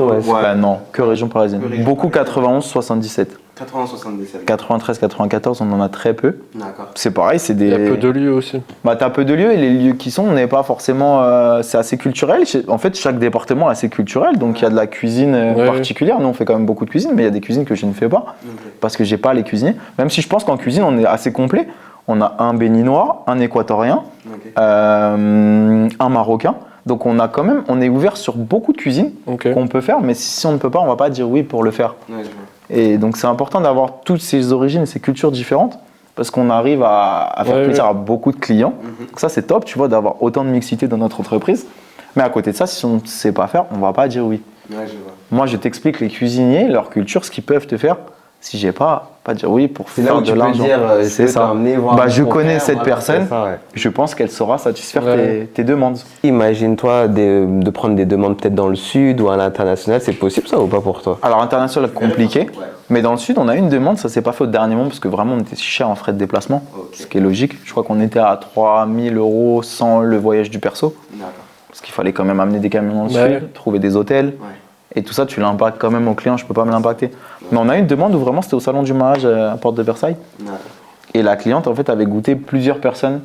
non, que région parisienne. Beaucoup 91, 77. 80-77. 93, 94, on en a très peu. D'accord. C'est pareil, c'est des... Il y a peu de lieux aussi. Bah t'as peu de lieux et les lieux qui sont, on n'est pas forcément... c'est assez culturel. En fait, chaque département est assez culturel, donc il y a de la cuisine particulière. Nous, on fait quand même beaucoup de cuisine, mais il y a des cuisines que je ne fais pas parce que j'ai pas les cuisiniers. Même si je pense qu'en cuisine, on est assez complet. On a un béninois, un équatorien, un marocain. Donc on est ouvert sur beaucoup de cuisines qu'on peut faire, mais si on ne peut pas, on va pas dire oui pour le faire. Et donc c'est important d'avoir toutes ces origines et ces cultures différentes parce qu'on arrive à faire plaisir à beaucoup de clients. Donc ça c'est top, tu vois, d'avoir autant de mixité dans notre entreprise. Mais à côté de ça, si on ne sait pas faire, on va pas dire oui. Moi je t'explique les cuisiniers, leur culture, ce qu'ils peuvent te faire. Si j'ai pas pas dire oui pour C'est là faire où de tu peux l'argent. dire, C'est ça. Je connais cette voilà, personne, c'est ça, ouais. je pense qu'elle saura satisfaire Ouais. tes demandes. Imagine-toi de prendre des demandes peut-être dans le sud ou à l'international, c'est possible ça ou pas pour toi? Alors international compliqué, mais dans le sud on a une demande, ça s'est pas fait au dernier moment parce que vraiment on était si cher en frais de déplacement, ce qui est logique. Je crois qu'on était à 3 000 € sans le voyage du perso, parce qu'il fallait quand même amener des camions dans le Ouais. sud, trouver des hôtels, et tout ça tu l'impactes quand même au client, je peux pas me l'impacter. Mais on a une demande où vraiment c'était au salon du mariage à Porte de Versailles, et la cliente en fait avait goûté plusieurs personnes.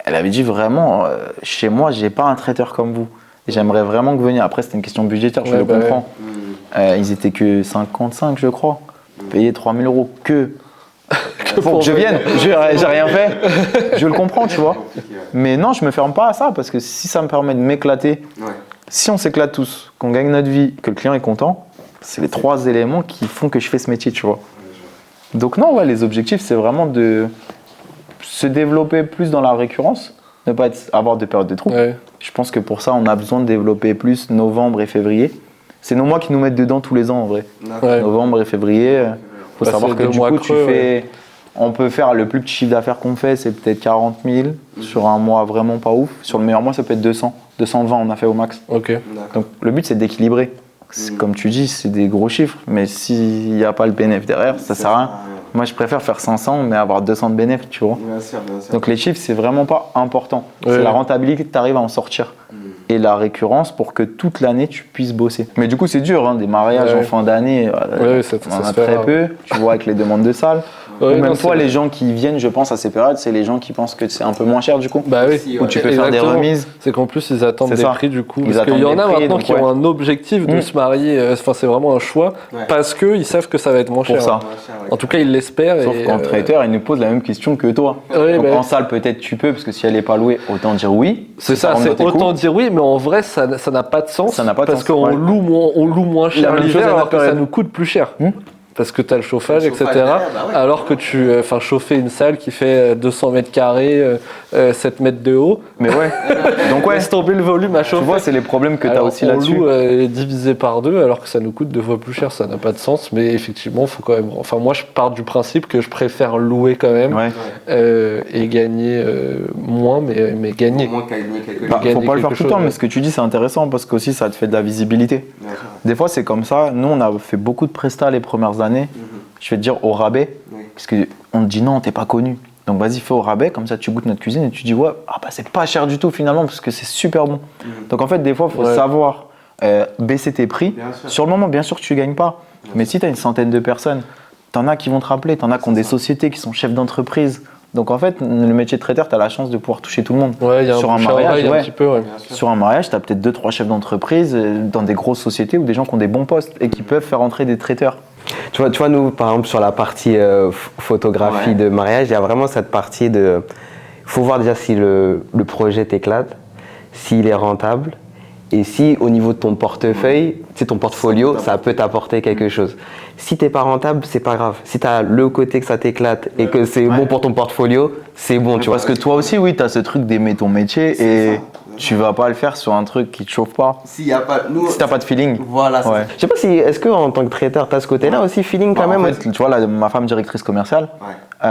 Elle avait dit vraiment, chez moi j'ai pas un traiteur comme vous. Et j'aimerais vraiment que vous veniez. Après c'était une question budgétaire, je Ouais, le bah comprends. Ils étaient que 55 je crois. Payer 3 000 € que pour que je vienne. J'ai rien fait. Je le comprends, tu vois. Mais non, je me ferme pas à ça parce que si ça me permet de m'éclater, si on s'éclate tous, qu'on gagne notre vie, que le client est content, c'est les 3 éléments qui font que je fais ce métier, tu vois. Donc non, ouais, les objectifs c'est vraiment de se développer plus dans la récurrence, ne pas avoir de période de trou. Ouais. Je pense que pour ça, on a besoin de développer plus novembre et février. C'est nos mois qui nous mettent dedans tous les ans en vrai. Ouais. Novembre et février, faut Bah, savoir c'est que 2 du mois coup, creux, on peut faire le plus petit chiffre d'affaires qu'on fait, c'est peut-être 40 000 sur un mois vraiment pas ouf. Sur le meilleur mois, ça peut être 200, 220 on a fait au max. Ok. Donc le but c'est d'équilibrer. Comme tu dis, c'est des gros chiffres, mais s'il n'y a pas le bénéfice derrière, ça sert à rien. Moi, je préfère faire 500 mais avoir 200 de bénéfices, tu vois. Bien sûr, bien sûr. Donc les chiffres, c'est vraiment pas important. Ouais. C'est la rentabilité que tu arrives à en sortir. Et la récurrence pour que toute l'année, tu puisses bosser. Mais du coup, c'est dur, hein, des mariages Ouais. en fin d'année, Ouais, ça on en se a fait très rare. peu. Tu vois, avec les demandes de salles. Ouais, Ou même non, toi, c'est- les gens qui viennent, je pense, à ces périodes, c'est les gens qui pensent que c'est un peu moins cher du coup. Bah oui. Si, Où tu peux faire des Exactement. remises. C'est qu'en plus ils attendent C'est des ça. prix du coup. Ils Parce qu'il y attendent en a des prix, maintenant donc qui ont un objectif de se marier. Enfin, c'est vraiment un choix Ouais. parce qu'ils savent que ça va être moins Pour cher. ça. En tout cas, ils l'espèrent. Sauf et, qu'en traiteur, il nous pose la même question que toi. Ouais, Donc bah, en salle, peut-être tu peux, parce que si elle n'est pas louée, autant dire oui. c'est Si ça, rentre dans c'est tes autant coûts. dire oui, mais en vrai, ça n'a pas de sens. Ça n'a pas de parce sens, qu'on ouais. on loue moins cher La même chose l'hiver à la alors que ça période. nous coûte plus cher. Parce que tu as le chauffage, Le chauffage etc. derrière, bah ouais. Alors que chauffer une salle qui fait 200 mètres carrés, 7 mètres de haut, Mais ouais. Donc ouais, laisse tomber le volume à tu chauffer. vois, c'est les problèmes que tu as Alors, aussi on là-dessus. loue divisé par 2 alors que ça nous coûte 2 fois plus cher, ça n'a pas de sens. Mais effectivement, faut quand même. Enfin, moi, je pars du principe que je préfère louer quand même Ouais. et gagner moins, mais Au gagner. moins gagner quelque chose. Bah, faut gagner pas le faire quelque tout le temps, chose, mais ouais. ce que tu dis, c'est intéressant parce qu'aussi ça te fait de la visibilité. Bien sûr. Des fois, c'est comme ça. Nous, on a fait beaucoup de prestats les premières années. Je vais te dire au rabais, Oui. parce qu'on te dit non, t'es pas connu. Donc vas-y, fais au rabais, comme ça tu goûtes notre cuisine et tu dis ouais, ah bah c'est pas cher du tout finalement parce que c'est super bon. Donc en fait, des fois, il faut Ouais. savoir baisser tes prix. Bien sûr. Sur le moment, bien sûr que tu gagnes pas, mais si tu as une centaine de personnes, t'en as qui vont te rappeler, t'en as qui ont des sociétés, qui sont chefs d'entreprise. Donc en fait, le métier de traiteur, tu as la chance de pouvoir toucher tout le monde. Ouais, il y a Sur un un bouche à mariage, oreille ouais. un petit peu. Ouais. Bien sûr. Sur un mariage, tu as peut-être 2-3 chefs d'entreprise dans des grosses sociétés ou des gens qui ont des bons postes et qui peuvent faire entrer des traiteurs. Tu vois, nous, par exemple, sur la partie photographie Ouais. de mariage, il y a vraiment cette partie de. Il faut voir déjà si le projet t'éclate, s'il est rentable, et si au niveau de ton portefeuille, tu sais, ton portfolio, ça peut t'apporter quelque chose. Si t'es pas rentable, c'est pas grave. Si tu as le côté que ça t'éclate et que c'est bon pour ton portfolio, c'est bon, tu vois. Parce que toi aussi, oui, tu as ce truc d'aimer ton métier C'est et ça. tu vas pas le faire sur un truc qui te chauffe pas. S'il n'y a pas. Nous, Si t'as pas de feeling. Voilà, c'est Ouais. Je sais pas si, est-ce que en tant que traiteur, tu as ce côté-là aussi, feeling quand Bah, même en fait, tu vois, ma femme directrice commerciale, Ouais.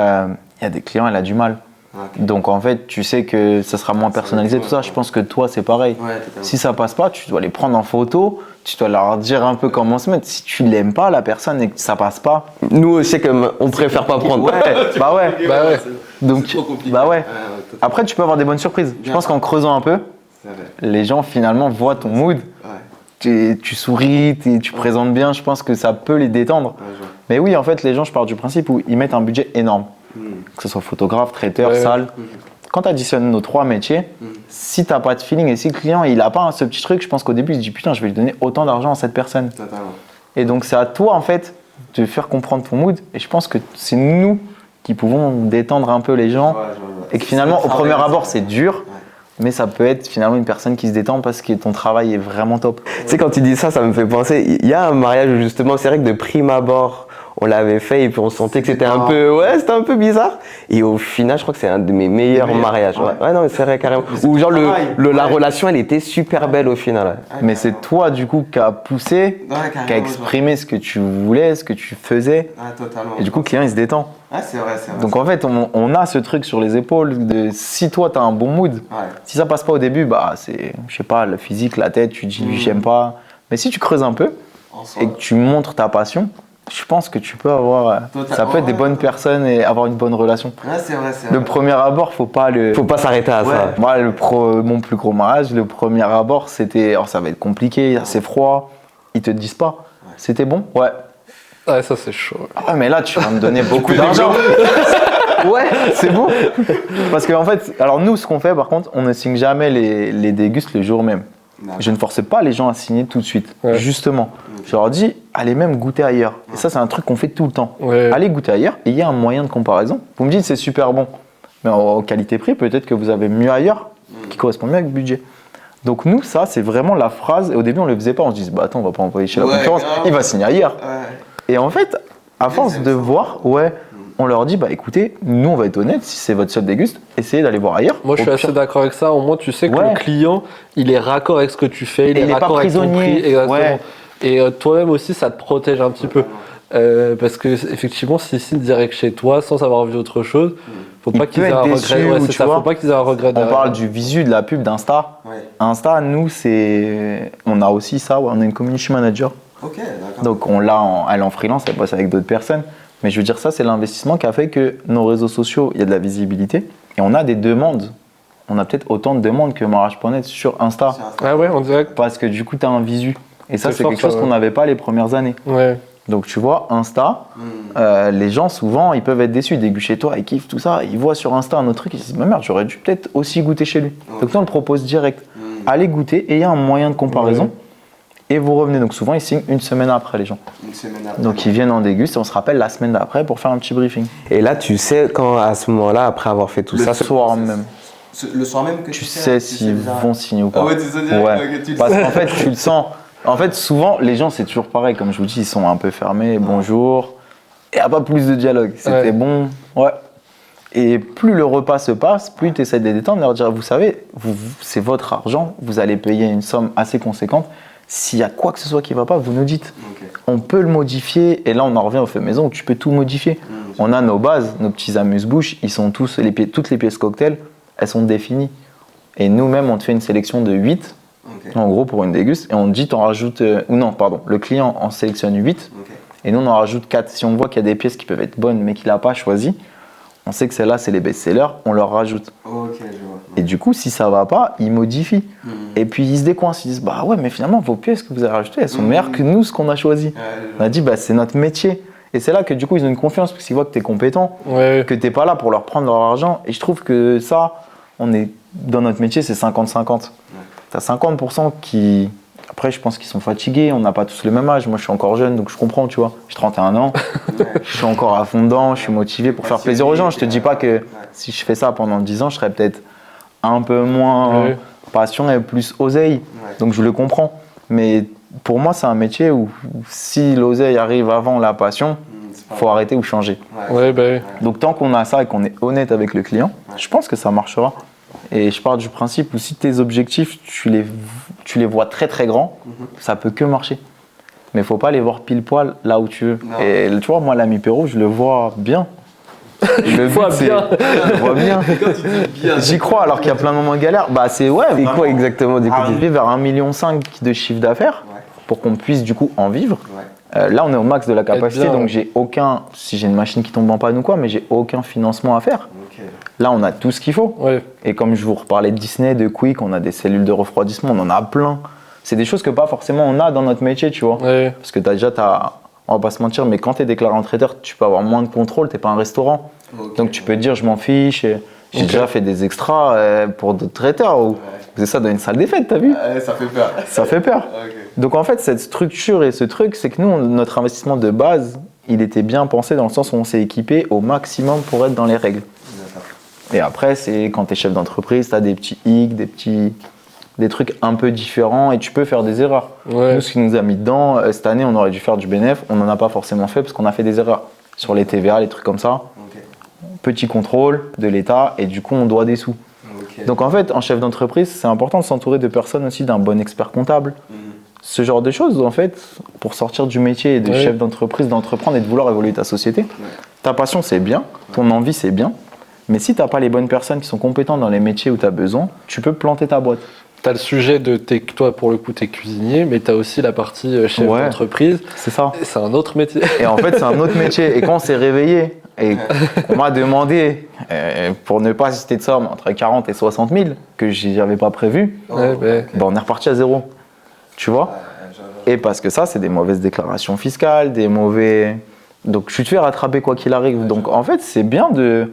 il y a des clients, elle a du mal. Ok. Donc en fait, tu sais que ça sera moins personnalisé, tout ça. Je pense que toi, c'est pareil. Ouais, totalement. Si ça passe pas, tu dois les prendre en photo, tu dois leur dire un peu comment se mettre. Si tu l'aimes pas, la personne, et que ça passe pas, Nous, je sais qu'on préfère pas prendre. ouais, bah ouais. Bah ouais. Donc, C'est trop compliqué. bah ouais. totalement. Après, tu peux avoir des bonnes surprises. Je Bien pense sûr. qu'en creusant un peu, C'est vrai. les gens finalement voient ton mood. Ouais. Tu souris, tu présentes bien. Je pense que ça peut les détendre. Ouais, je vois. Mais oui, en fait, les gens, je pars du principe où ils mettent un budget énorme. Que ce soit photographe, traiteur, Ouais. salle. Quand tu additionnes nos 3 métiers, si tu n'as pas de feeling et si le client il n'a pas ce petit truc, je pense qu'au début il se dit putain, je vais lui donner autant d'argent à cette personne. Totalement. Et donc c'est à toi en fait de faire comprendre ton mood. Et je pense que c'est nous qui pouvons détendre un peu les gens. Ouais, je vois, je vois. Et que finalement, au C'est premier travail, abord, c'est- c'est dur. Mais ça peut être finalement une personne qui se détend parce que ton travail est vraiment top. Tu sais, quand tu dis ça, ça me fait penser. Il y a un mariage où justement, c'est vrai que de prime abord, on l'avait fait et puis on sentait que c'était un peu bizarre. Et au final, je crois que c'est un de mes meilleurs mariages. Ouais, non, mais c'est vrai, carrément. Où genre, la relation, elle était super belle au final. Ouais. Mais c'est toi, du coup, qui a poussé, qui a exprimé ce que tu voulais, ce que tu faisais. Ouais, totalement. Et du coup, le client, il se détend. Ah, c'est vrai, c'est vrai. Donc en fait, on a ce truc sur les épaules de si toi, tu as un bon mood, Ouais. si ça passe pas au début, bah c'est, je sais pas, le physique, la tête, tu dis j'aime pas. Mais si tu creuses un peu En soi. et que tu montres ta passion, je pense que tu peux avoir, ça peut être des bonnes personnes et avoir une bonne relation. Ouais, c'est vrai, c'est vrai. Le premier abord, faut pas s'arrêter à ça. Moi, mon plus gros mariage, le premier abord, c'était, alors ça va être compliqué, c'est froid, ils te disent pas. C'était bon? Ouais. Ouais, ça c'est chaud. Ah mais là tu vas me donner beaucoup d'argent. Ouais, c'est bon. Parce qu'en fait, alors nous ce qu'on fait par contre, on ne signe jamais les dégustes le jour même. D'accord. Je ne force pas les gens à signer tout de suite. Ouais. Justement, je leur dis, allez même goûter ailleurs. Et ça c'est un truc qu'on fait tout le temps. Ouais. Allez goûter ailleurs et il y a un moyen de comparaison. Vous me dites c'est super bon, mais en qualité-prix peut-être que vous avez mieux ailleurs qui correspond mieux avec le budget. Donc nous ça c'est vraiment la phrase, et au début on le faisait pas, on se disait bah attends on va pas envoyer chez la concurrence, grave. il va signer ailleurs. Ouais. Et en fait, à force de voir, on leur dit, bah écoutez, nous on va être honnête, si c'est votre seul déguste, essayez d'aller voir ailleurs. Moi, je suis assez d'accord avec ça. Au moins, tu sais que Ouais. le client, il est raccord avec ce que tu fais, il Et est il est pas raccord avec ton prisonnier. prix. Exactement. Ouais. Et toi-même aussi, ça te protège un petit peu. Parce que effectivement, s'ils signent direct chez toi, sans avoir vu autre chose, faut Il pas qu'ils peut aient un être regret. déçu, Ouais, ou c'est tu ça. vois, Faut pas qu'ils aient un regret. On derrière. parle du visu, de la pub d'Insta. Ouais. Insta, nous, on a aussi ça, on a une community manager. Ok, d'accord. Donc elle est en freelance, elle bosse avec d'autres personnes. Mais je veux dire, ça, c'est l'investissement qui a fait que nos réseaux sociaux, il y a de la visibilité et on a des demandes. On a peut-être autant de demandes que mariage.net sur Insta. Sur Insta. Ah ouais, on dirait que. Parce que du coup, tu as un visu. Et ça, C'est c'est fort, quelque ça, chose ouais. qu'on n'avait pas les premières années. Ouais. Donc tu vois, Insta, les gens souvent, ils peuvent être déçus. Ils dégustent chez toi, ils kiffent tout ça. Ils voient sur Insta un autre truc, ils se disent, mais merde, j'aurais dû peut-être aussi goûter chez lui. Donc nous, on le propose direct. Allez goûter et il y a un moyen de comparaison. Ouais. Et vous revenez. Donc souvent, ils signent une semaine après, les gens. Une semaine après. Donc ils viennent en déguste et on se rappelle la semaine d'après pour faire un petit briefing. Et là, tu sais quand à ce moment-là, après avoir fait tout Le ça, soir même. Le soir même que Tu sais s'ils déjà. vont signer ou pas. Ah ouais, tu sais direct, Ouais. ok, tu le Parce sais. qu'en fait, tu le sens. En fait, souvent, les gens, c'est toujours pareil. Comme je vous dis, ils sont un peu fermés. Bonjour. Et il n'y a pas plus de dialogue. C'était Ouais. bon. Ouais. Et plus le repas se passe, plus tu essaies de les détendre, de leur dire, vous savez, c'est votre argent, vous allez payer une somme assez conséquente. S'il y a quoi que ce soit qui ne va pas, vous nous dites. Ok. On peut le modifier. Et là, on en revient au fait maison où tu peux tout modifier. On a nos bases, nos petits amuse-bouches. Ils sont tous, toutes les pièces cocktail, elles sont définies. Et nous-mêmes, on te fait une sélection de 8, Ok. en gros, pour une déguste. Et on te dit, t'en rajoutes. Ou non, pardon. Le client en sélectionne 8. Ok. Et nous, on en rajoute 4. Si on voit qu'il y a des pièces qui peuvent être bonnes, mais qu'il n'a pas choisi, on sait que celles-là, c'est les best-sellers, on leur rajoute. Ok, je vois. Et du coup, si ça va pas, ils modifient. Et puis, ils se décoincent. Ils disent, bah ouais, mais finalement, vos pièces que vous avez rajoutées, elles sont meilleures que nous, ce qu'on a choisi. Ouais, je On a dit, bah c'est notre métier. Et c'est là que du coup, ils ont une confiance, parce qu'ils voient que tu es compétent, Ouais. que tu n'es pas là pour leur prendre leur argent. Et je trouve que ça, on est dans notre métier, c'est 50-50. Tu as 50% qui. Après, je pense qu'ils sont fatigués, on n'a pas tous le même âge. Moi, je suis encore jeune, donc je comprends, tu vois. J'ai 31 ans, je suis encore à fond dedans, je suis motivé pour faire plaisir aux gens. Je te dis pas que si je fais ça pendant 10 ans, je serais peut-être un peu moins Ouais. passion et plus oseille. Ouais. Donc je le comprends. Mais pour moi, c'est un métier où si l'oseille arrive avant la passion, c'est pas faut arrêter ou changer. Ouais, bah oui. Donc tant qu'on a ça et qu'on est honnête avec le client, je pense que ça marchera. Et je pars du principe où si tes objectifs, tu les vois très très grands, ça peut que marcher. Mais il faut pas les voir pile poil là où tu veux. Non. Et tu vois, moi, l'ami Perrault, je le vois bien. Le vois but, c'est- bien. Je le vois bien. Quand tu dis bien. J'y crois alors qu'il y a plein de moments de galère. Bah c'est ouais. c'est quoi exactement du coup Arriver vers 1,5 million de chiffre d'affaires Ouais. pour qu'on puisse du coup en vivre. Ouais. Là, on est au max de la capacité, bien, donc ouais. j'ai aucun, si j'ai une machine qui tombe en panne ou quoi, mais j'ai aucun financement à faire. Ok. Là, on a tout ce qu'il faut. Ouais. Et comme je vous reparlais de Disney, de Quick, on a des cellules de refroidissement, on en a plein. C'est des choses que pas forcément on a dans notre métier, tu vois. Ouais. Parce que on va pas se mentir, mais quand tu es déclaré en traiteur, tu peux avoir moins de contrôle, t'es pas un restaurant. Ok. Donc tu peux te dire, je m'en fiche. J'ai Ok. déjà fait des extras pour d'autres traiteurs. Ou c'est ça dans une salle des fêtes, t'as vu? Ouais, ça fait peur. Ça fait peur. Ok. Donc en fait, cette structure et ce truc, c'est que nous, notre investissement de base, il était bien pensé dans le sens où on s'est équipé au maximum pour être dans les règles. D'accord. Et après, c'est quand tu es chef d'entreprise, tu as des petits hicks, des petits des trucs un peu différents et tu peux faire des erreurs. Ouais. Nous, ce qui nous a mis dedans, cette année, on aurait dû faire du bénéf, on n'en a pas forcément fait parce qu'on a fait des erreurs sur les TVA, les trucs comme ça. Ok. Petit contrôle de l'État et du coup, on doit des sous. Ok. Donc en fait, en chef d'entreprise, c'est important de s'entourer de personnes aussi, d'un bon expert comptable. Mhm. Ce genre de choses, en fait, pour sortir du métier de Ouais. chef d'entreprise, d'entreprendre et de vouloir évoluer ta société. Ta passion, c'est bien, ton envie, c'est bien. Mais si tu n'as pas les bonnes personnes qui sont compétentes dans les métiers où tu as besoin, tu peux planter ta boîte. T'as le sujet de toi pour le coup t'es cuisinier, mais t'as aussi la partie chef Ouais. d'entreprise. C'est ça. Et c'est un autre métier. Et en fait, c'est un autre métier. Et quand on s'est réveillé et qu'on m'a demandé, pour ne pas citer de somme, entre 40 et 60 000, que je n'avais pas prévu, Ouais, ben, on est reparti à zéro. Tu vois? Et parce que ça, c'est des mauvaises déclarations fiscales, des mauvais... Donc, tu te fais rattraper quoi qu'il arrive. Donc, en fait, c'est bien de...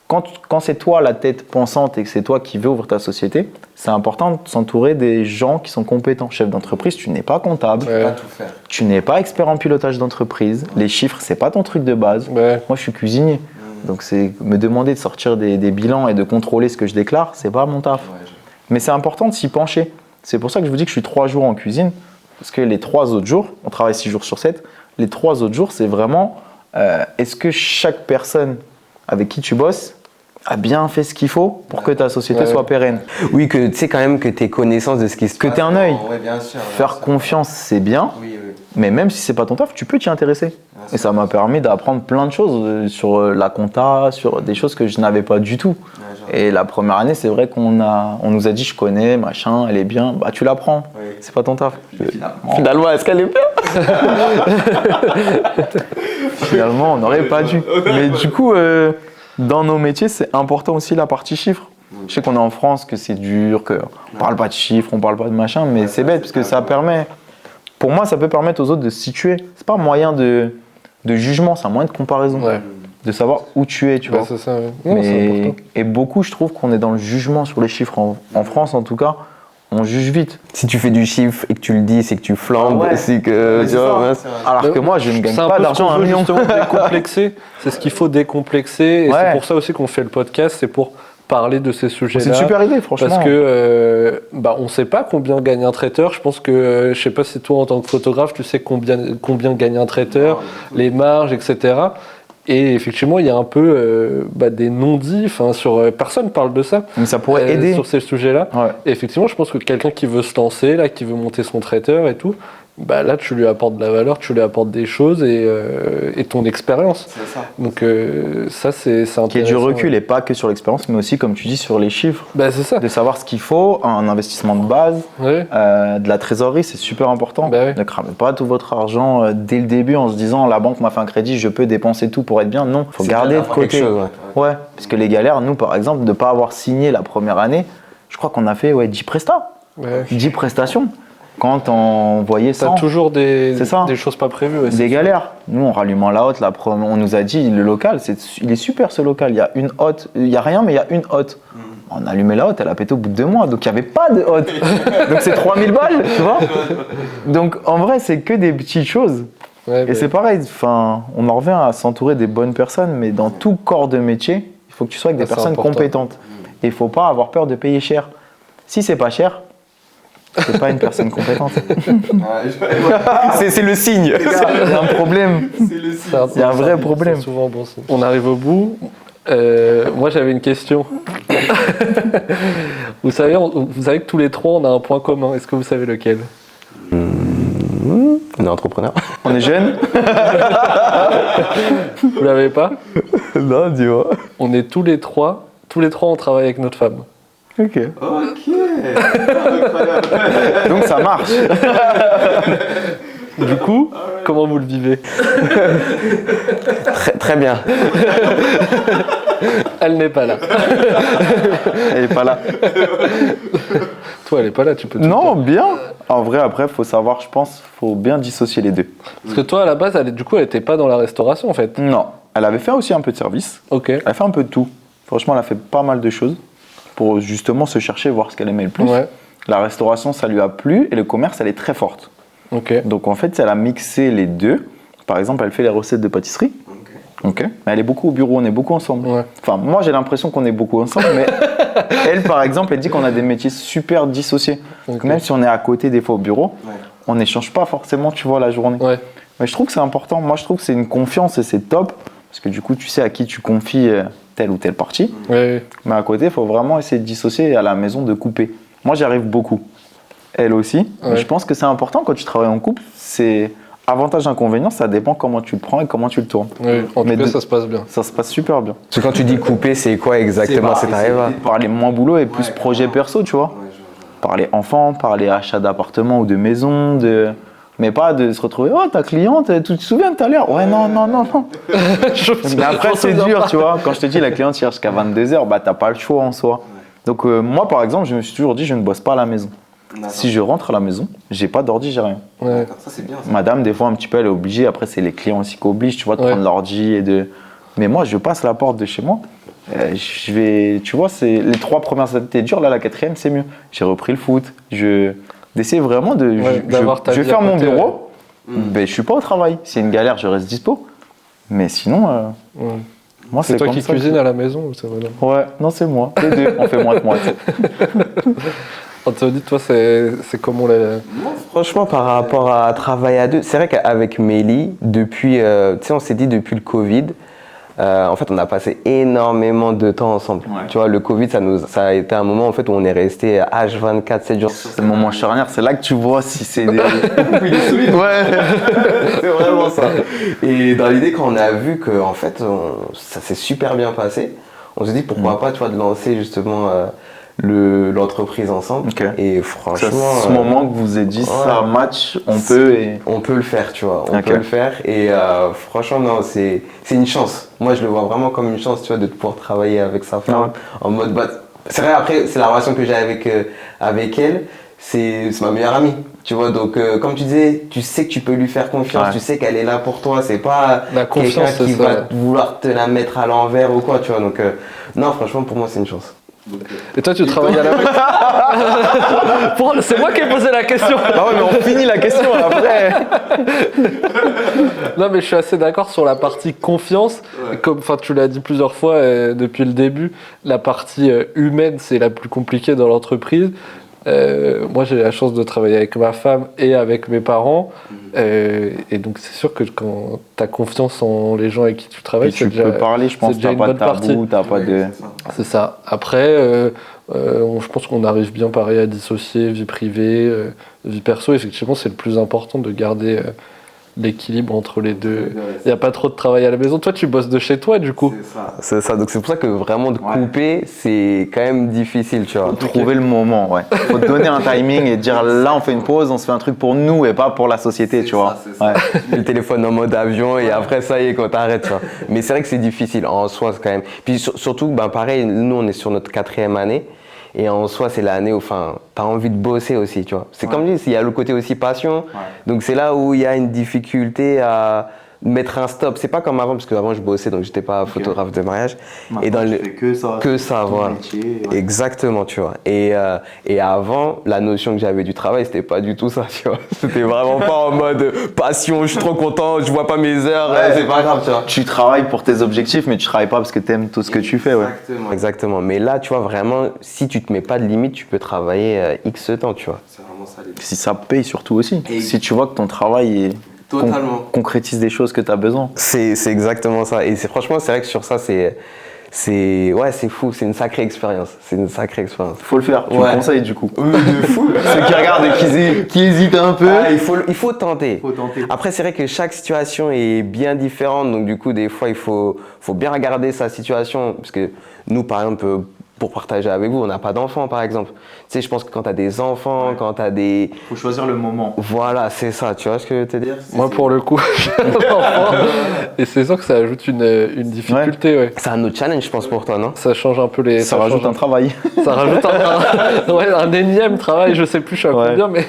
Quand c'est toi la tête pensante et que c'est toi qui veux ouvrir ta société, c'est important de s'entourer des gens qui sont compétents. Chef d'entreprise, tu n'es pas comptable, Ouais. Pas tout faire. tu n'es pas expert en pilotage d'entreprise, les chiffres, c'est pas ton truc de base. Ouais. Moi, je suis cuisinier. Donc, c'est me demander de sortir des bilans et de contrôler ce que je déclare, c'est pas mon taf. Ouais, Mais c'est important de s'y pencher. C'est pour ça que je vous dis que je suis 3 jours en cuisine, parce que les 3 autres jours, on travaille 6 jours sur 7, les 3 autres jours, c'est vraiment est-ce que chaque personne avec qui tu bosses a bien fait ce qu'il faut pour que ta société Ouais. soit pérenne. Oui, que tu sais quand même que tu aies connaissance de ce qui se Que tu aies un œil. Ouais, bien sûr. Faire confiance, c'est bien, Oui, oui. mais même si c'est pas ton taf, tu peux t'y intéresser. Et ça m'a permis d'apprendre plein de choses sur la compta, sur des choses que je n'avais pas du tout. Et la première année, c'est vrai on nous a dit je connais, machin, elle est bien, bah tu l'apprends. Oui. C'est pas ton taf. Finalement, est-ce qu'elle est bien? Finalement, on n'aurait pas dû. Mais du coup, dans nos métiers, c'est important aussi la partie chiffres. Je sais qu'on est en France, que c'est dur, qu'on parle pas de chiffres, on parle pas de machin, mais c'est bête parce que ça permet. Pour moi, ça peut permettre aux autres de se situer. C'est pas un moyen de jugement, c'est un moyen de comparaison, Ouais. de savoir où tu es, tu Ouais, vois. c'est ça. Ouais. Non, c'est Mais, important. et beaucoup, je trouve qu'on est dans le jugement sur les chiffres. En France, en tout cas, on juge vite. Si tu fais du chiffre et que tu le dis, c'est que tu flambes, Ah ouais. c'est que tu vois, mince. Alors que moi, je ne gagne C'est un pas peu ce d'argent qu'on à un veut million. justement décomplexer. C'est ce qu'il faut décomplexer. Et Ouais. c'est pour ça aussi qu'on fait le podcast, c'est pour parler de ces sujets-là. C'est une super idée, franchement. Parce que on ne sait pas combien gagne un traiteur. Je pense que, je sais pas si toi en tant que photographe, tu sais combien gagne un traiteur, les marges, etc. Et effectivement, il y a un peu des non-dits. Personne parle de ça. Mais ça pourrait aider. Sur ces sujets-là. Ouais. Et effectivement, je pense que quelqu'un qui veut se lancer, là, qui veut monter son traiteur et tout, là, tu lui apportes de la valeur, tu lui apportes des choses et ton expérience. C'est ça. Donc ça, c'est intéressant. Qui est du recul et pas que sur l'expérience, mais aussi, comme tu dis, sur les chiffres. C'est ça. De savoir ce qu'il faut, un investissement de base, Ouais. de la trésorerie, c'est super important. Bah oui. Ne cramez pas tout votre argent dès le début en se disant la banque m'a fait un crédit, je peux dépenser tout pour être bien. Non, il faut C'est garder bien de d'avoir côté. quelque chose, Ouais, parce que les galères, nous par exemple, de ne pas avoir signé la première année, je crois qu'on a fait 10 prestats, Ouais. 10 prestations. Quand on voyait T'as 100, toujours des choses pas prévues. Ouais, des galères. Nous, en rallumant la hotte, on nous a dit le local, il est super ce local. Il y a une hotte, il n'y a rien, mais il y a une hotte. On a allumé la hotte, elle a pété au bout de 2 mois, donc il n'y avait pas de hotte. Donc c'est 3000 balles, tu vois. Donc en vrai, c'est que des petites choses. Ouais, Et c'est pareil, on en revient à s'entourer des bonnes personnes, mais dans tout corps de métier, il faut que tu sois avec des c'est personnes important. compétentes. Et il ne faut pas avoir peur de payer cher. Si c'est pas cher, c'est pas une personne compétente. C'est le signe. Il y a un problème. Il y a un vrai problème. C'est souvent bon signe. On arrive au bout. Moi, j'avais une question. vous savez que tous les trois, on a un point commun. Est-ce que vous savez lequel? On est entrepreneur. On est jeunes. Vous l'avez pas? Non, dis-moi. On est tous les trois, on travaille avec notre femme. Ok. Ok. Incroyable. Donc ça marche. Du coup, comment vous le vivez? Très, très bien. Elle n'est pas là. Elle est pas là. Toi, elle est pas là, tu peux tout Non, dire. bien. En vrai, après, faut savoir, je pense, faut bien dissocier les deux. Parce que toi, à la base, elle était pas dans la restauration, en fait. Non. Elle avait fait aussi un peu de service. Ok. Elle a fait un peu de tout. Franchement, elle a fait pas mal de choses pour justement se chercher, voir ce qu'elle aimait le plus. Ouais. La restauration, ça lui a plu et le commerce, elle est très forte. Ok. Donc en fait, elle a mixé les deux. Par exemple, elle fait les recettes de pâtisserie. Ok. Mais elle est beaucoup au bureau, on est beaucoup ensemble. Ouais. Enfin, moi, j'ai l'impression qu'on est beaucoup ensemble, mais Elle, par exemple, elle dit qu'on a des métiers super dissociés. Ok. Même si on est à côté des fois au bureau, on n'échange pas forcément, tu vois, la journée. Ouais. Mais je trouve que c'est important. Moi, je trouve que c'est une confiance et c'est top. Parce que du coup, tu sais à qui tu confies telle ou telle partie. Ouais. Mais à côté, il faut vraiment essayer de dissocier et à la maison de couper. Moi, j'y arrive beaucoup. Elle aussi. Ouais. Mais je pense que c'est important quand tu travailles en couple. C'est avantage, inconvénient, ça dépend comment tu le prends et comment tu le tournes. Ouais. En Mais tout cas, de- ça se passe bien. Ça se passe super bien. Parce que quand tu dis couper, c'est quoi exactement? C'est t'arrives à... Parler moins boulot et plus projet perso, tu vois. Parler enfant, parler achat d'appartement ou de maison, mais pas de se retrouver, oh ta cliente, tu te souviens tout à l'heure? Ouais, non. Mais après, c'est dur, tu vois. Quand je te dis la cliente cherche jusqu'à 22h, bah t'as pas le choix en soi. Donc moi, par exemple, je me suis toujours dit, je ne bosse pas à la maison. Si je rentre à la maison, j'ai pas d'ordi, j'ai rien. Ouais. Ça, c'est bien. Ça. Madame, des fois, un petit peu, elle est obligée. Après, c'est les clients aussi qui obligent, tu vois, de Ouais. prendre l'ordi et de. Mais moi, je passe la porte de chez moi. Je vais, tu vois, c'est les 3 premières années étaient dures. Là, la 4e, c'est mieux. J'ai repris le foot. D'essayer vraiment de. Ouais, d'avoir ta je vais vie faire à mon côté, bureau. Ben, je suis pas au travail. C'est une galère, je reste dispo. Mais sinon, Ouais. moi, C'est toi comme qui ça cuisines à la maison ou c'est vraiment... Ouais, non, c'est moi. Les deux, on fait moite-moite. Anthony, toi, c'est comment la... Franchement, par rapport à travailler à deux, c'est vrai qu'avec Mélie, depuis, tu sais, on s'est dit depuis le Covid, en fait, on a passé énormément de temps ensemble. Ouais. Tu vois, le Covid, ça a été un moment en fait où on est resté H24, 7 jours. C'est le moment charnière, c'est là que tu vois si c'est des. Il est solide. Ouais, C'est vraiment ça. Et dans l'idée, quand on a vu que en fait, ça s'est super bien passé, on s'est dit pourquoi pas, tu vois, de lancer justement l'entreprise ensemble. Ok. Et C'est à franchement, ce moment que vous vous êtes dit, ça match, on peut. Et... on peut le faire, tu vois, on Ok. peut le faire. Et franchement, non, c'est une chance. Moi, je le vois vraiment comme une chance, tu vois, de pouvoir travailler avec sa femme Ouais. en mode. Bah, c'est vrai, après, c'est la relation que j'ai avec elle. C'est ma meilleure amie, tu vois. Donc, comme tu disais, tu sais que tu peux lui faire confiance, Ouais. tu sais qu'elle est là pour toi. C'est pas La quelqu'un confiance, qui c'est va ça. vouloir te la mettre à l'envers ou quoi, tu vois. Donc, non, franchement, pour moi, c'est une chance. Et toi, tu travailles à la maison C'est moi qui ai posé la question. Ah ouais, mais on finit la question après. Non, mais je suis assez d'accord sur la partie confiance. Comme tu l'as dit plusieurs fois depuis le début, la partie humaine, c'est la plus compliquée dans l'entreprise. Moi, j'ai la chance de travailler avec ma femme et avec mes parents. Et donc, c'est sûr que quand tu as confiance en les gens avec qui tu travailles, Et tu peux parler, je pense, c'est déjà t'as une pas de bonne partie. tabou, t'as pas de. C'est ça. Après, je pense qu'on arrive bien pareil à dissocier vie privée, vie perso. Effectivement, c'est le plus important de garder l'équilibre entre les deux. Il n'y a pas trop de travail à la maison. Toi, tu bosses de chez toi, du coup. C'est ça. Donc, c'est pour ça que vraiment de Ouais. couper, c'est quand même difficile, tu vois. Trouver le moment, ouais. Faut te donner un timing et dire là, on fait une pause, on se fait un truc pour nous et pas pour la société, tu vois. Ouais. Le téléphone en mode avion et après ça y est quand t'arrêtes, tu vois. Mais c'est vrai que c'est difficile en soi quand même. Puis surtout, ben pareil, nous on est sur notre 4e année et en soi c'est l'année où t'as envie de bosser aussi, tu vois. C'est comme je dis, il y a le côté aussi passion, donc c'est là où il y a une difficulté à mettre un stop. C'est pas comme avant, parce qu'avant je bossais donc j'étais pas photographe de mariage. Et dans le... que ça, voilà. Exactement, tu vois. Et avant, la notion que j'avais du travail, c'était pas du tout ça, tu vois. C'était vraiment pas en mode passion, je suis trop content, je vois pas mes heures, Ouais. c'est pas grave, tu vois. Tu travailles pour tes objectifs, mais tu travailles pas parce que t'aimes tout ce que tu fais, ouais. Exactement. Mais là, tu vois, vraiment, si tu te mets pas de limite, tu peux travailler X temps, tu vois. C'est vraiment ça. Si ça paye surtout aussi. Et- Si tu vois que ton travail concrétise des choses que tu as besoin. C'est exactement ça. Et franchement, c'est vrai que sur ça, c'est fou, c'est une sacrée expérience. C'est une sacrée expérience. Faut le faire, tu Ouais. me conseilles du coup. De fou. Ceux qui regardent et qui hésitent un peu. Ah, il faut tenter. Après, c'est vrai que chaque situation est bien différente, donc du coup, des fois, il faut bien regarder sa situation, parce que nous, par exemple, pour partager avec vous, on n'a pas d'enfants, par exemple. Tu sais, je pense que quand tu as des enfants, quand tu as des... Faut choisir le moment. Voilà, c'est ça, tu vois ce que je veux te dire? Moi, pour le coup, j'ai un enfant. Et c'est sûr que ça ajoute une difficulté, ouais. C'est un autre challenge, je pense, pour toi, non? Ça change un peu les... Ça rajoute un travail. Ça rajoute un énième travail, je sais plus je suis à Ouais. combien,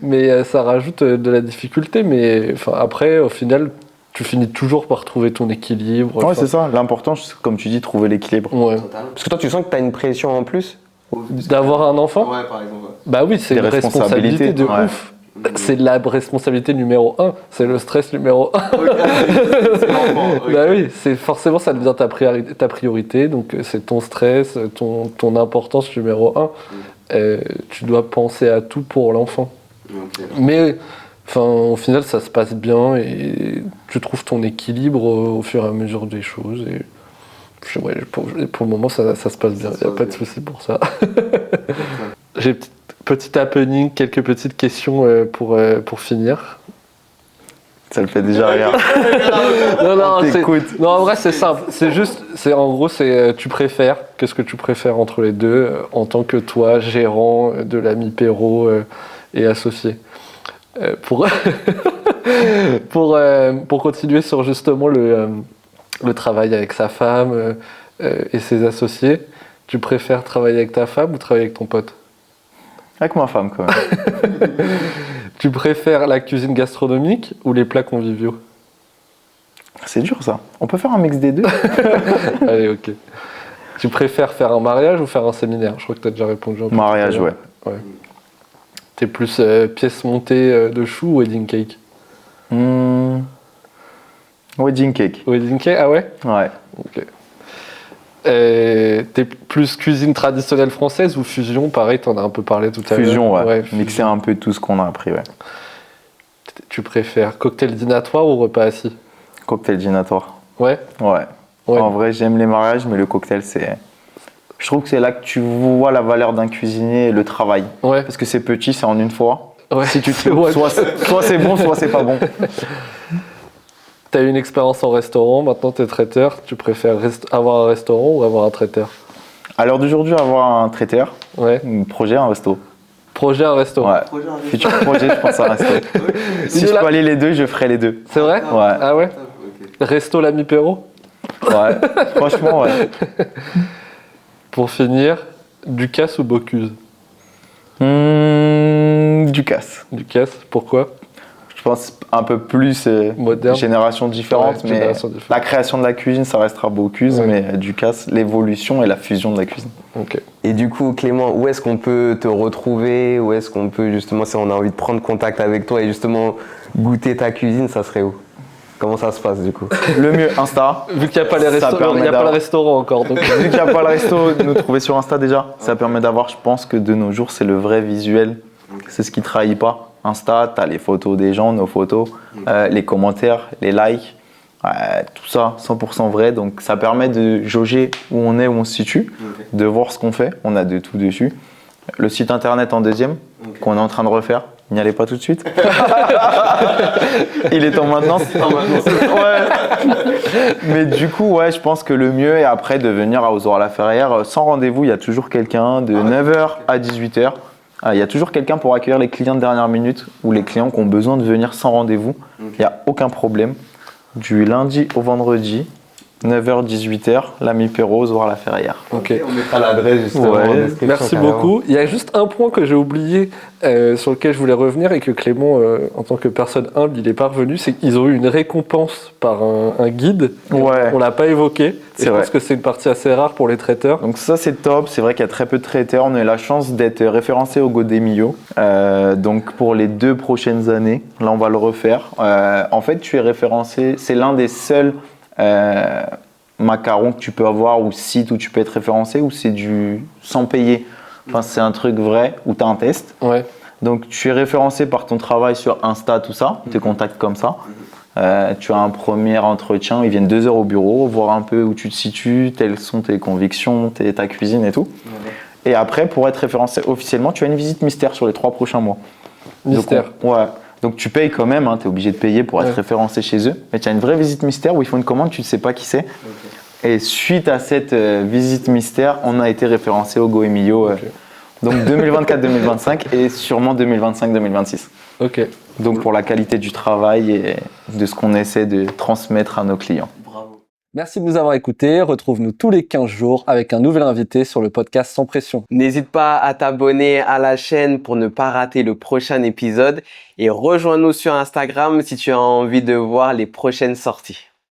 mais ça rajoute de la difficulté. Mais après, au final, tu finis toujours par trouver ton équilibre. Ouais, c'est ça. L'important, c'est, comme tu dis, trouver l'équilibre. Ouais. Parce que toi, tu sens que tu as une pression en plus? D'avoir un enfant, Ouais, par exemple. bah oui, c'est Des une responsabilité de responsabilités, ouais. ouf. c'est la responsabilité numéro 1, c'est le stress numéro 1. C'est l'enfant. Ok. Bah oui, c'est forcément ça devient ta priorité, donc c'est ton stress, ton importance numéro 1. Tu dois penser à tout pour l'enfant. Ok. Mais enfin, au final, ça se passe bien et tu trouves ton équilibre au fur et à mesure des choses. Et ouais, pour le moment, ça se passe bien. Il n'y a pas de souci pour ça. J'ai petit happening, quelques petites questions pour finir. Ça le fait déjà rire. Non, en vrai, c'est simple. En gros, tu préfères. Qu'est-ce que tu préfères entre les deux en tant que toi, gérant de l'ami Perrault et associé pour continuer sur justement le travail avec sa femme et ses associés, tu préfères travailler avec ta femme ou travailler avec ton pote? Avec ma femme, quand même. Tu préfères la cuisine gastronomique ou les plats conviviaux? C'est dur, ça. On peut faire un mix des deux. Allez, ok. Tu préfères faire un mariage ou faire un séminaire? Je crois que tu as déjà répondu. Mariage, ouais. T'es plus pièce montée de choux ou wedding cake? Wedding cake. Wedding cake, ah ouais? Ouais. Ok. T'es plus cuisine traditionnelle française ou fusion? Pareil, t'en as un peu parlé tout à l'heure. Fusion, ouais. Fusion. Mixer un peu tout ce qu'on a appris, ouais. Tu préfères cocktail dînatoire ou repas assis? Cocktail dînatoire. Ouais? Ouais. En vrai, j'aime les mariages, mais le cocktail, c'est... Je trouve que c'est là que tu vois la valeur d'un cuisinier et le travail. Ouais. Parce que c'est petit, c'est en une fois. Ouais. Si tu te loupes, soit c'est bon, soit c'est pas bon. T'as eu une expérience en restaurant, maintenant t'es traiteur. Tu préfères avoir un restaurant ou avoir un traiteur? À l'heure d'aujourd'hui, avoir un traiteur, Ouais. projet, un resto. Projet, un restaurant. Ouais. Futur projet, je pense à un resto. Si je peux aller les deux, je ferai les deux. C'est vrai? Ouais. Ah ouais? Ok. Resto l'ami Perrault? Ouais. Franchement, ouais. Pour finir, Ducasse ou Bocuse? Ducasse. Ducasse, pourquoi? Je pense un peu plus Moderne. génération différente, Ouais, mais génération différente. la création de la cuisine, ça restera Bocuse, Ouais. mais Ducasse, l'évolution et la fusion de la cuisine. Ok. Et du coup, Clément, où est-ce qu'on peut te retrouver? Où est-ce qu'on peut justement, si on a envie de prendre contact avec toi et justement goûter ta cuisine, ça serait où? Comment ça se passe du coup? Le mieux, Insta. Vu qu'il n'y a pas les Ça restos, permet il n'y a pas le d'avoir- restaurant encore. Donc... Vu qu'il n'y a pas le resto, nous trouver sur Insta déjà, ça permet d'avoir, je pense que de nos jours, c'est le vrai visuel. C'est ce qui trahit pas. Insta, t'as les photos des gens, nos photos, les commentaires, les likes, tout ça, 100% vrai. Donc ça permet de jauger où on est, où on se situe, de voir ce qu'on fait. On a de tout dessus. Le site internet en deuxième, qu'on est en train de refaire. N'y allez pas tout de suite. Il est en maintenance. Ouais. Mais du coup, ouais, je pense que le mieux est après de venir à Ozoir-la-Ferrière sans rendez-vous. Il y a toujours quelqu'un de 9h à 18h. Il y a toujours quelqu'un pour accueillir les clients de dernière minute ou les clients qui ont besoin de venir sans rendez-vous. Il n'y a aucun problème. Du lundi au vendredi, 9h, 18h, l'ami Perrault, Ozoir-la-Ferrière. Ok. On mettra l'adresse justement Ouais. en description. Merci carrément. beaucoup. Il y a juste un point que j'ai oublié sur lequel je voulais revenir et que Clément, en tant que personne humble, il n'est pas revenu, c'est qu'ils ont eu une récompense par un guide. Ouais. On l'a pas évoqué. C'est Et je vrai. pense que c'est une partie assez rare pour les traiteurs. Donc ça c'est top, c'est vrai qu'il y a très peu de traiteurs, on a eu la chance d'être référencé au Godemio. Donc pour les 2 prochaines années, là on va le refaire. En fait tu es référencé, c'est l'un des seuls macarons que tu peux avoir ou sites où tu peux être référencé où c'est du sans payer. Enfin c'est un truc vrai où tu as un test. Ouais. Donc tu es référencé par ton travail sur Insta, tout ça, tes contacts comme ça. Tu as un premier entretien, ils viennent 2 heures au bureau, voir un peu où tu te situes, quelles sont tes convictions, ta cuisine et tout. Et après, pour être référencé officiellement, tu as une visite mystère sur les 3 prochains mois. Mystère. Donc, ouais. Donc tu payes quand même, tu es obligé de payer pour être Ouais. référencé chez eux. Mais tu as une vraie visite mystère où ils font une commande, tu ne sais pas qui c'est. Et suite à cette visite mystère, on a été référencé au Goemio. Donc 2024-2025 et sûrement 2025-2026. Ok. Donc pour la qualité du travail et de ce qu'on essaie de transmettre à nos clients. Merci de nous avoir écoutés. Retrouve-nous tous les 15 jours avec un nouvel invité sur le podcast Sans Pression. N'hésite pas à t'abonner à la chaîne pour ne pas rater le prochain épisode et rejoins-nous sur Instagram si tu as envie de voir les prochaines sorties.